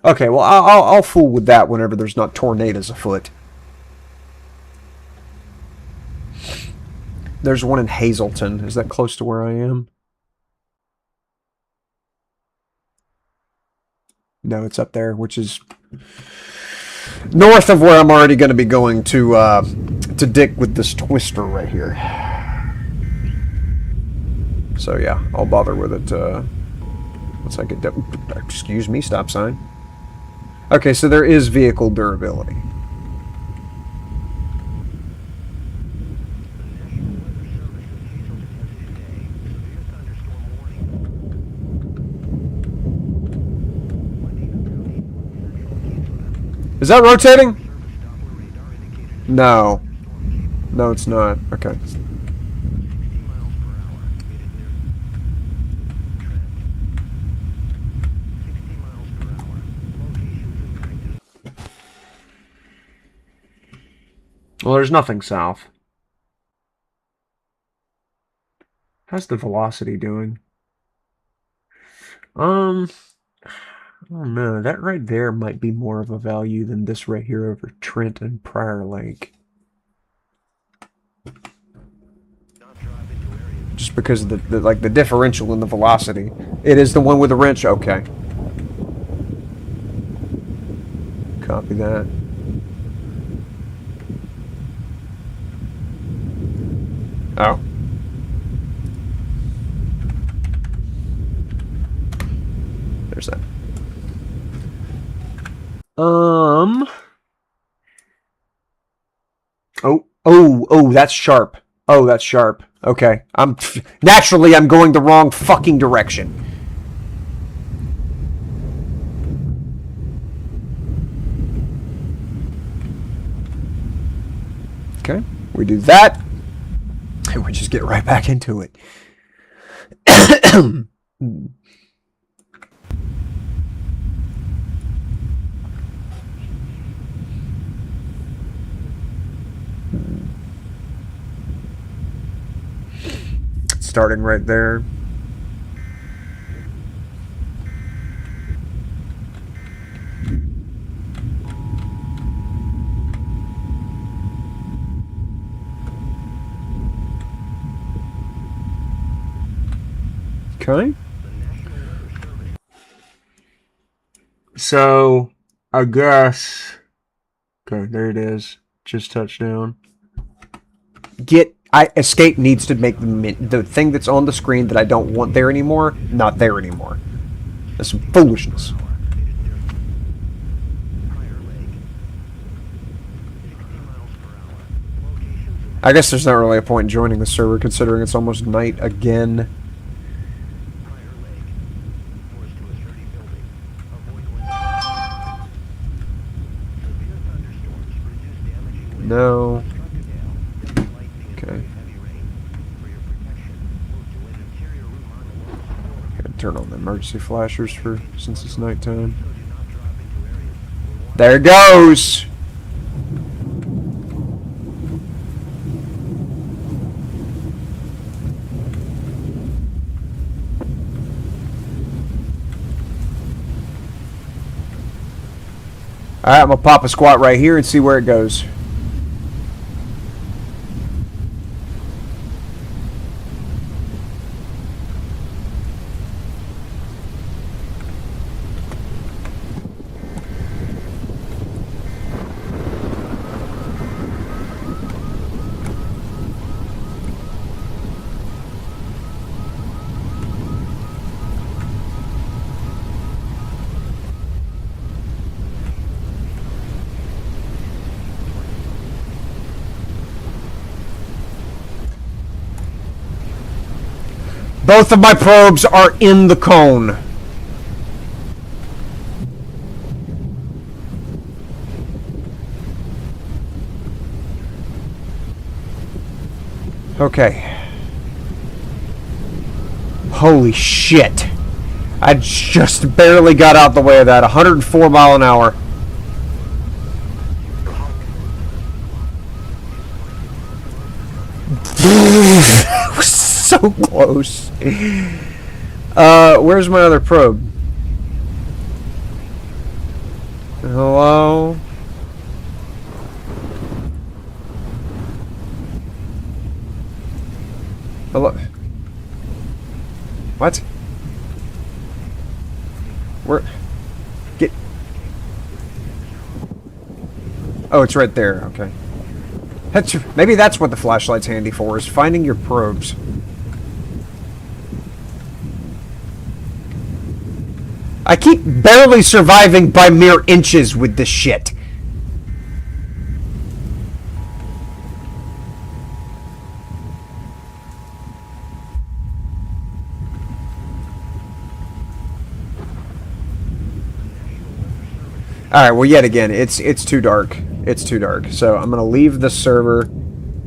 Okay, well, I'll fool with that whenever there's not tornadoes afoot. There's one in Hazleton. Is that close to where I am? No, it's up there, which is north of where I'm already going to be going to dick with this twister right here. So yeah, I'll bother with it once I get done. Excuse me, stop sign. Okay, so there is vehicle durability. Is that rotating? No. No, it's not. Okay. Well, there's nothing south. How's the velocity doing? I don't know. That right there might be more of a value than this right here over Trent and Prior Lake. Just because of the differential in the velocity. It is the one with the wrench? Okay. Copy that. Oh. There's that. Oh, that's sharp. Oh, that's sharp. Okay. Naturally, I'm going the wrong fucking direction. Okay. We do that. might we just get right back into it. Starting right there. Okay. So, I guess... Okay, there it is. Just touchdown. Escape needs to make the thing that's on the screen that I don't want there anymore, not there anymore. That's some foolishness. I guess there's not really a point in joining the server considering it's almost night again. No. Okay. Gotta turn on the emergency flashers since it's nighttime. There it goes! Alright, I'm gonna pop a squat right here and see where it goes. Both of my probes are in the cone. Okay. Holy shit. I just barely got out the way of that. 104 mile an hour. So close. Where's my other probe? Hello? Hello? What? Where? Get... Oh, it's right there. Okay. Maybe that's what the flashlight's handy for, is finding your probes. I keep barely surviving by mere inches with this shit. Alright, well, yet again, it's too dark. It's too dark. So I'm going to leave the server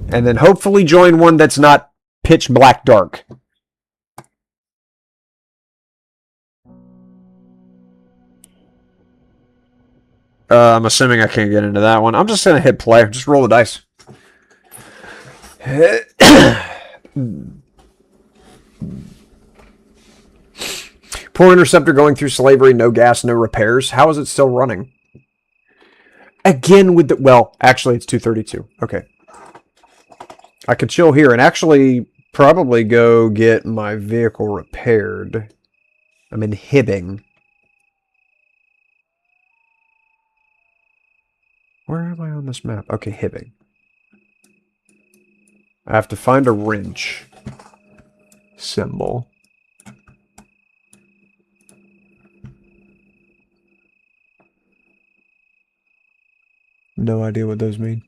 and then hopefully join one that's not pitch black dark. I'm assuming I can't get into that one. I'm just going to hit play. Just roll the dice. Poor interceptor going through slavery, no gas, no repairs. How is it still running? Again with the... Well, actually, it's 2:32. Okay. I could chill here and actually probably go get my vehicle repaired. I'm in Hibbing. Where am I on this map? Okay, Hibbing. I have to find a wrench symbol. No idea what those mean.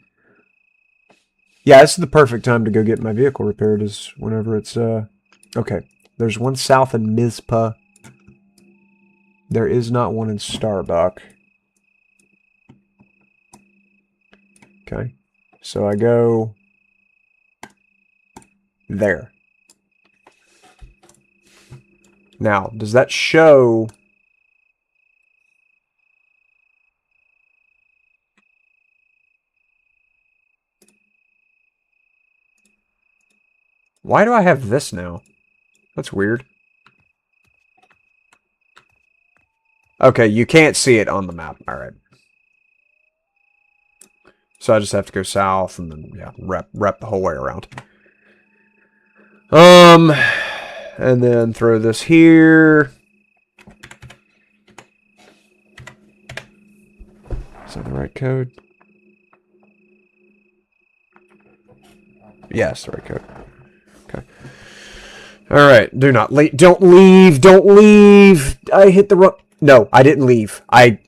Yeah, this is the perfect time to go get my vehicle repaired, is whenever it's, okay. There's one south in Mizpah. There is not one in Starbuck. Okay. So I go There. Now, does that show... Why do I have this now? That's weird. Okay, you can't see it on the map. Alright. So I just have to go south and then, yeah, rep the whole way around. And then throw this here. Is that the right code? Yes, the right code. Okay. Alright, do not leave. Don't leave! Don't leave! I hit the wrong... No, I didn't leave. I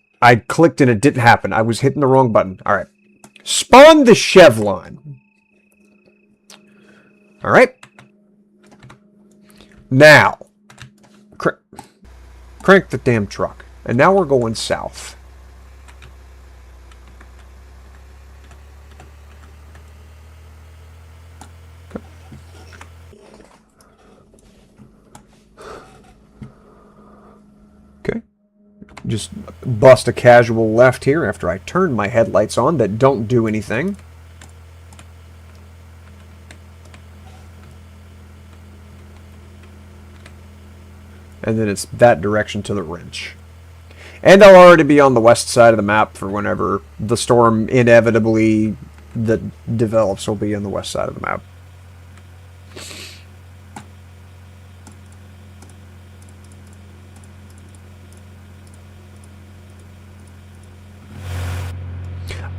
clicked and it didn't happen. I was hitting the wrong button. Alright. Spawn the Chevlon. Alright. Now. Crank the damn truck. And now we're going south. Okay. Just bust a casual left here after I turn my headlights on that don't do anything. And then it's that direction to the wrench. And I'll already be on the west side of the map for whenever the storm inevitably that develops will be on the west side of the map.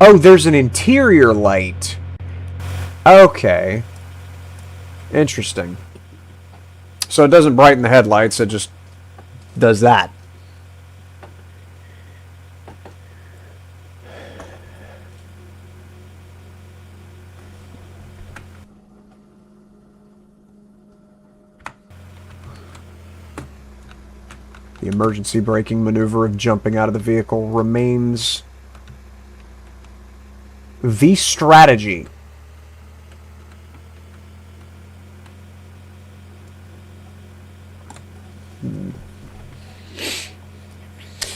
Oh, there's an interior light. Okay. Interesting. So it doesn't brighten the headlights, it just does that. The emergency braking maneuver of jumping out of the vehicle remains the strategy.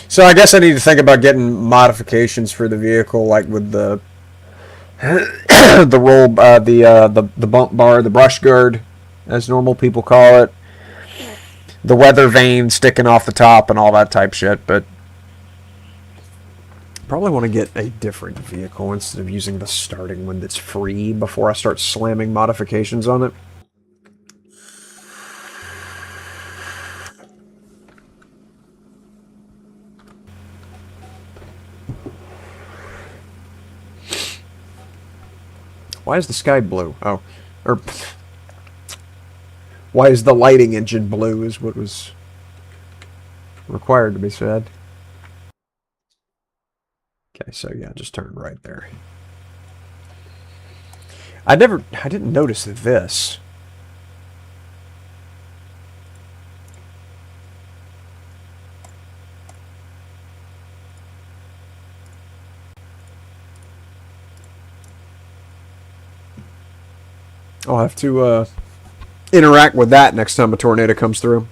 So I guess I need to think about getting modifications for the vehicle, like with the the roll, the bump bar, the brush guard, as normal people call it, the weather vane sticking off the top, and all that type shit. But probably want to get a different vehicle instead of using the starting one that's free before I start slamming modifications on it. Why is the sky blue? Oh, or why is the lighting engine blue is what was required to be said. Okay, so yeah, just turn right there. I didn't notice this. I'll have to interact with that next time a tornado comes through.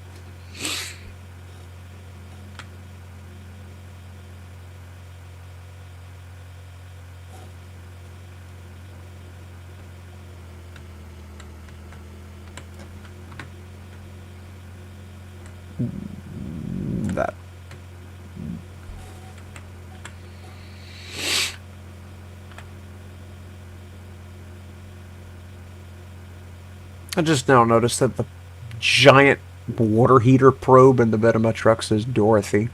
That. I just now noticed that the giant water heater probe in the bed of my truck says Dorothy.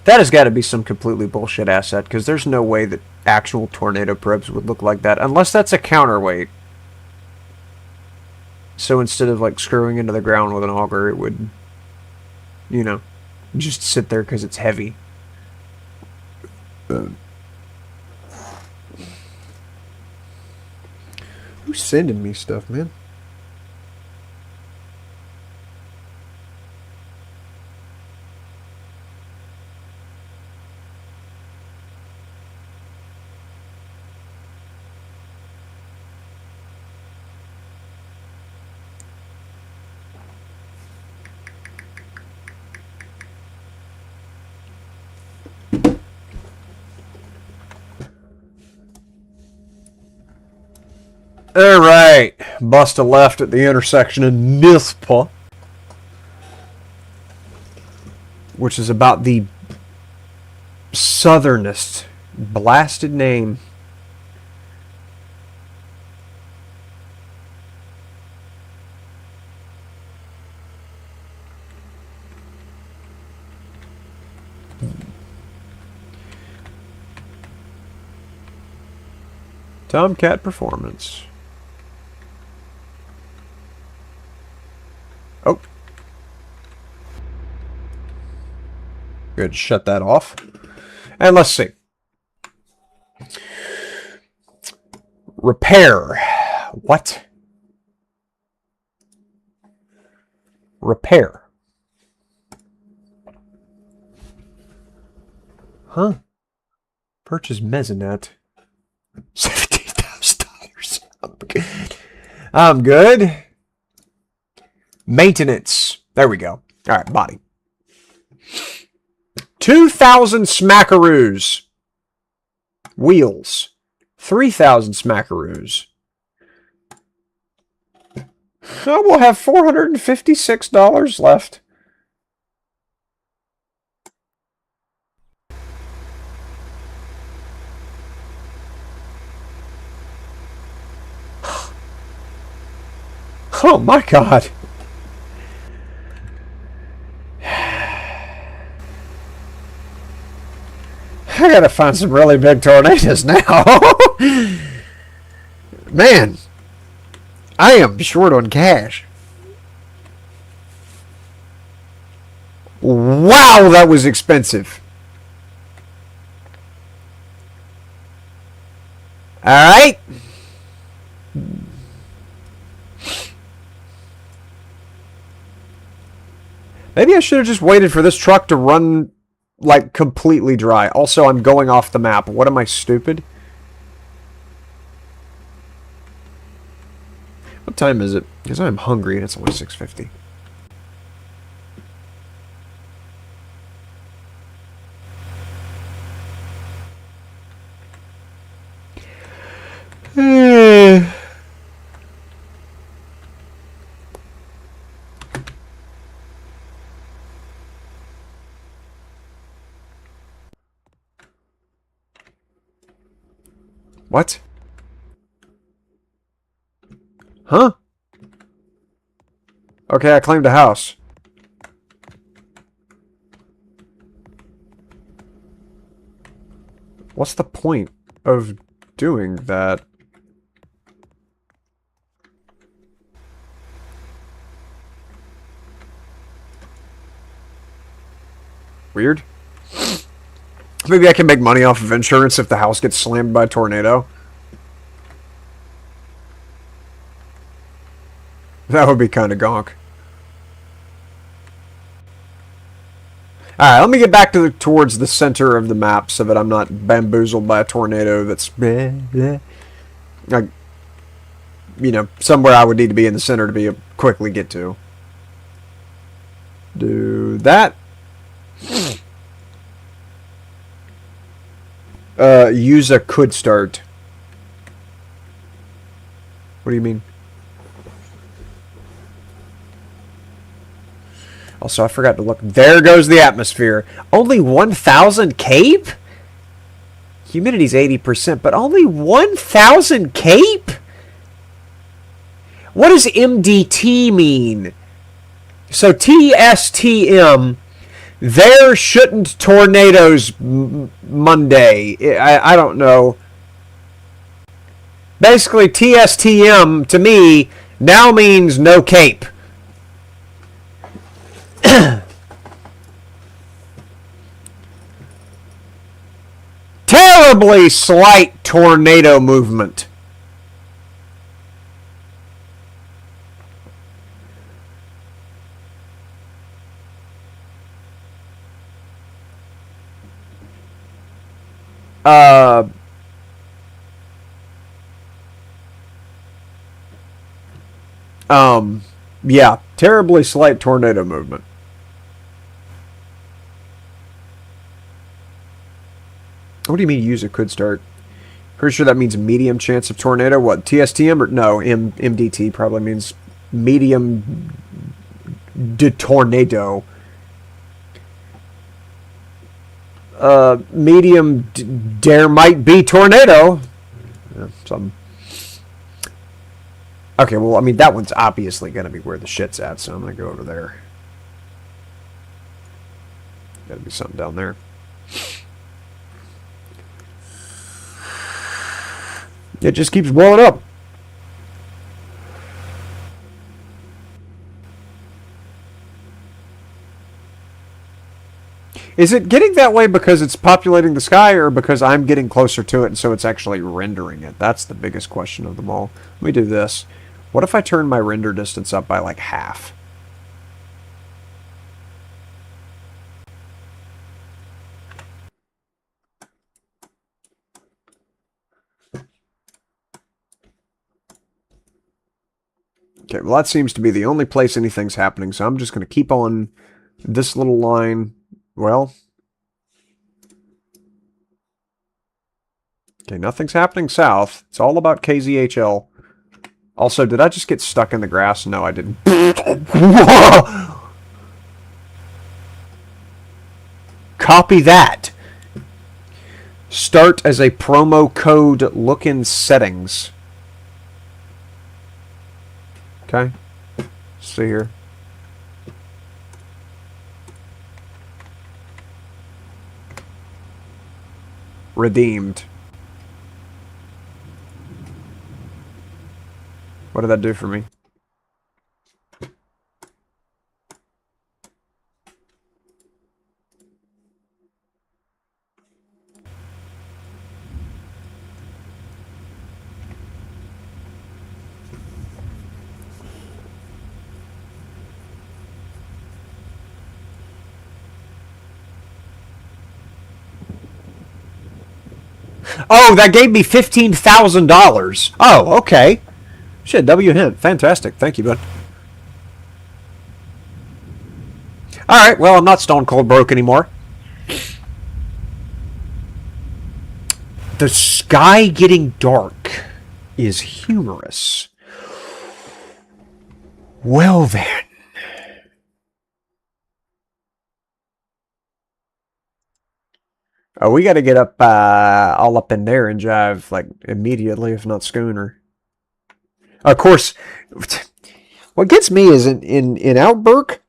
That has got to be some completely bullshit asset, because there's no way that actual tornado probes would look like that, unless that's a counterweight. So instead of like screwing into the ground with an auger, it would, you know, just sit there because it's heavy. Who's sending me stuff, man? Alright. Bust a left at the intersection of Nispa, which is about the southernest blasted name. Tomcat Performance. Oh. Good, shut that off. And let's see. Repair. What? Repair. Huh? Purchase mezzanette. $17,000. I'm good. I'm good. Maintenance. There we go. All right, body. 2,000 smackaroos. Wheels. 3,000 smackaroos. Oh, we'll have $456 left. Oh my God. I gotta find some really big tornadoes now. Man, I am short on cash. Wow, that was expensive. All right. Maybe I should have just waited for this truck to run, like, completely dry. Also, I'm going off the map. What am I, stupid? What time is it? Because I'm hungry and it's only 6:50. What? Huh? Okay, I claimed a house. What's the point of doing that? Weird. Maybe I can make money off of insurance if the house gets slammed by a tornado. That would be kind of gonk. Alright, let me get back to towards the center of the map so that I'm not bamboozled by a tornado that's... like, you know, somewhere I would need to be in the center to be able to quickly get to. Do that. Use a could start. What do you mean? Also, I forgot to look. There goes the atmosphere. Only 1,000 cape? Humidity's 80%, but only 1,000 cape? What does MDT mean? So TSTM, there shouldn't tornadoes Monday. I don't know. Basically, TSTM, to me, now means no cape. Terribly slight tornado movement. Yeah, terribly slight tornado movement. What do you mean use a could start? Pretty sure that means medium chance of tornado. What, TSTM or no? MDT probably means medium de tornado. Medium there might be tornado. Yeah, something. Okay, well, I mean, that one's obviously going to be where the shit's at, so I'm going to go over there. Got to be something down there. It just keeps blowing up. Is it getting that way because it's populating the sky or because I'm getting closer to it and so it's actually rendering it? That's the biggest question of them all. Let me do this. What if I turn my render distance up by like half? Okay, well that seems to be the only place anything's happening, so I'm just going to keep on this little line. Well, okay, nothing's happening south. It's all about KZHL. Also, did I just get stuck in the grass? No, I didn't. Copy that. Start as a promo code. Look in settings. Okay. See here. Redeemed. What did that do for me? Oh, that gave me $15,000. Oh, okay. Shit, W hint. Fantastic. Thank you, bud. Alright, well, I'm not stone cold broke anymore. The sky getting dark is humorous. Well then. Oh, we got to get up, all up in there and jive, like, immediately, if not schooner. Of course, what gets me is in Outburk,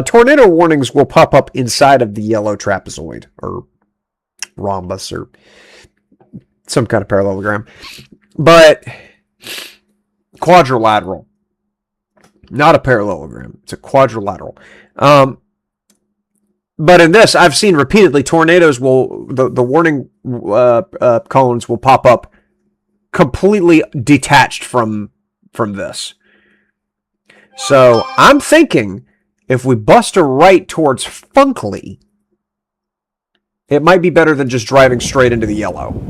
tornado warnings will pop up inside of the yellow trapezoid, or rhombus, or some kind of parallelogram. But quadrilateral. Not a parallelogram. It's a quadrilateral. But in this, I've seen repeatedly, tornadoes will, the warning cones will pop up completely detached from this. So I'm thinking if we bust a right towards Funkley, it might be better than just driving straight into the yellow.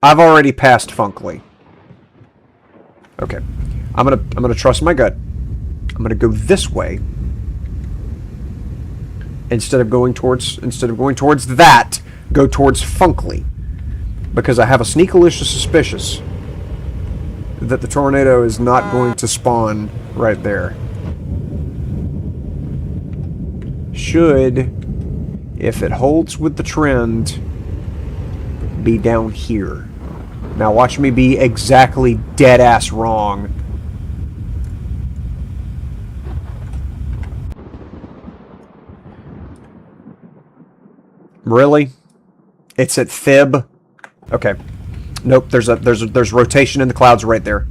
I've already passed Funkley. Okay. I'm gonna trust my gut. I'm gonna go this way. Instead of going towards that, go towards Funkley. Because I have a sneakalicious suspicious that the tornado is not going to spawn right there. Should, if it holds with the trend, be down here. Now watch me be exactly dead-ass wrong. Really? It's at fib? Okay. Nope, there's rotation in the clouds right there.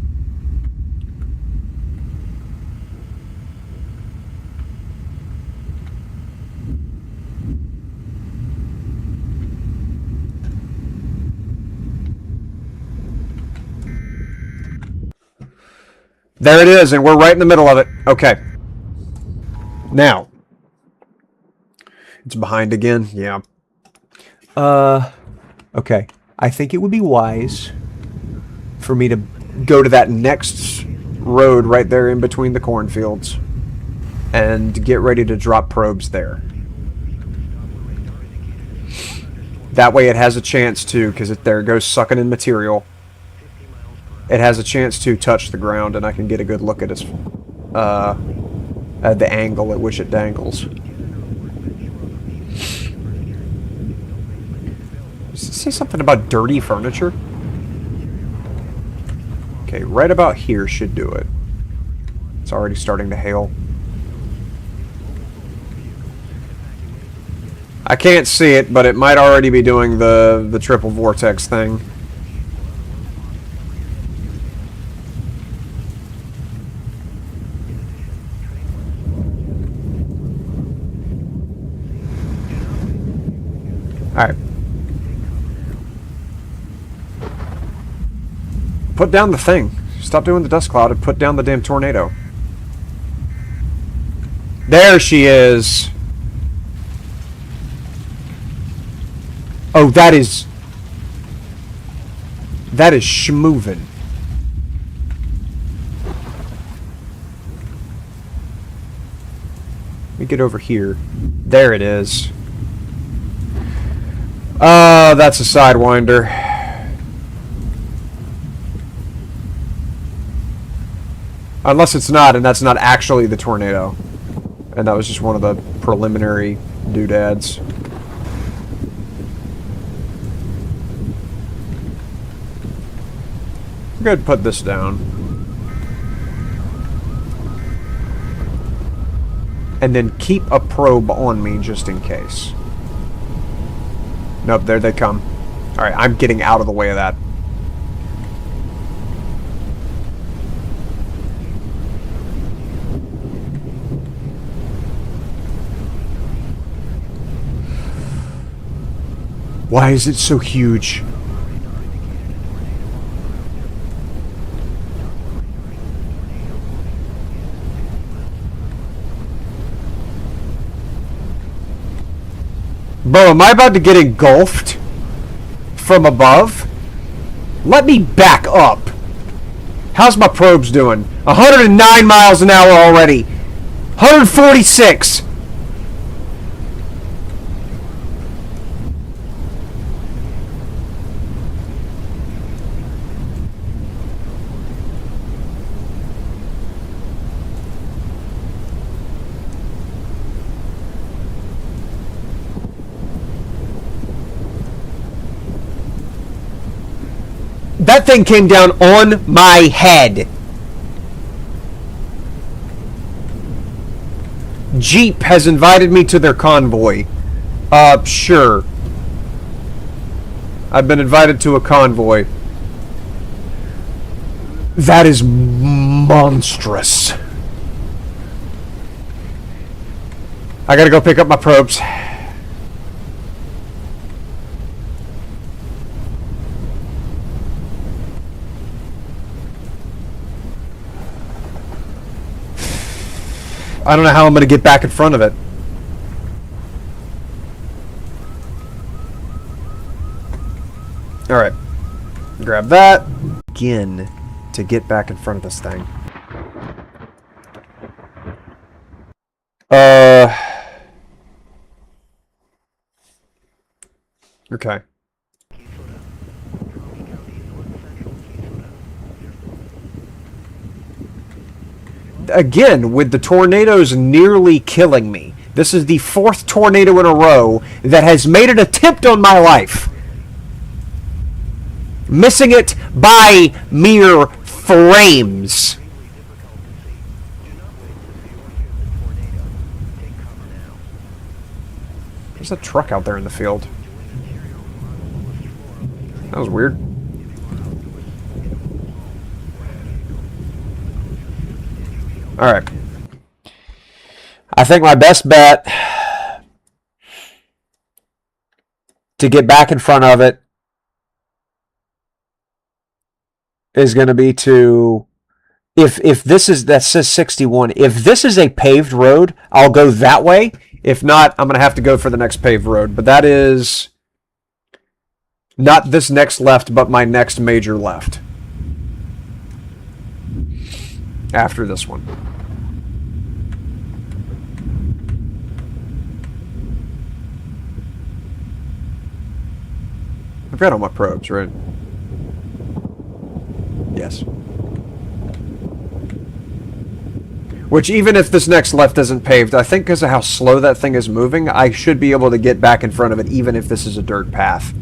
There it is, and we're right in the middle of it. Okay. Now. It's behind again? Yeah. Okay. I think it would be wise for me to go to that next road right there in between the cornfields. and get ready to drop probes there. That way it has a chance to, because there it goes sucking in material. It has a chance to touch the ground, and I can get a good look at its, at the angle at which it dangles. Does it say something about dirty furniture? Okay, right about here should do it. It's already starting to hail. I can't see it, but it might already be doing the triple vortex thing. Alright. Put down the thing. Stop doing the dust cloud and put down the damn tornado. There she is. Oh, that is schmoovin'. Let me get over here. There it is. Oh, that's a Sidewinder. Unless it's not, and that's not actually the tornado. And that was just one of the preliminary doodads. Go ahead and put this down. And then keep a probe on me just in case. Nope, there they come. Alright, I'm getting out of the way of that. Why is it so huge? Bro, am I about to get engulfed from above? Let me back up. How's my probes doing? 109 miles an hour already. 146. That thing came down on my head. Jeep has invited me to their convoy. Sure. I've been invited to a convoy. That is monstrous. I gotta go pick up my probes. I don't know how I'm going to get back in front of it. Alright. Grab that. Again, to get back in front of this thing. Okay. Again, with the tornadoes nearly killing me. This is the 4th tornado in a row that has made an attempt on my life. Missing it by mere frames. There's a truck out there in the field. That was weird. Alright. I think my best bet to get back in front of it is going to be to, if this is, that says 61, if this is a paved road, I'll go that way. If not, I'm going to have to go for the next paved road. But that is not this next left, but my next major left. After this one. got all my probes, right? Yes. Which, even if this next left isn't paved, I think because of how slow that thing is moving, I should be able to get back in front of it, even if this is a dirt path.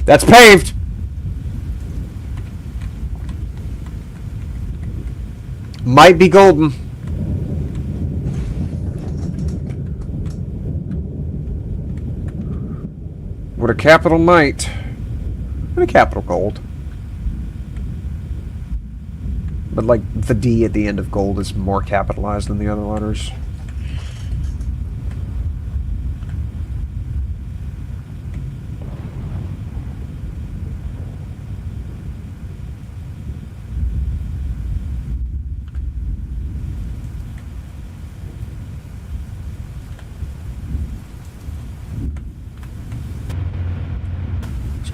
That's paved! Might be golden. What a capital might. What a capital gold. But like the D at the end of gold is more capitalized than the other letters.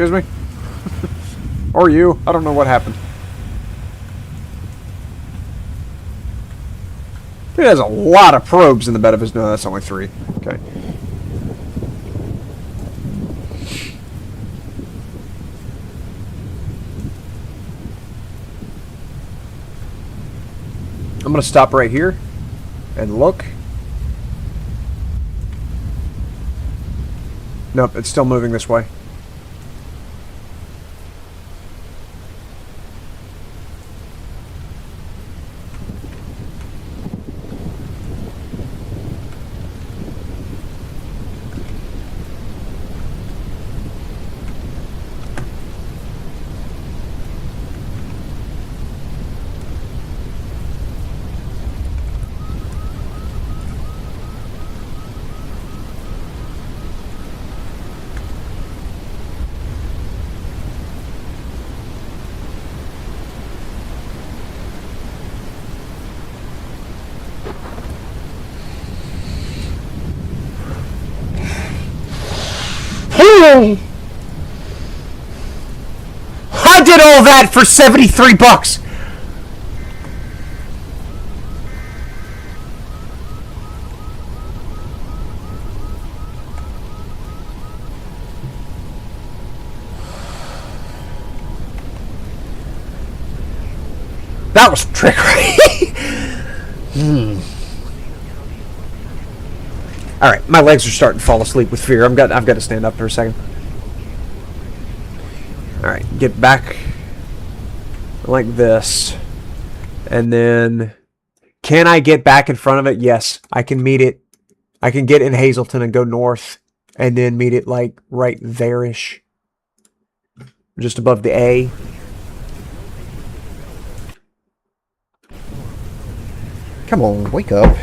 Excuse me? Or you. I don't know what happened. Dude has a lot of probes in the bed of his... No, that's only 3. Okay. I'm going to stop right here and look. Nope, it's still moving this way. I did all that for $73. That was trickery. All right, my legs are starting to fall asleep with fear. I've got to stand up for a second. All right, get back like this, and then can I get back in front of it? Yes, I can meet it. I can get in Hazleton and go north, and then meet it like right there-ish, just above the A. Come on, wake up.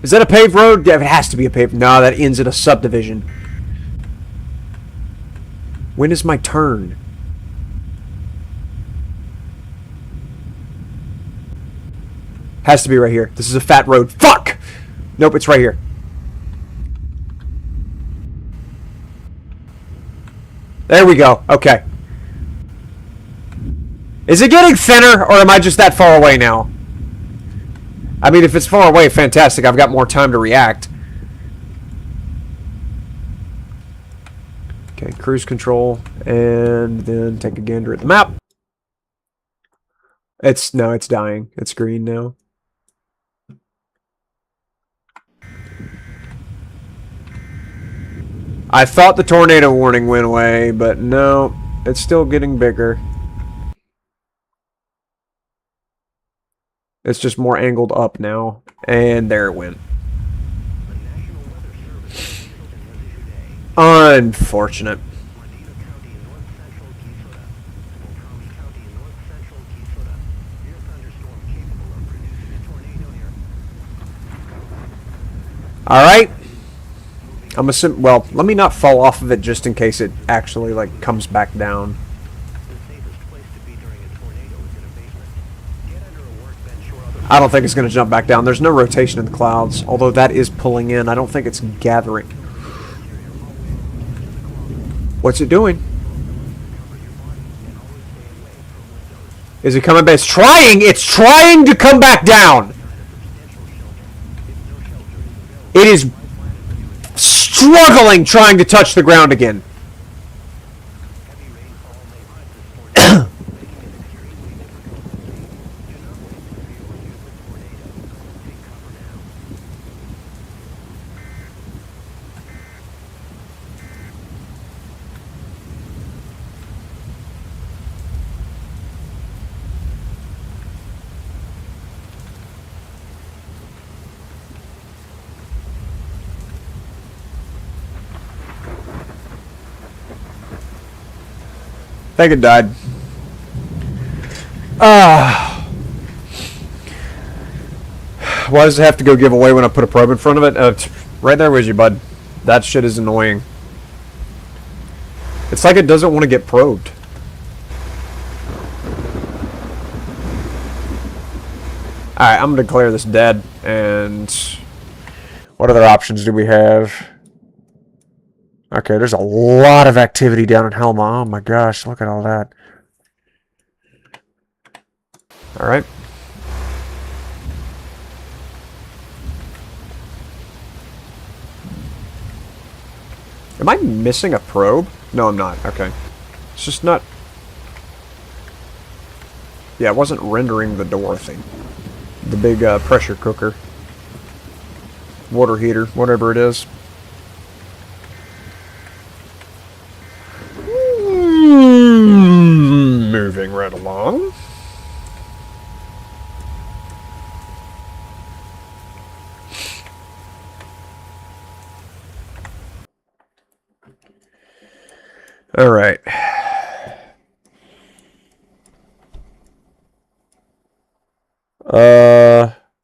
Is that a paved road? Yeah, it has to be a paved. No, that ends at a subdivision. When is my turn? Has to be right here. This is a fat road. Fuck! Nope, it's right here. There we go. Okay. Is it getting thinner, or am I just that far away now? I mean, if it's far away, fantastic. I've got more time to react. Okay, cruise control, and then take a gander at the map. It's dying. It's green now. I thought the tornado warning went away, but no, it's still getting bigger. It's just more angled up now. And there it went. Unfortunate. Alright. I'm assuming. Well, let me not fall off of it just in case it actually like comes back down. The safest place to be during a tornado is in a basement. Get under a workbench or other... I don't think it's going to jump back down. There's no rotation in the clouds, although that is pulling in. I don't think it's gathering. What's it doing? Is it coming back? It's trying! It's trying to come back down! It is struggling trying to touch the ground again. I think it died. Why does it have to go give away when I put a probe in front of it? It's right there with you, bud. That shit is annoying. It's like it doesn't want to get probed. Alright, I'm going to declare this dead. And what other options do we have? Okay, there's a lot of activity down in Helma. Oh my gosh, look at all that. Alright. Am I missing a probe? No, I'm not. Okay. It's just not... Yeah, it wasn't rendering the door thing. The big pressure cooker. Water heater, whatever it is. Moving right along. All right.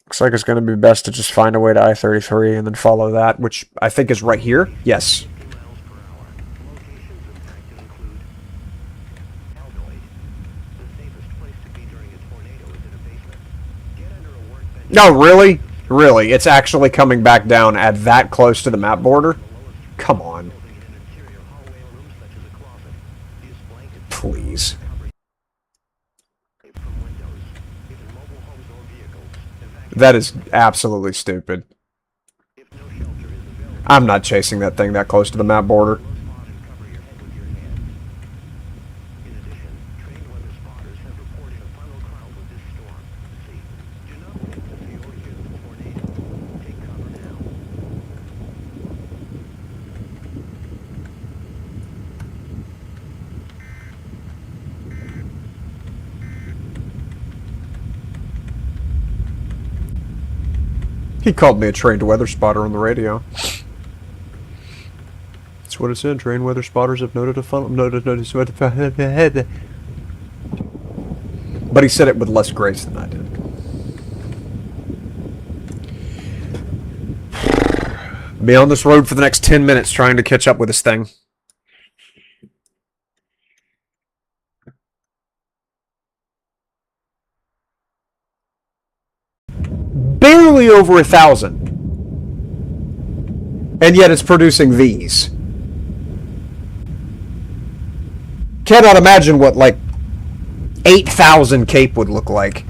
Looks like it's going to be best to just find a way to I-33 and then follow that, which I think is right here. Yes. No, really? Really? It's actually coming back down at that close to the map border? Come on. Please. That is absolutely stupid. I'm not chasing that thing that close to the map border. He called me a trained weather spotter on the radio. That's what it said. Trained weather spotters have noted a funnel. But he said it with less grace than I did. Be on this road for the next 10 minutes trying to catch up with this thing. Barely over 1,000. And yet it's producing these. Cannot imagine what, like, 8,000 Cape would look like.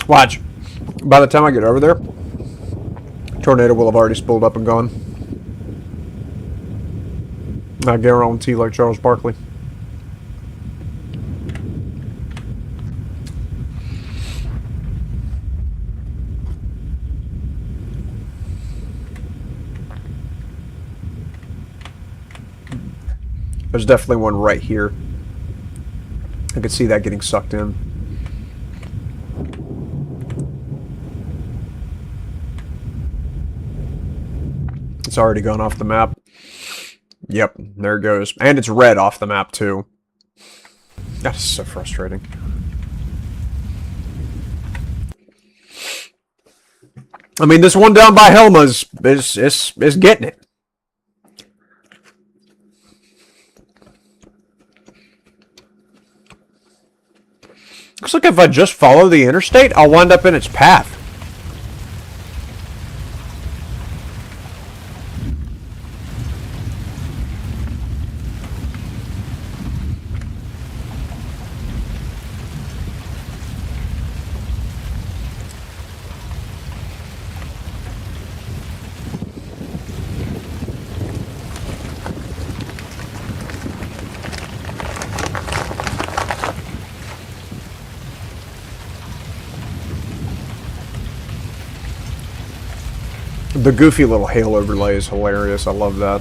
Watch. By the time I get over there, tornado will have already spooled up and gone. I guarantee, like Charles Barkley. There's definitely one right here. I could see that getting sucked in. It's already gone off the map. Yep, there it goes. And it's red off the map, too. That is so frustrating. I mean, this one down by Helma's is getting it. Looks like if I just follow the interstate, I'll wind up in its path. The goofy little hail overlay is hilarious. I love that.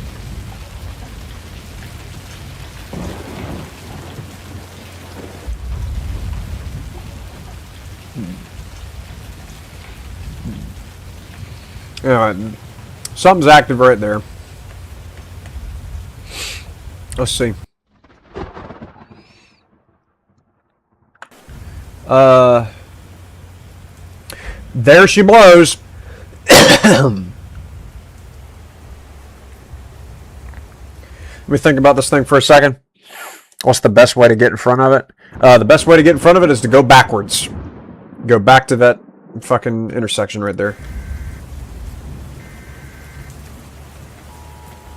Yeah, something's active right there. Let's see. There she blows. Let me think about this thing for a second. What's the best way to get in front of it? The best way to get in front of it is to go backwards. Go back to that fucking intersection right there.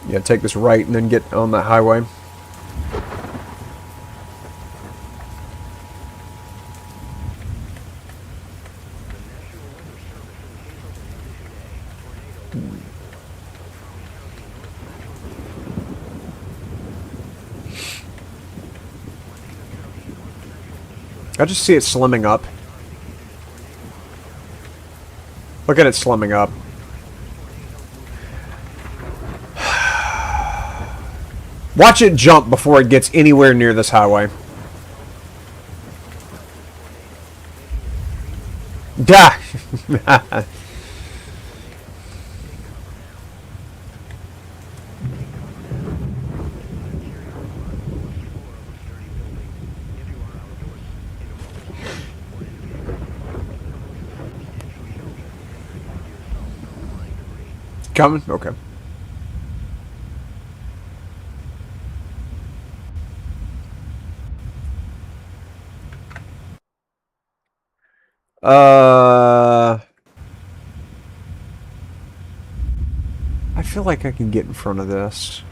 Yeah, take this right and then get on that highway. I just see it slimming up. Look at it slimming up. Watch it jump before it gets anywhere near this highway. Gah! Coming? Okay. I feel like I can get in front of this.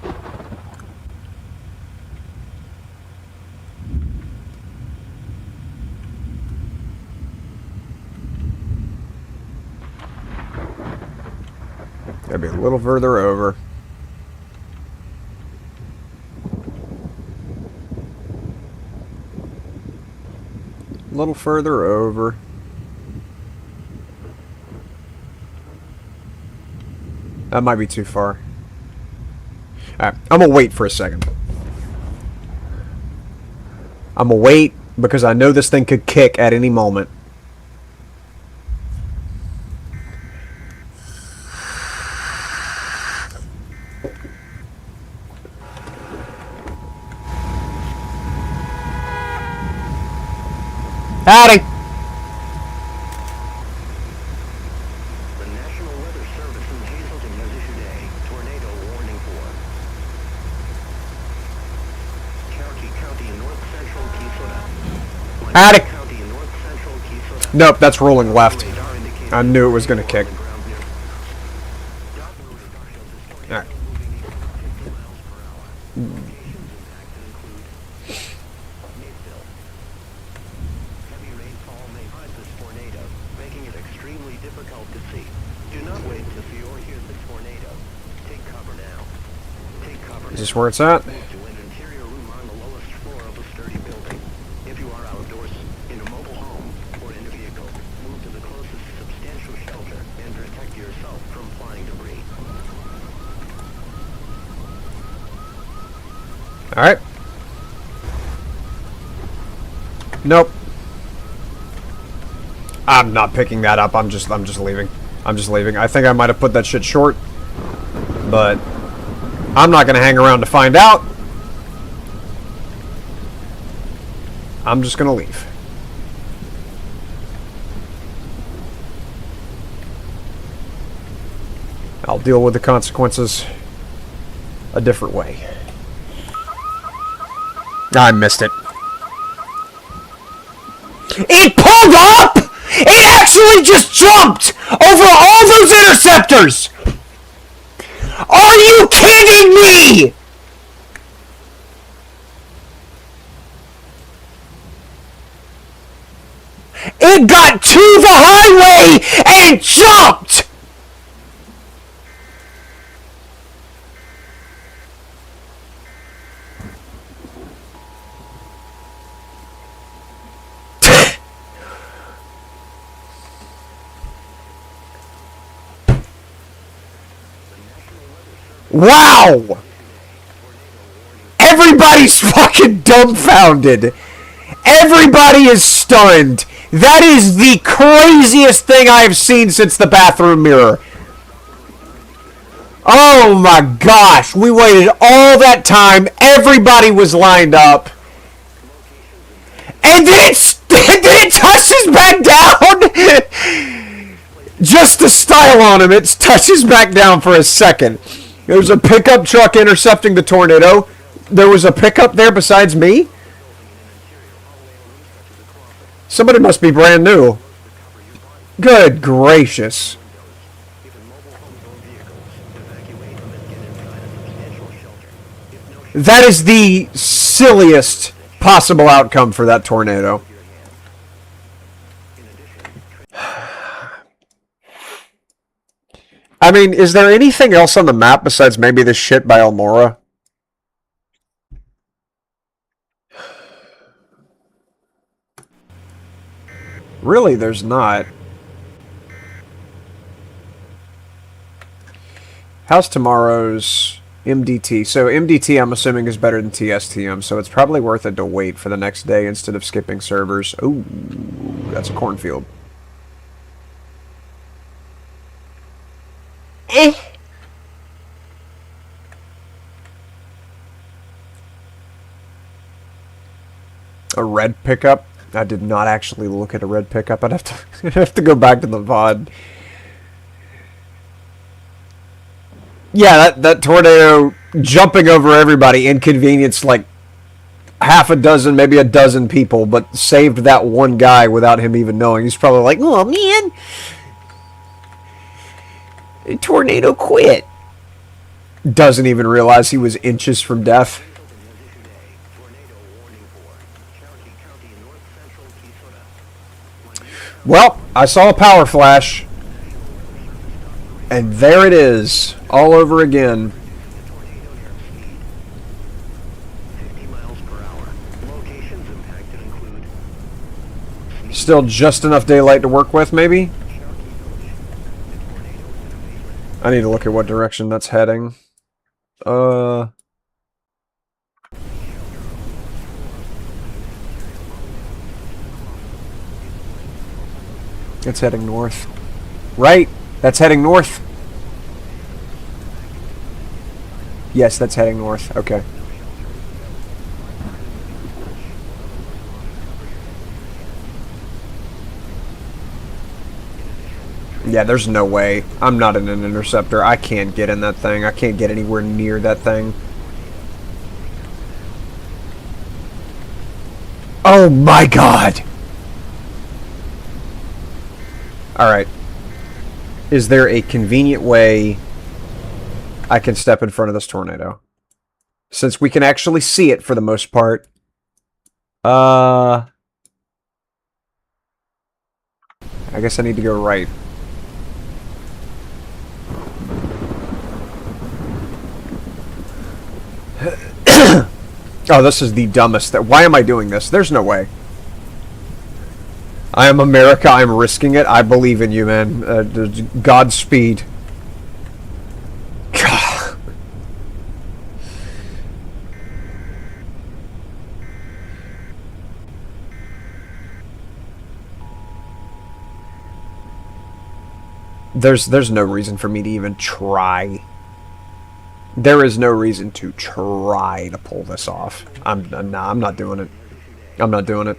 Gotta be a little further over. A little further over. That might be too far. Alright, I'm gonna wait for a second. I'm gonna wait because I know this thing could kick at any moment. Howdy! The National Weather Service in Hazleton has issued a tornado warning for Cherokee County in north central Keysota. Howdy! County in north central Keysota. Nope, that's rolling left. I knew it was gonna kick. Alright. Is this where it's at? Alright. Nope. I'm not picking that up. I'm just leaving. I'm just leaving. I think I might have put that shit short. But I'm not going to hang around to find out. I'm just going to leave. I'll deal with the consequences a different way. I missed it. It pulled up! It actually just jumped over all those interceptors! Are you kidding me? It got to the highway and jumped! Wow! Everybody's fucking dumbfounded. Everybody is stunned. That is the craziest thing I have seen since the bathroom mirror. Oh my gosh. We waited all that time. Everybody was lined up. And then it touches back down. Just the style on him. It touches back down for a second. There's a pickup truck intercepting the tornado. There was a pickup there besides me? Somebody must be brand new. Good gracious. That is the silliest possible outcome for that tornado. I mean, is there anything else on the map besides maybe this shit by Almora? Really, there's not. How's tomorrow's MDT? So MDT, I'm assuming, is better than TSTM, so it's probably worth it to wait for the next day instead of skipping servers. Ooh, that's a cornfield. A red pickup? I did not actually look at a red pickup. I'd have to go back to the VOD. Yeah, that tornado jumping over everybody inconvenienced like half a dozen, maybe a dozen people, but saved that one guy without him even knowing. He's probably like, oh man, the tornado quit. Doesn't even realize he was inches from death. Well, I saw a power flash. And there it is, all over again. Still just enough daylight to work with, maybe? I need to look at what direction that's heading. It's heading north. Right! That's heading north. Yes, that's heading north. Okay. Yeah, there's no way. I'm not in an interceptor. I can't get in that thing. I can't get anywhere near that thing. Oh my god! Alright. Is there a convenient way I can step in front of this tornado? Since we can actually see it for the most part. I guess I need to go right. Oh, this is the dumbest. Why am I doing this? There's no way. I am America. I'm risking it. I believe in you, man. Godspeed. God. There's no reason for me to even try. There is no reason to try to pull this off. Nah, I'm not doing it. I'm not doing it.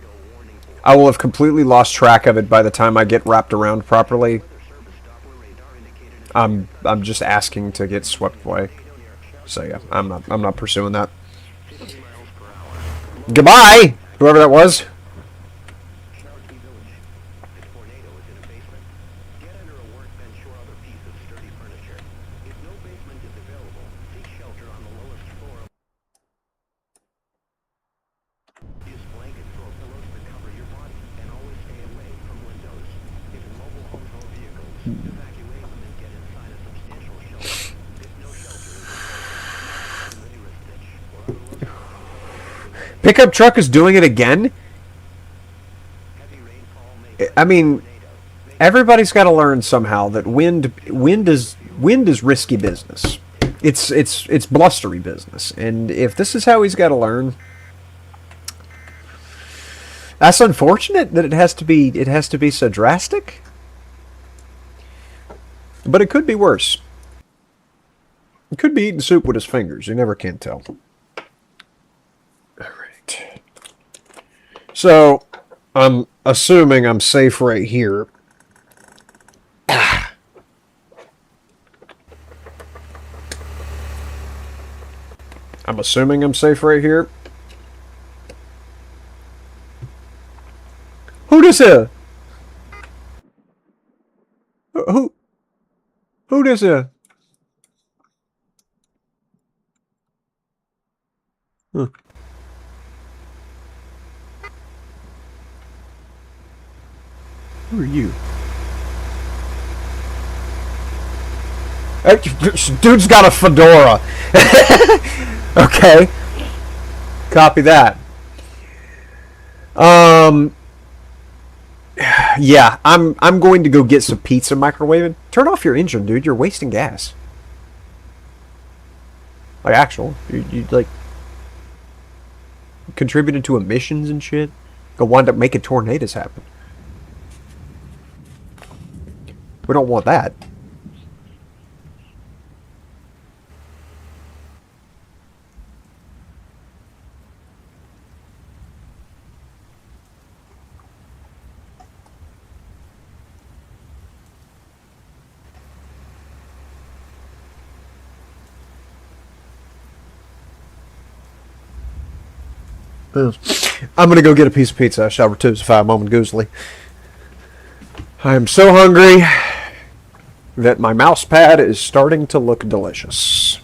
I will have completely lost track of it by the time I get wrapped around properly. I'm just asking to get swept away. So yeah, I'm not pursuing that. Goodbye, whoever that was. Pickup truck is doing it again? I mean, everybody's got to learn somehow that wind is risky business. It's blustery business, and if this is how he's got to learn, that's unfortunate that it has to be so drastic. But it could be worse. It could be eating soup with his fingers. You never can tell. All right. So, I'm assuming I'm safe right here. I'm assuming I'm safe right here. Who this is? Who this is? Huh. Who are you? Dude's got a fedora. Okay. Copy that. Yeah, I'm going to go get some pizza microwaving. Turn off your engine, dude. You're wasting gas. Like actual, you like contributed to emissions and shit. Go wind up making tornadoes happen. We don't want that. I'm gonna go get a piece of pizza. I shall retusify moment goosely. I am so hungry that my mouse pad is starting to look delicious.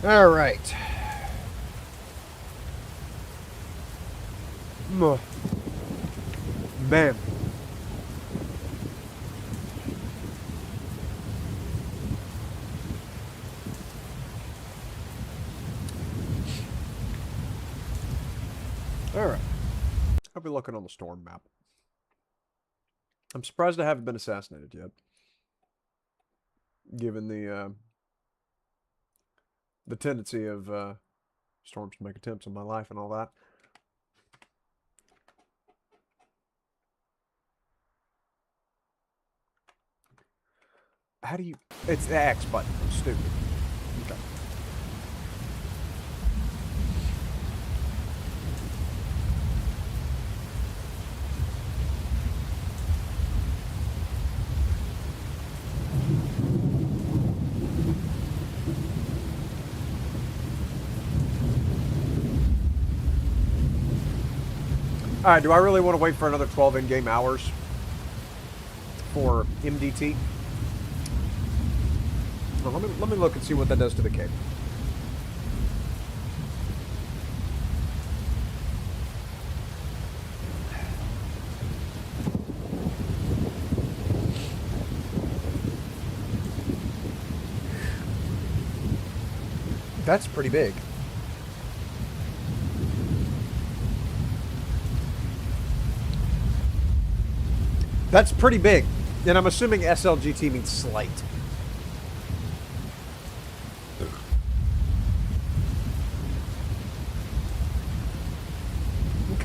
All right. Bam. All right. I'll be looking on the storm map. I'm surprised I haven't been assassinated yet, given the tendency of storms to make attempts on my life and all that. How do you... It's the X button. I'm stupid. Okay. Alright, do I really want to wait for another 12 in-game hours for MDT? Well, let me look and see what that does to the cape. That's pretty big. That's pretty big. And I'm assuming SLGT means slight.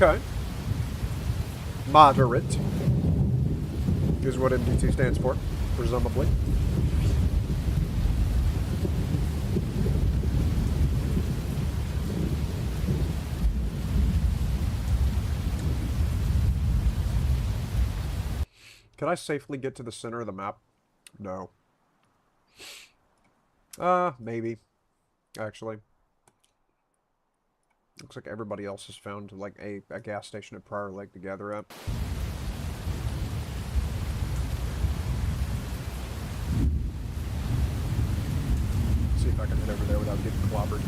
Okay. Moderate is what MDT stands for, presumably. Can I safely get to the center of the map? No. Maybe. Actually. Looks like everybody else has found, like, a gas station at Prior Lake to gather at. Let's see if I can head over there without getting clobbered.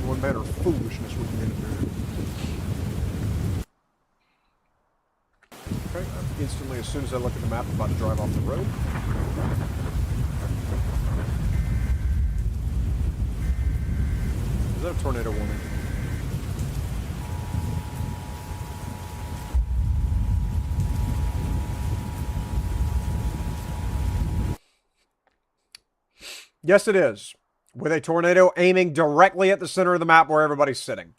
One matter of foolishness we can get in there. Okay, instantly, as soon as I look at the map, I'm about to drive off the road. Is that a tornado warning? Yes, it is. With a tornado aiming directly at the center of the map where everybody's sitting.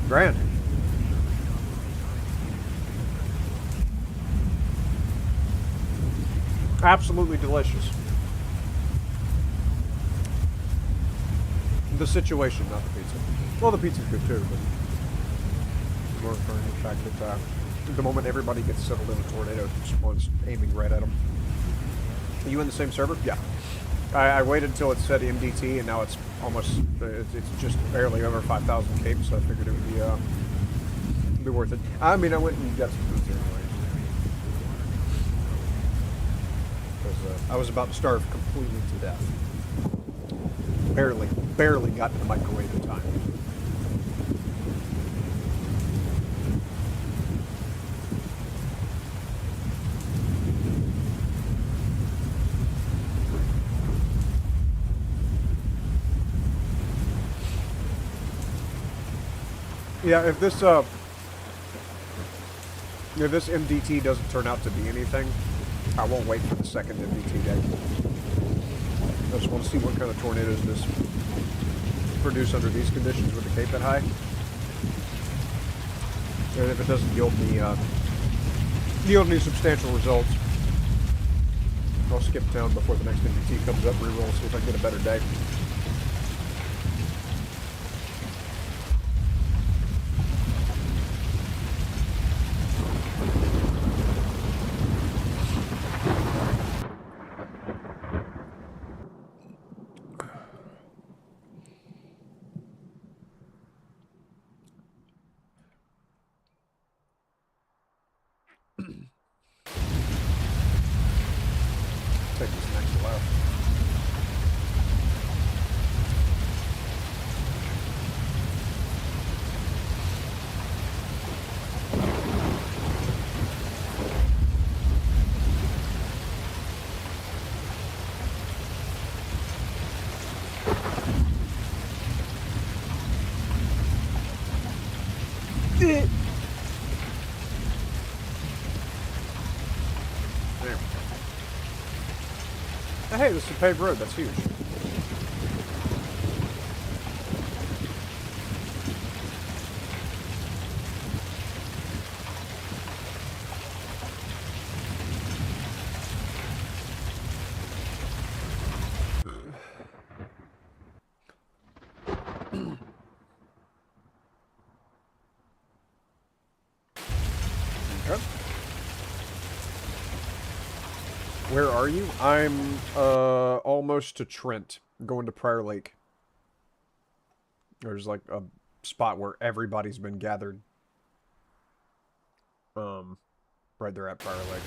Grand. Absolutely delicious. The situation, not the pizza. Well, the pizza's good too, but more referring to the fact that the moment everybody gets settled in a tornado, one's aiming right at them. Are you in the same server? Yeah. I waited until it said MDT, and now it's almost, it's just barely over 5,000 capes, so I figured it would be worth it. I mean, I went and got some pizza anyway. Because I was about to starve completely to death. Barely got to the microwave in time. Yeah, if this MDT doesn't turn out to be anything, I won't wait for the second MDT day. I just want to see what kind of tornadoes this produce under these conditions with the cape that high. And if it doesn't yield any substantial results, I'll skip town before the next MDT comes up, reroll, see if I can get a better day. Take this next left. There. Hey, this is a paved road. That's huge. Okay. Where are you? I'm almost to Trent, going to Prior Lake. There's like a spot where everybody's been gathered. Right there at Prior Lake.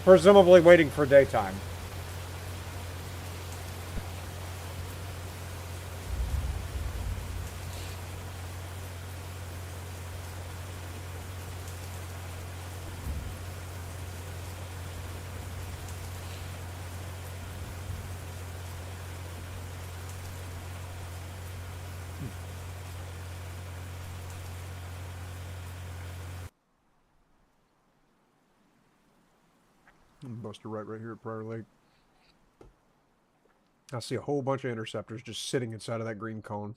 Presumably waiting for daytime. Buster right here at Prior Lake. I see a whole bunch of interceptors just sitting inside of that green cone.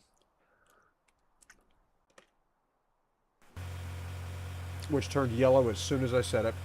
Which turned yellow as soon as I said it.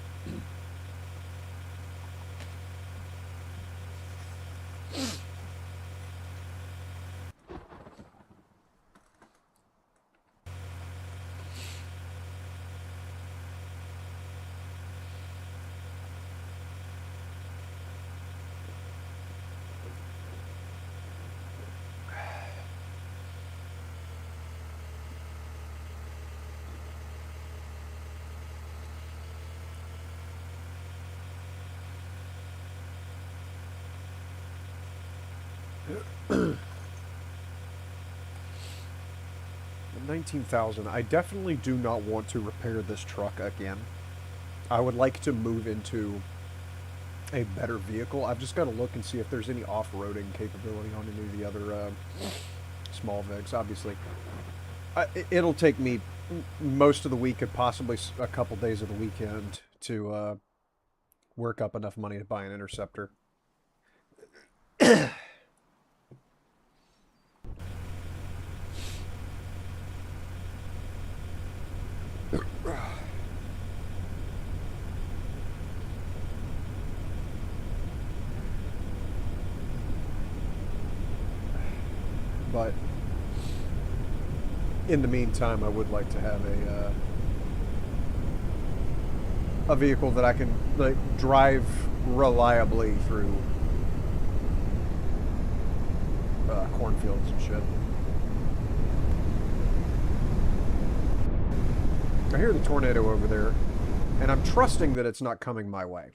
$19,000. I definitely do not want to repair this truck again. I would like to move into a better vehicle. I've just got to look and see if there's any off-roading capability on any of the other small Vigs. Obviously, it'll take me most of the week and possibly a couple days of the weekend to work up enough money to buy an Interceptor. But in the meantime, I would like to have a vehicle that I can like drive reliably through cornfields and shit. I hear the tornado over there, and I'm trusting that it's not coming my way.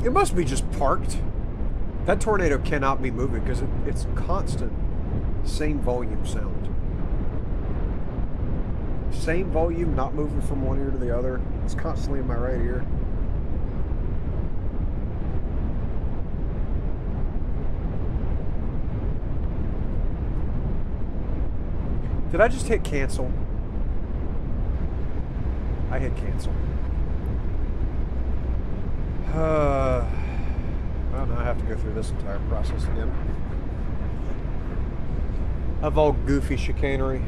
It must be just parked. That tornado cannot be moving because it's constant. Same volume sound. Same volume, not moving from one ear to the other. It's constantly in my right ear. Did I just hit cancel? I hit cancel. Well, now I have to go through this entire process again. Of all goofy chicanery.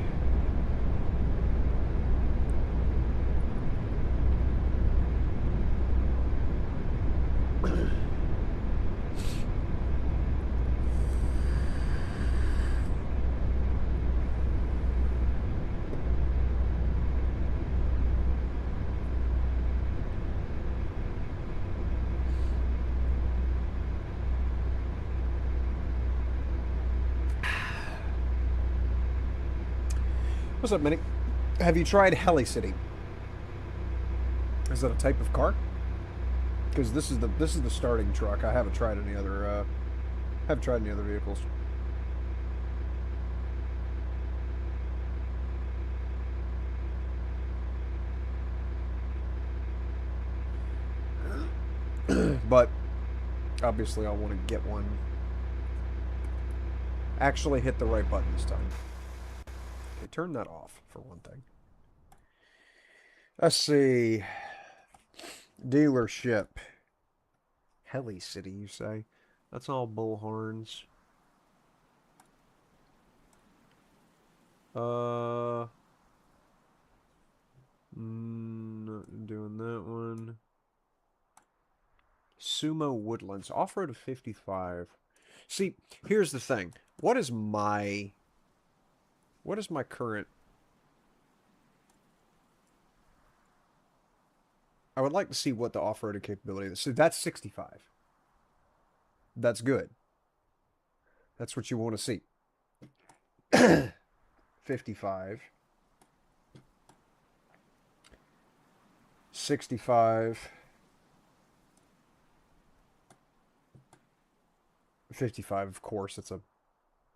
What's up, Minnie? Have you tried Heli City? Is that a type of car? Because this is the starting truck. I haven't tried any other vehicles. But obviously I'll want to get one. Actually hit the right button this time. Okay, turn that off for one thing. Let's see. Dealership. Heli City, you say? That's all bullhorns. Not doing that one. Sumo Woodlands. Off-road of 55. See, here's the thing. What is my current... I would like to see what the off-roading capability is. So that's 65. That's good. That's what you want to see. 55. 65. 55, of course. It's a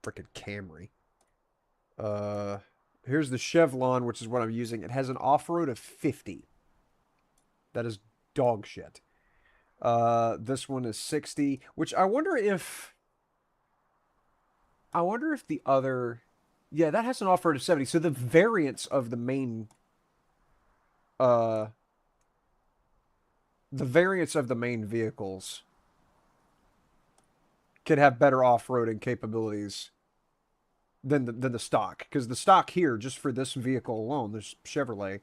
freaking Camry. Here's the Chevron, which is what I'm using. It has an off-road of 50. That is dog shit. This one is 60, which I wonder if the other... Yeah, that has an off-road of 70. So the variance of the main... the variance of the main vehicles could have better off-roading capabilities than the stock. Because the stock here, just for this vehicle alone, this Chevrolet,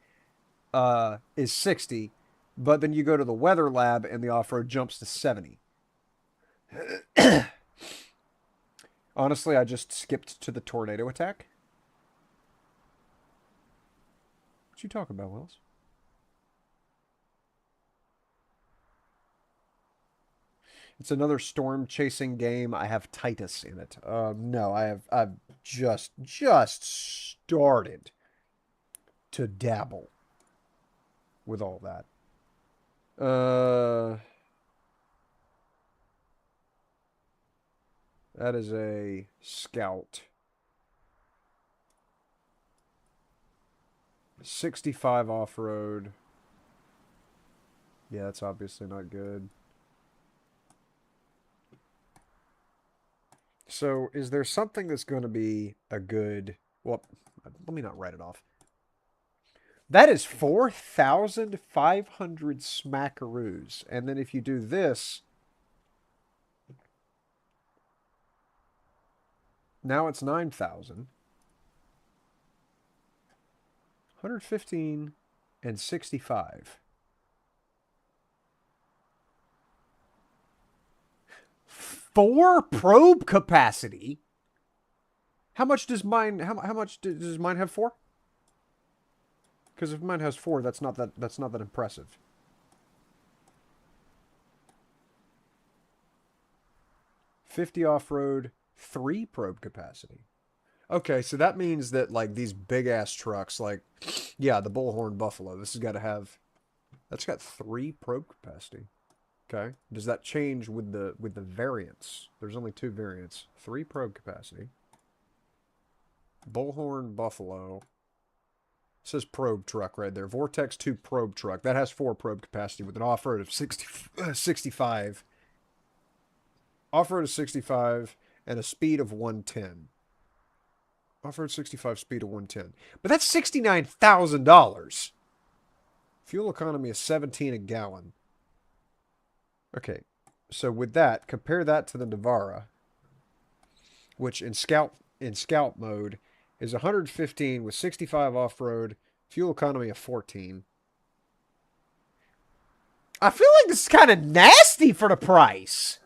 is 60. But then you go to the weather lab and the off-road jumps to 70. Honestly, I just skipped to the tornado attack. What you talking about, Wells? It's another storm chasing game. I have Titus in it. No, I've just started to dabble with all that. That is a Scout. 65 off-road. Yeah, that's obviously not good. So, is there something that's going to be a good... Well, let me not write it off. That is 4,500 smackaroos. And then if you do this... Now it's 9,000. 115 and 65. 4 probe capacity? How much does mine... How much does mine have 4? Because if mine has 4, that's not that impressive. $50 off-road, 3 probe capacity. Okay, so that means that like these big ass trucks, like yeah, the Bullhorn Buffalo, this has got to have... That's got 3 probe capacity. Okay. Does that change with the variants? There's only 2 variants. 3 probe capacity. Bullhorn Buffalo. It says probe truck right there. Vortex 2 probe truck. That has 4 probe capacity with an off-road of 65. Off-road of 65 and a speed of 110. Off-road 65, speed of 110. But that's $69,000. Fuel economy is 17 a gallon. Okay, so with that, compare that to the Navara, which in scout mode is 115 with 65 off-road, fuel economy of 14. I feel like this is kind of nasty for the price.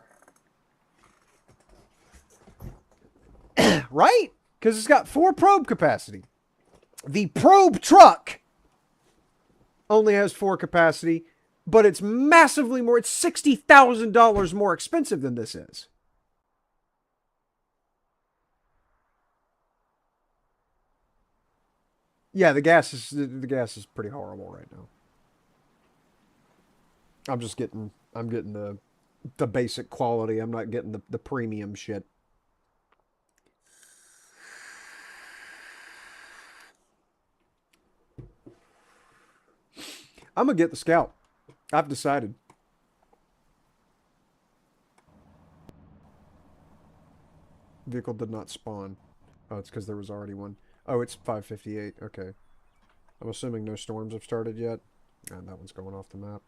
Right? Because it's got 4 probe capacity. The probe truck only has 4 capacity, but it's massively more. It's $60,000 more expensive than this is. Yeah, the gas is pretty horrible right now. I'm getting the basic quality. I'm not getting the premium shit. I'm gonna get the Scout. I've decided. Vehicle did not spawn. Oh, it's because there was already one. Oh, it's 5:58. Okay. I'm assuming no storms have started yet. And that one's going off the map.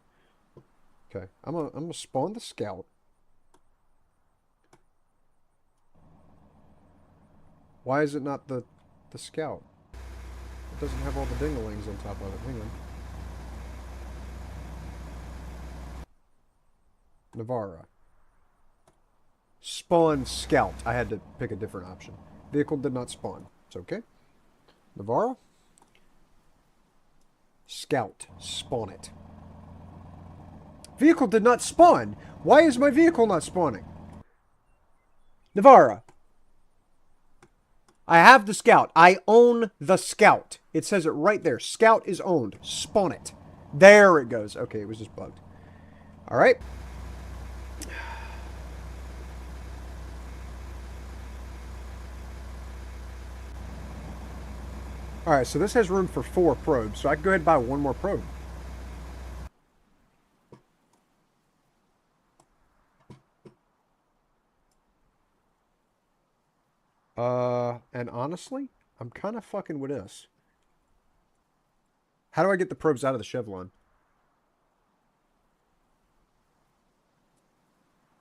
Okay. I'm gonna spawn the scout. Why is it not the scout? It doesn't have all the dinglings on top of it. Hang on. Navarra. Spawn scout. I had to pick a different option. Vehicle did not spawn. It's okay. Navarra. Scout. Spawn it. Vehicle did not spawn. Why is my vehicle not spawning? Navarra. I have the scout. I own the scout. It says it right there. Scout is owned. Spawn it. There it goes. Okay, it was just bugged. All right. All right, so this has room for 4 probes, so I can go ahead and buy one more probe. And honestly, I'm kind of fucking with this. How do I get the probes out of the Chevlon?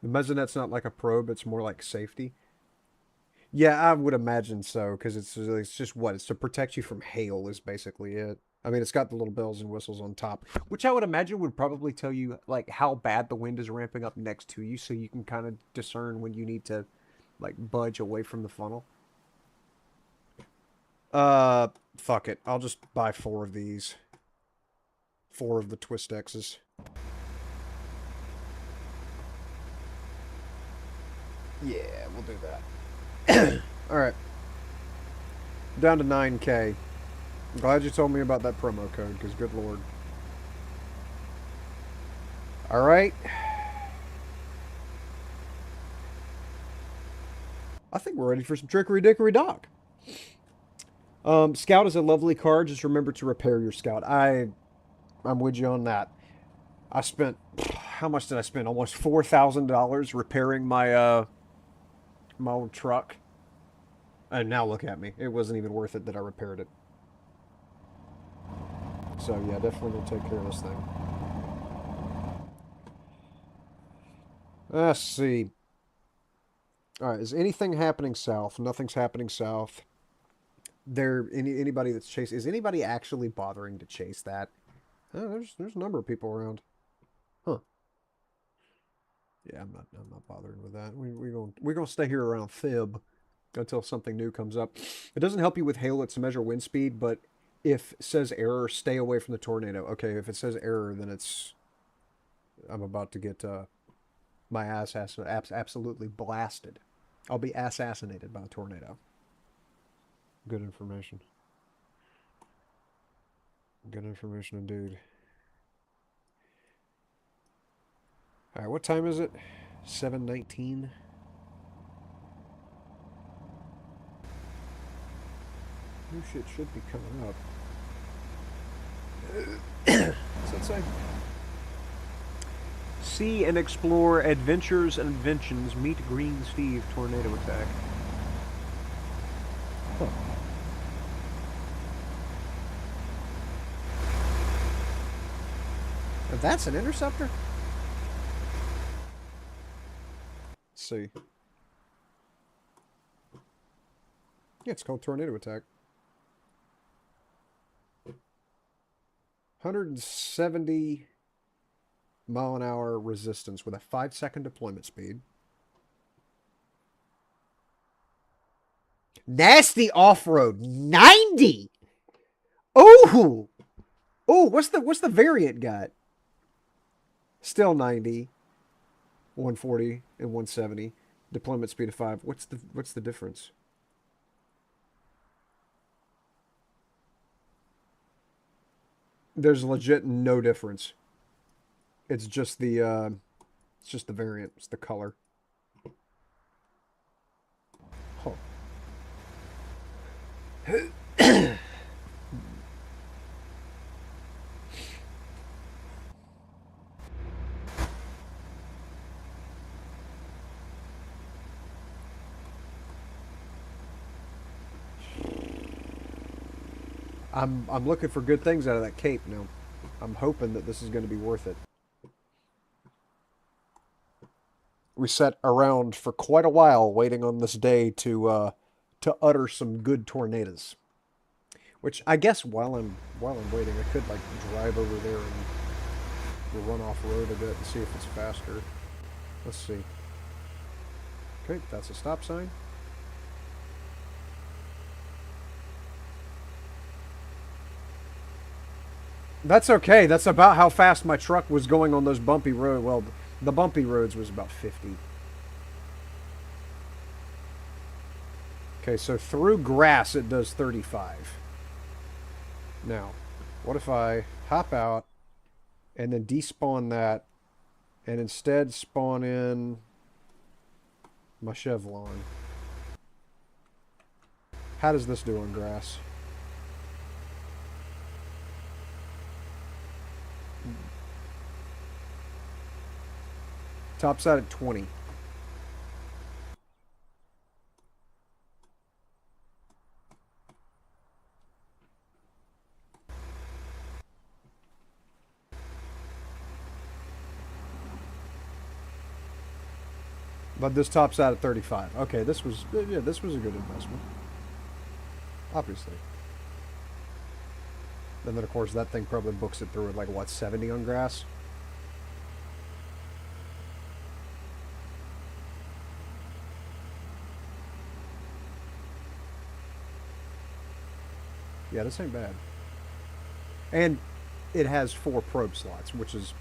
The Mezzanette's not like a probe, it's more like safety. Yeah, I would imagine so, because it's just what? It's to protect you from hail is basically it. I mean, it's got the little bells and whistles on top, which I would imagine would probably tell you, like, how bad the wind is ramping up next to you, so you can kind of discern when you need to, like, budge away from the funnel. Fuck it. I'll just buy 4 of these. 4 of the Twist X's. Yeah, we'll do that. Alright. Down to 9K. I'm glad you told me about that promo code, because good lord. Alright. I think we're ready for some Trickery Dickory Dock. Scout is a lovely card. Just remember to repair your Scout. I'm with you on that. I spent... How much did I spend? Almost $4,000 repairing my, my old truck. And now look at me. It wasn't even worth it that I repaired it. So yeah, definitely gonna take care of this thing. Let's see. Alright, is anything happening south? Nothing's happening south. Anybody that's chasing... Is anybody actually bothering to chase that? Oh, there's a number of people around. Huh. Yeah, I'm not bothering with that. We're gonna stay here around Thib until something new comes up. It doesn't help you with hail. It's to measure wind speed, but if it says error, stay away from the tornado. Okay, if it says error, then it's... I'm about to get my ass absolutely blasted. I'll be assassinated by a tornado. Good information. Good information indeed. Alright, what time is it? 7:19. New shit should be coming up. What's that say? See and explore adventures and inventions. Meet Green Steve tornado attack. Huh. Now that's an interceptor? Let's see. Yeah, it's called Tornado Attack. 170 mile an hour resistance with a 5-second deployment speed. Nasty off-road 90. Oh, oh, what's the variant got? Still 90, 140 and 170. Deployment speed of 5. What's the difference? There's legit no difference. It's just the variant. It's the color. Huh. I'm looking for good things out of that cape now. I'm hoping that this is going to be worth it. We sat around for quite a while waiting on this day to utter some good tornadoes. Which I guess while I'm waiting, I could like drive over there and run off road a bit and see if it's faster. Let's see. Okay, that's a stop sign. That's okay. That's about how fast my truck was going on those bumpy roads. Well, the bumpy roads was about 50. Okay, so through grass it does 35. Now, what if I hop out and then despawn that and instead spawn in my Chevlon? How does this do on grass? Tops out at 20. But this tops out at 35. Okay, this was a good investment. Obviously. And then of course that thing probably books it through at like what, 70 on grass? Yeah, this ain't bad. And it has 4 probe slots, which is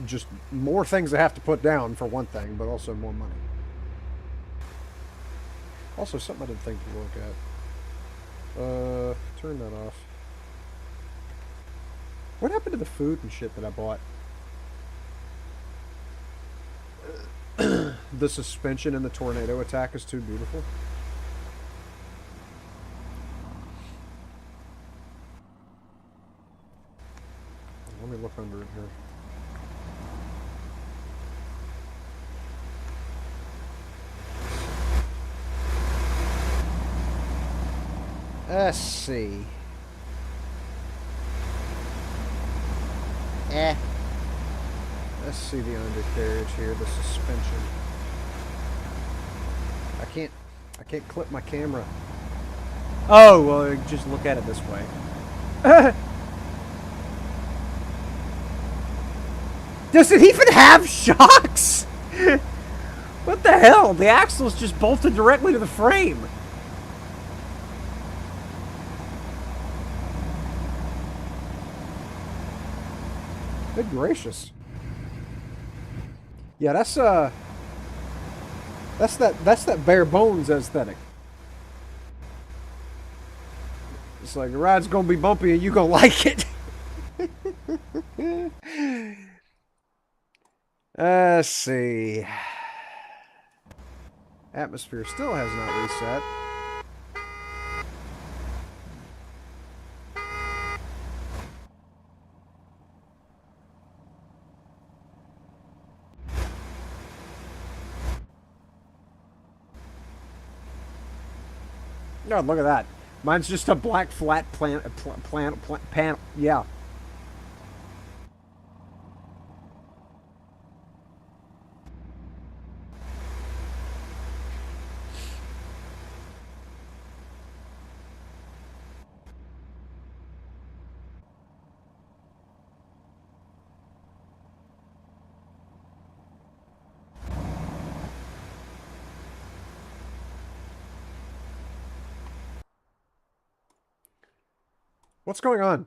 just more things I have to put down for one thing, but also more money. Also, something I didn't think to look at. Turn that off. What happened to the food and shit that I bought? The suspension in the tornado attack is too beautiful. Let me look under it here. Let's see. Let's see the undercarriage here, the suspension. I can't clip my camera. Oh, well, just look at it this way. Does it even have shocks? What the hell? The axle's just bolted directly to the frame. Good gracious. Yeah, that's that bare bones aesthetic. It's like the ride's gonna be bumpy and you gonna like it. Let's see. Atmosphere still has not reset. No, look at that. Mine's just a black flat panel. Yeah. What's going on?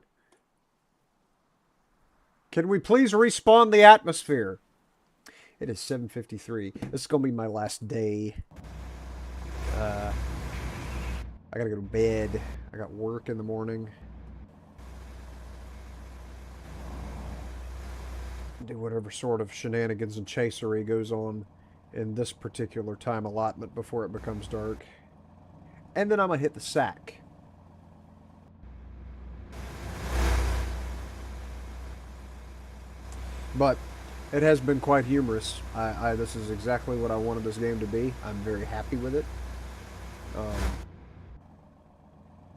Can we please respawn the atmosphere? It is 7:53. This is going to be my last day. I got to go to bed. I got work in the morning. Do whatever sort of shenanigans and chasery goes on in this particular time allotment before it becomes dark. And then I'm going to hit the sack. But it has been quite humorous. This is exactly what I wanted this game to be. I'm very happy with it.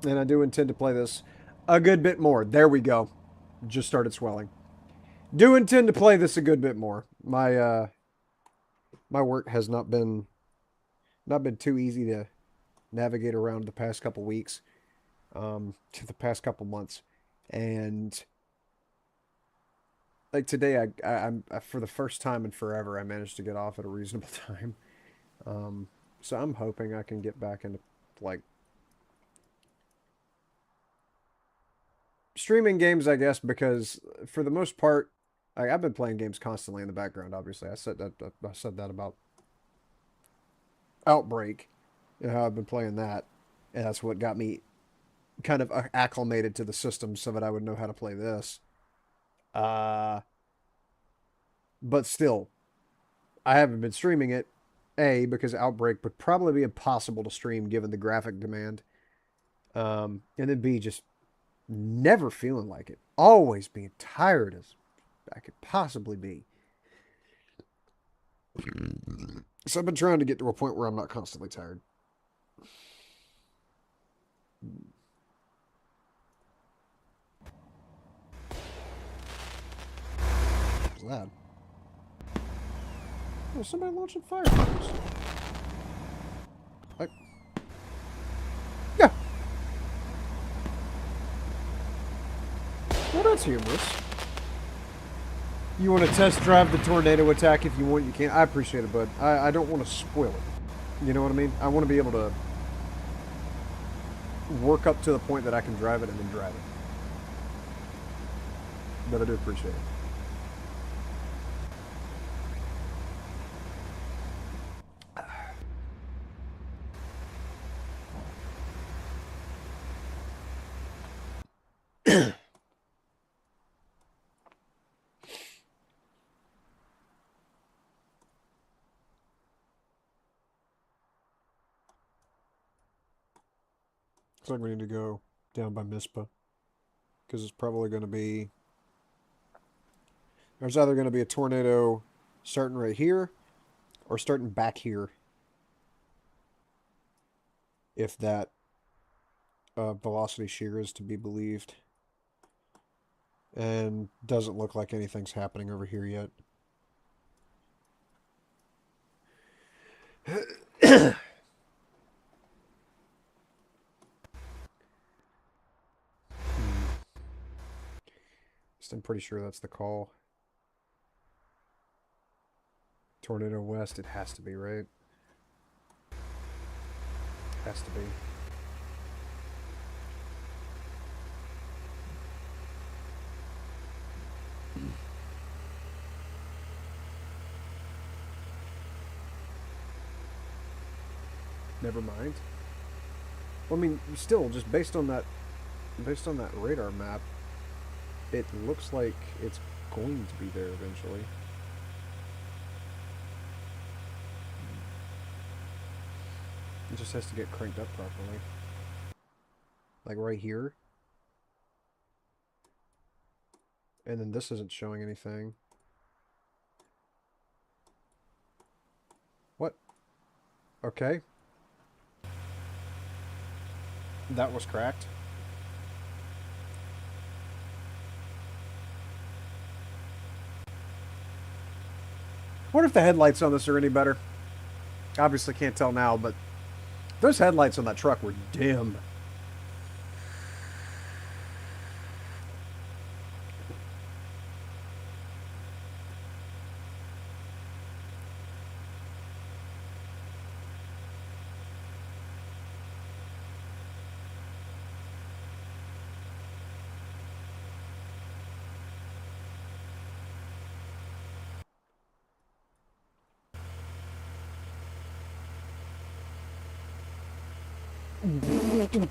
And I do intend to play this a good bit more. There we go. Just started swelling. Do intend to play this a good bit more. My my work has not been too easy to navigate around the past couple weeks, to the past couple months, and like today, I'm for the first time in forever, I managed to get off at a reasonable time. So I'm hoping I can get back into like streaming games, I guess, because for the most part, I've been playing games constantly in the background. Obviously, I said that about Outbreak and how I've been playing that, and that's what got me kind of acclimated to the system so that I would know how to play this. Uh, but still, I haven't been streaming it. A, because Outbreak would probably be impossible to stream given the graphic demand. And then B, just never feeling like it. Always being tired as I could possibly be. So I've been trying to get to a point where I'm not constantly tired. What's that? Oh, somebody launching fireworks. Yeah. Well, that's humorous. You want to test drive the tornado attack if you want, you can. I appreciate it, bud. I don't want to spoil it. You know what I mean? I want to be able to work up to the point that I can drive it and then drive it. But I do appreciate it. Looks like we need to go down by Mispa. Because it's probably going to be... There's either going to be a tornado starting right here or starting back here. If that velocity shear is to be believed. And doesn't look like anything's happening over here yet. I'm pretty sure that's the call. Tornado west, it has to be, right? Has to be. Never mind. Well, I mean, still, just based on that radar map, it looks like it's going to be there eventually. It just has to get cranked up properly. Like right here. And then this isn't showing anything. What? Okay. That was cracked. I wonder if the headlights on this are any better. Obviously can't tell now, but those headlights on that truck were dim.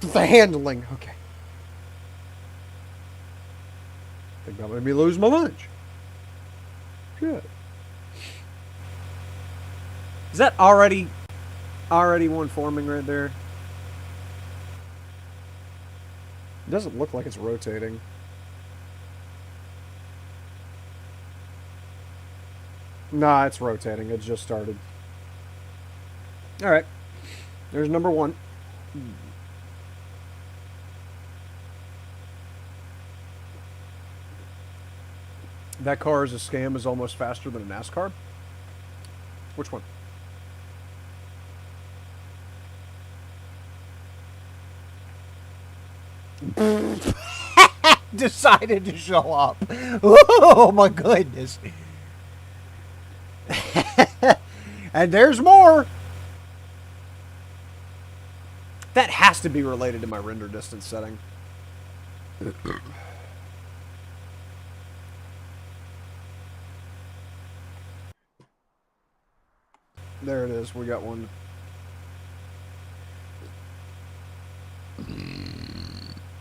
The handling. Okay. I think that made me lose my lunch. Good. Is that already one forming right there? It doesn't look like it's rotating. Nah, it's rotating. It just started. Alright. There's number one. That car is a scam is almost faster than a NASCAR? Which one? Decided to show up. Oh my goodness. And there's more. That has to be related to my render distance setting. There it is. We got one.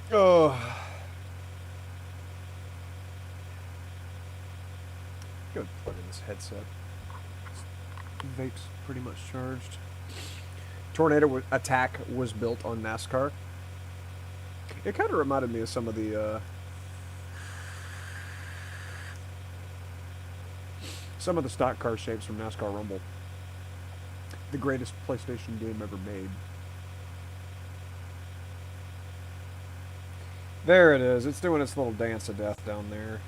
Oh. Good. Plug in this headset. Vape's pretty much charged. Tornado Attack was built on NASCAR. It kind of reminded me of some of the stock car shapes from NASCAR Rumble. The greatest PlayStation game ever made. There it is. It's doing its little dance of death down there.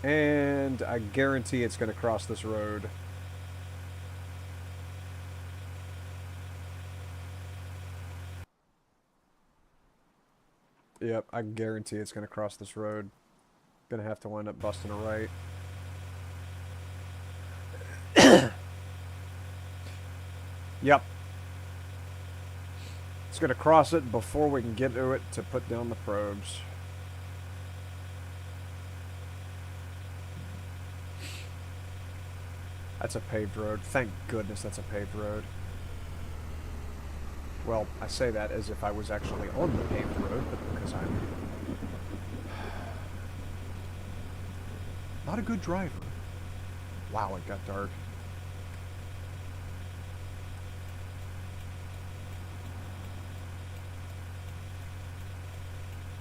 And I guarantee it's going to cross this road. Yep, I guarantee it's going to cross this road. Gonna have to wind up busting a right. Yep. It's gonna cross it before we can get to it to put down the probes. That's a paved road. Thank goodness that's a paved road. Well, I say that as if I was actually on the paved road, but because I'm not a good driver. Wow, it got dark.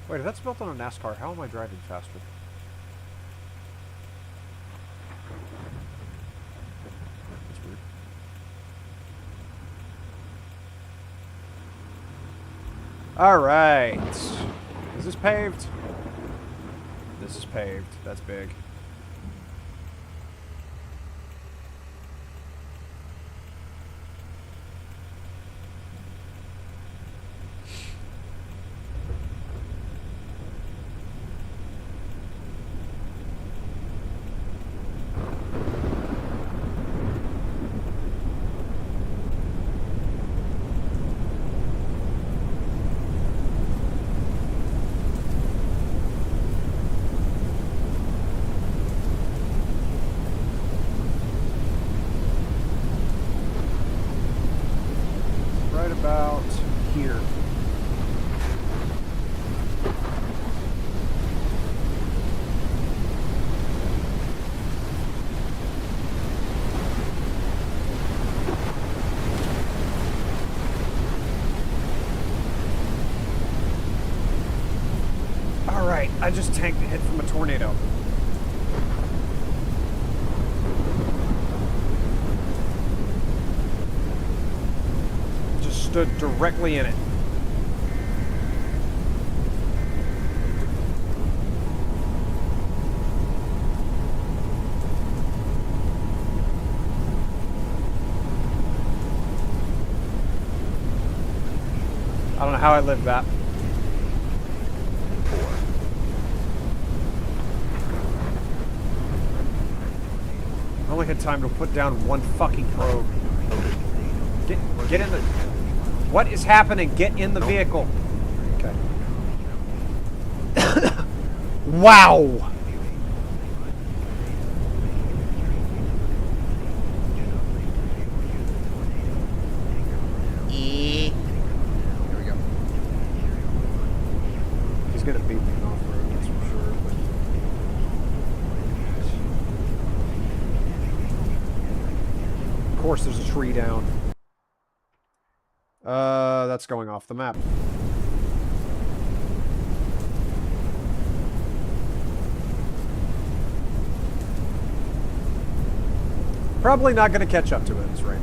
Wait, if that's built on a NASCAR, how am I driving faster? That's weird. Alright. Is this paved? This is paved. That's big. About here. All right, I just tanked a hit from a tornado. Stood directly in it. I don't know how I lived that. I only had time to put down one fucking probe. Get in the... What is happening? Get in the vehicle. Okay. Wow. Here we go. He's gonna beat me off road, that's for sure. But... Of course, there's a tree down. That's going off the map. Probably not going to catch up to it, it's right.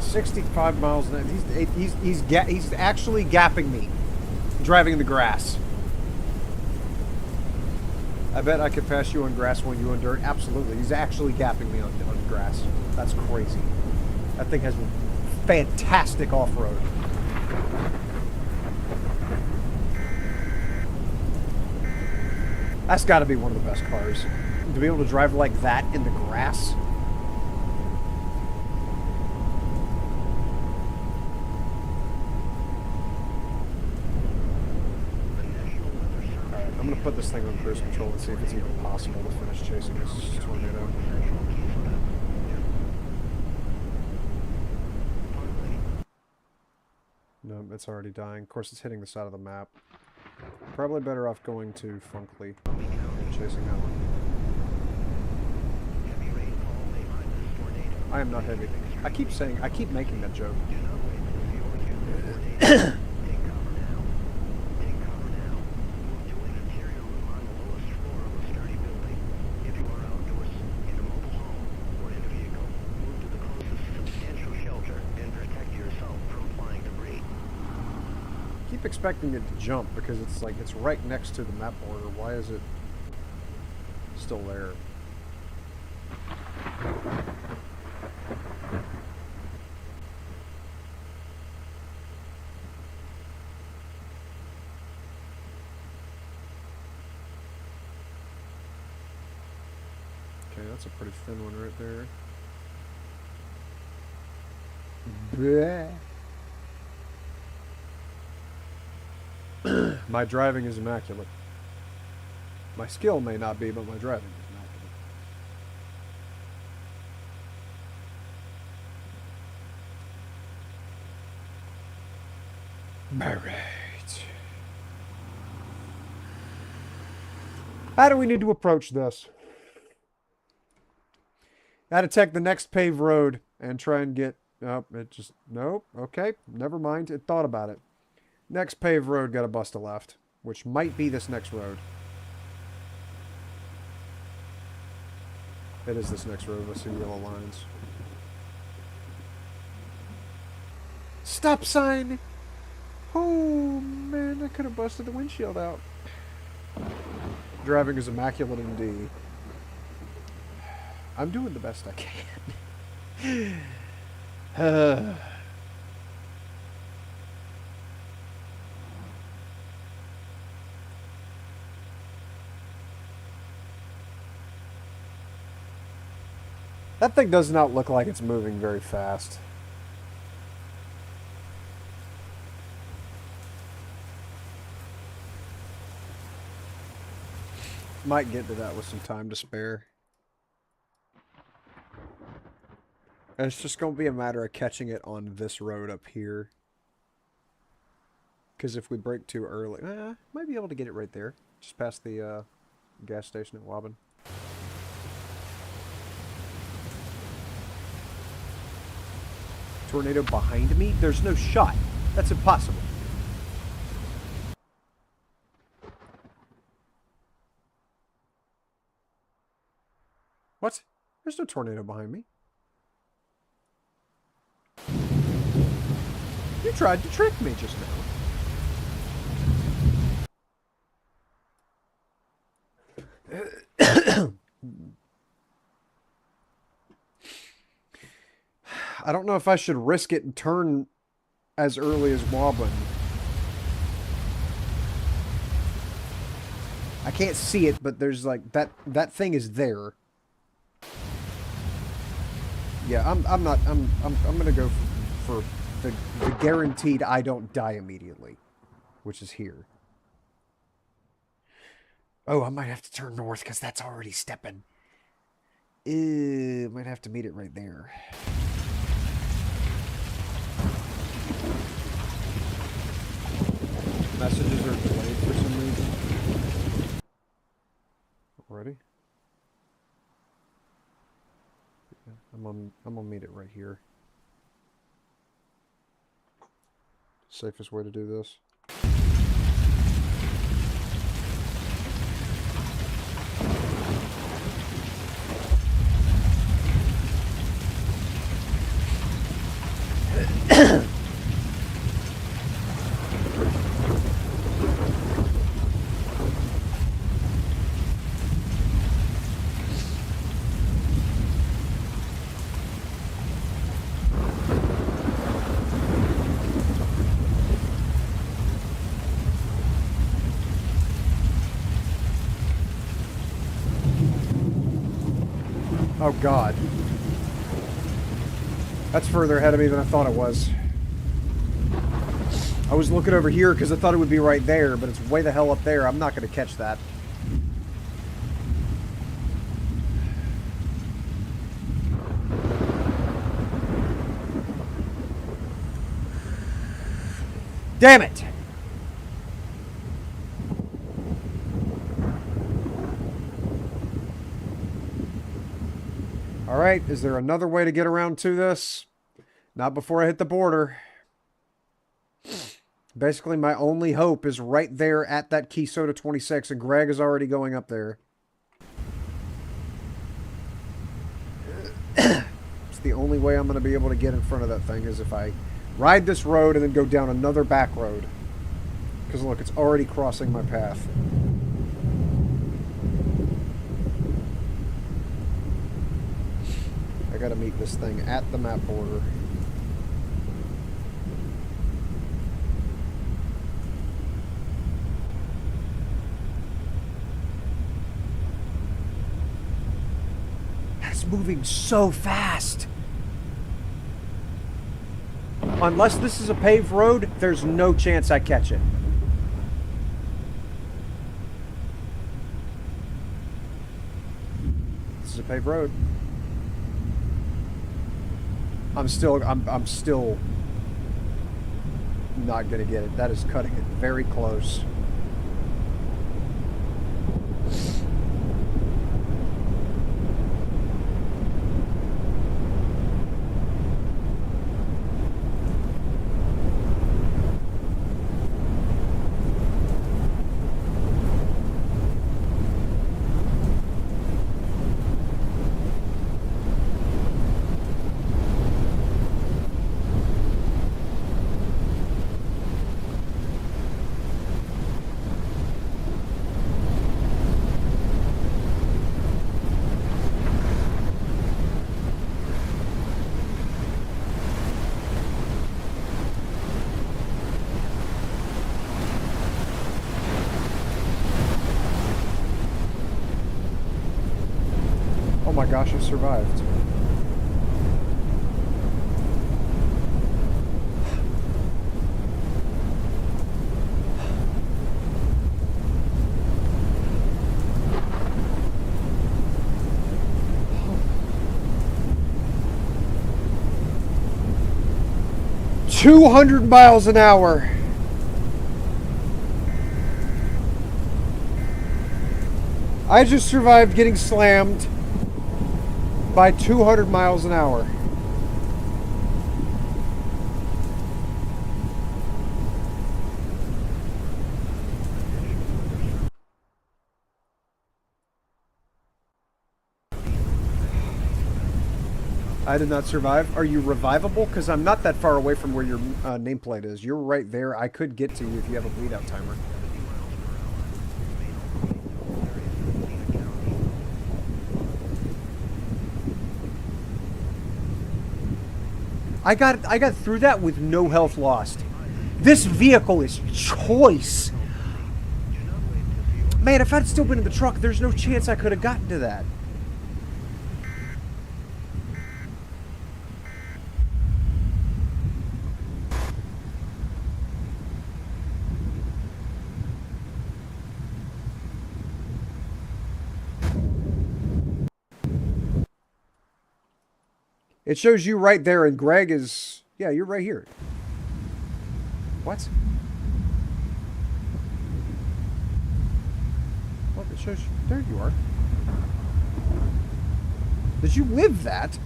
65 miles an hour. He's actually gapping me. Driving in the grass. I bet I could pass you on grass when you on dirt. Absolutely. He's actually gapping me on grass. That's crazy. That thing has fantastic off-road. That's got to be one of the best cars. To be able to drive like that in the grass. Alright, I'm going to put this thing on cruise control and see if it's even possible to finish chasing this tornado. No, it's already dying. Of course, it's hitting the side of the map. Probably better off going to Funkley and chasing that one. I am not heavy. I keep making that joke. I keep expecting it to jump because it's like it's right next to the map border. Why is it still there? Okay, that's a pretty thin one right there. Bleh. My driving is immaculate. My skill may not be, but my driving is immaculate. Alright. How do we need to approach this? Gotta take the next paved road and try and get... Nope, it just... Nope. Okay, never mind. It thought about it. Next paved road, gotta bust a left. Which might be this next road. It is this next road. I see yellow lines. Stop sign! Oh, man, I could have busted the windshield out. Driving is immaculate indeed. I'm doing the best I can. That thing does not look like it's moving very fast. Might get to that with some time to spare. And it's just going to be a matter of catching it on this road up here. Because if we brake too early... might be able to get it right there. Just past the gas station at Wobbin. Tornado behind me? There's no shot. That's impossible. What? There's no tornado behind me. You tried to trick me just now. I don't know if I should risk it and turn as early as Wobbin. I can't see it, but there's like that thing is there. Yeah, I'm gonna go for the guaranteed I don't die immediately, which is here. Oh, I might have to turn north because that's already stepping. Might have to meet it right there. Messages are delayed for some reason. Already? Yeah, I'm gonna meet it right here. Safest way to do this. Oh, God. That's further ahead of me than I thought it was. I was looking over here because I thought it would be right there, but it's way the hell up there. I'm not going to catch that. Damn it! Alright, is there another way to get around to this? Not before I hit the border. Basically, my only hope is right there at that Key Soda 26, and Greg is already going up there. It's the only way I'm going to be able to get in front of that thing is if I ride this road and then go down another back road. Because look, it's already crossing my path. I gotta meet this thing at the map border. That's moving so fast. Unless this is a paved road, there's no chance I catch it. This is a paved road. I'm still not gonna get it. That is cutting it very close. Oh my gosh, I survived. Oh. 200 miles an hour. I just survived getting slammed by 200 miles an hour. I did not survive. Are you revivable? Because I'm not that far away from where your nameplate is. You're right there. I could get to you if you have a bleed out timer. I got through that with no health lost. This vehicle is choice. Man, if I'd still been in the truck, there's no chance I could have gotten to that. It shows you right there, and Greg is... Yeah, you're right here. What? What? It shows... There you are. Did you live that?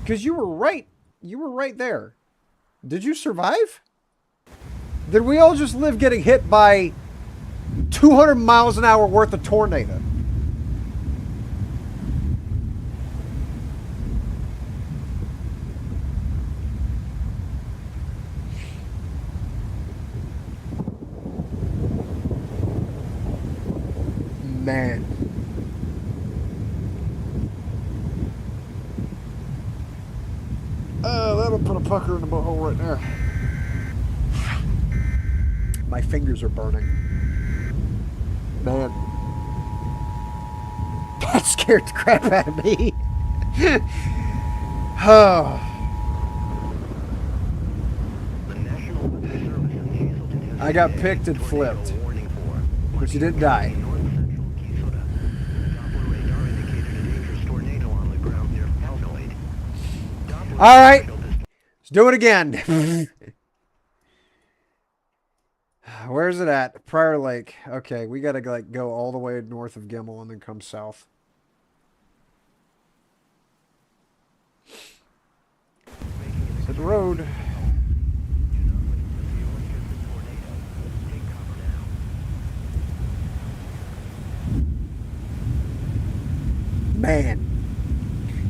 Because you were right. You were right there. Did you survive? Did we all just live getting hit by 200 miles an hour worth of tornado? Man. That'll put a pucker in the butthole right there. My fingers are burning. Man. That scared the crap out of me. Oh. I got picked and flipped. But you didn't die. Alright. Let's do it again. Where's it at? Prior Lake. Okay, we gotta like go all the way north of Gimel and then come south. Hit the road. Man.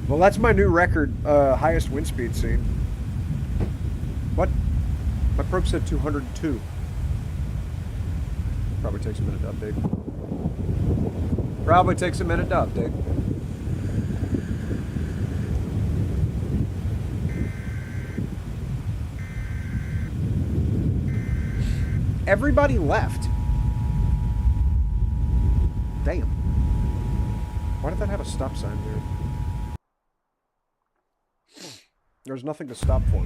Well, that's my new record, highest wind speed seen. What? My probe said 202. Probably takes a minute to update. Probably takes a minute to update. Everybody left. Damn. Why did that have a stop sign there? There's nothing to stop for.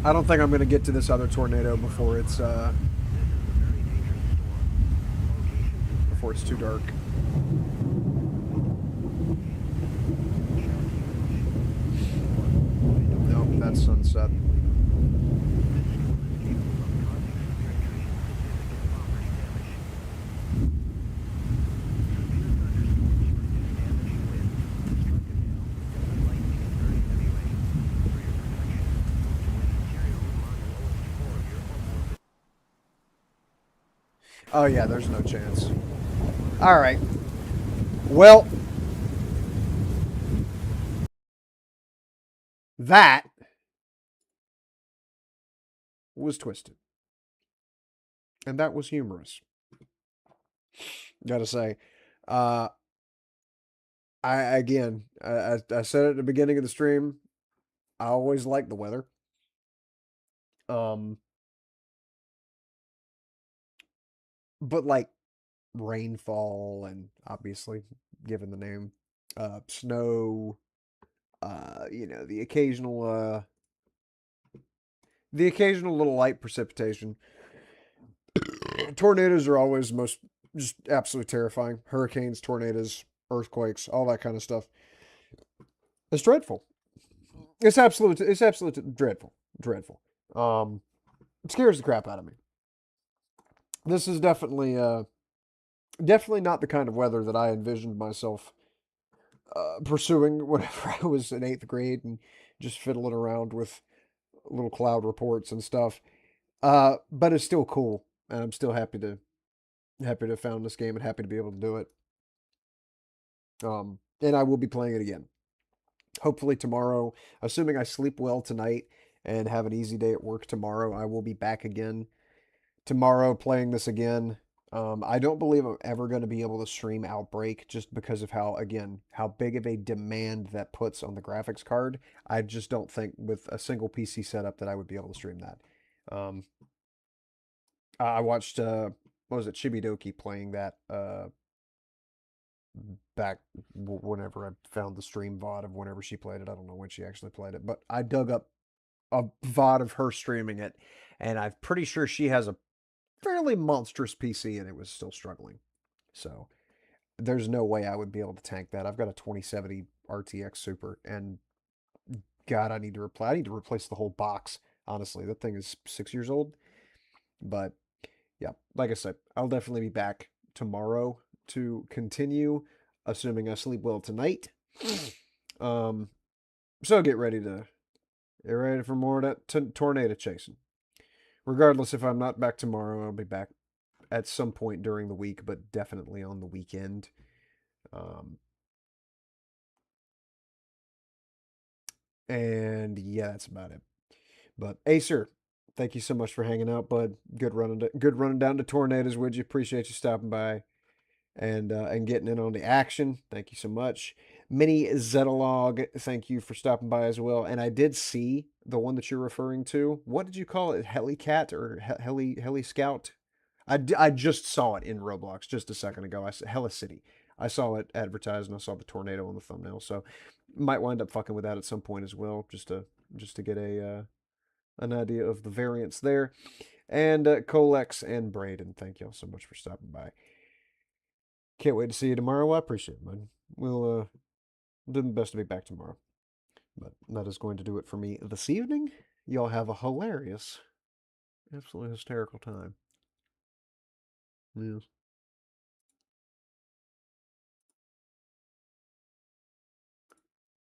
I don't think I'm going to get to this other tornado before it's too dark. Nope, that's sunset. Oh yeah, there's no chance. All right. Well, that was twisted. And that was humorous. Gotta say. I said it at the beginning of the stream. I always like the weather. But like rainfall and obviously given the name, snow, the occasional little light precipitation. Tornadoes are always most just absolutely terrifying. Hurricanes, tornadoes, earthquakes, all that kind of stuff. It's dreadful. It's absolutely dreadful. Dreadful. It scares the crap out of me. This is definitely not the kind of weather that I envisioned myself pursuing whenever I was in 8th grade and just fiddling around with little cloud reports and stuff. But it's still cool, and I'm still happy to have found this game and happy to be able to do it. And I will be playing it again. Hopefully tomorrow, assuming I sleep well tonight and have an easy day at work tomorrow, I will be back again tomorrow playing this again. I don't believe I'm ever going to be able to stream Outbreak just because of how big of a demand that puts on the graphics card. I just don't think with a single PC setup that I would be able to stream that. I watched, what was it, Chibidoki playing that back whenever I found the stream VOD of whenever she played it. I don't know when she actually played it, but I dug up a VOD of her streaming it, and I'm pretty sure she has a fairly monstrous PC and it was still struggling. So there's no way I would be able to tank that. I've got a 2070 RTX Super, and God, I need to replace the whole box. Honestly, that thing is 6 years old. But yeah, like I said, I'll definitely be back tomorrow to continue, assuming I sleep well tonight. So get ready for more tornado chasing. regardless, if I'm not back tomorrow, I'll be back at some point during the week, but definitely on the weekend. And yeah, that's about it. But Acer, thank you so much for hanging out, bud. Good running down to Tornadoes, would you? Appreciate you stopping by and getting in on the action. Thank you so much. Mini Zetalog, thank you for stopping by as well. And I did see the one that you're referring to. What did you call it? Helicat or Heli Scout? I just saw it in Roblox just a second ago. I saw Hella City. I saw it advertised and I saw the tornado on the thumbnail. So might wind up fucking with that at some point as well, just to get an idea of the variance there. And Colex and Braden, thank y'all so much for stopping by. Can't wait to see you tomorrow. I appreciate it, man. We'll do my best to be back tomorrow. But that is going to do it for me this evening. Y'all have a hilarious, absolutely hysterical time. Yes.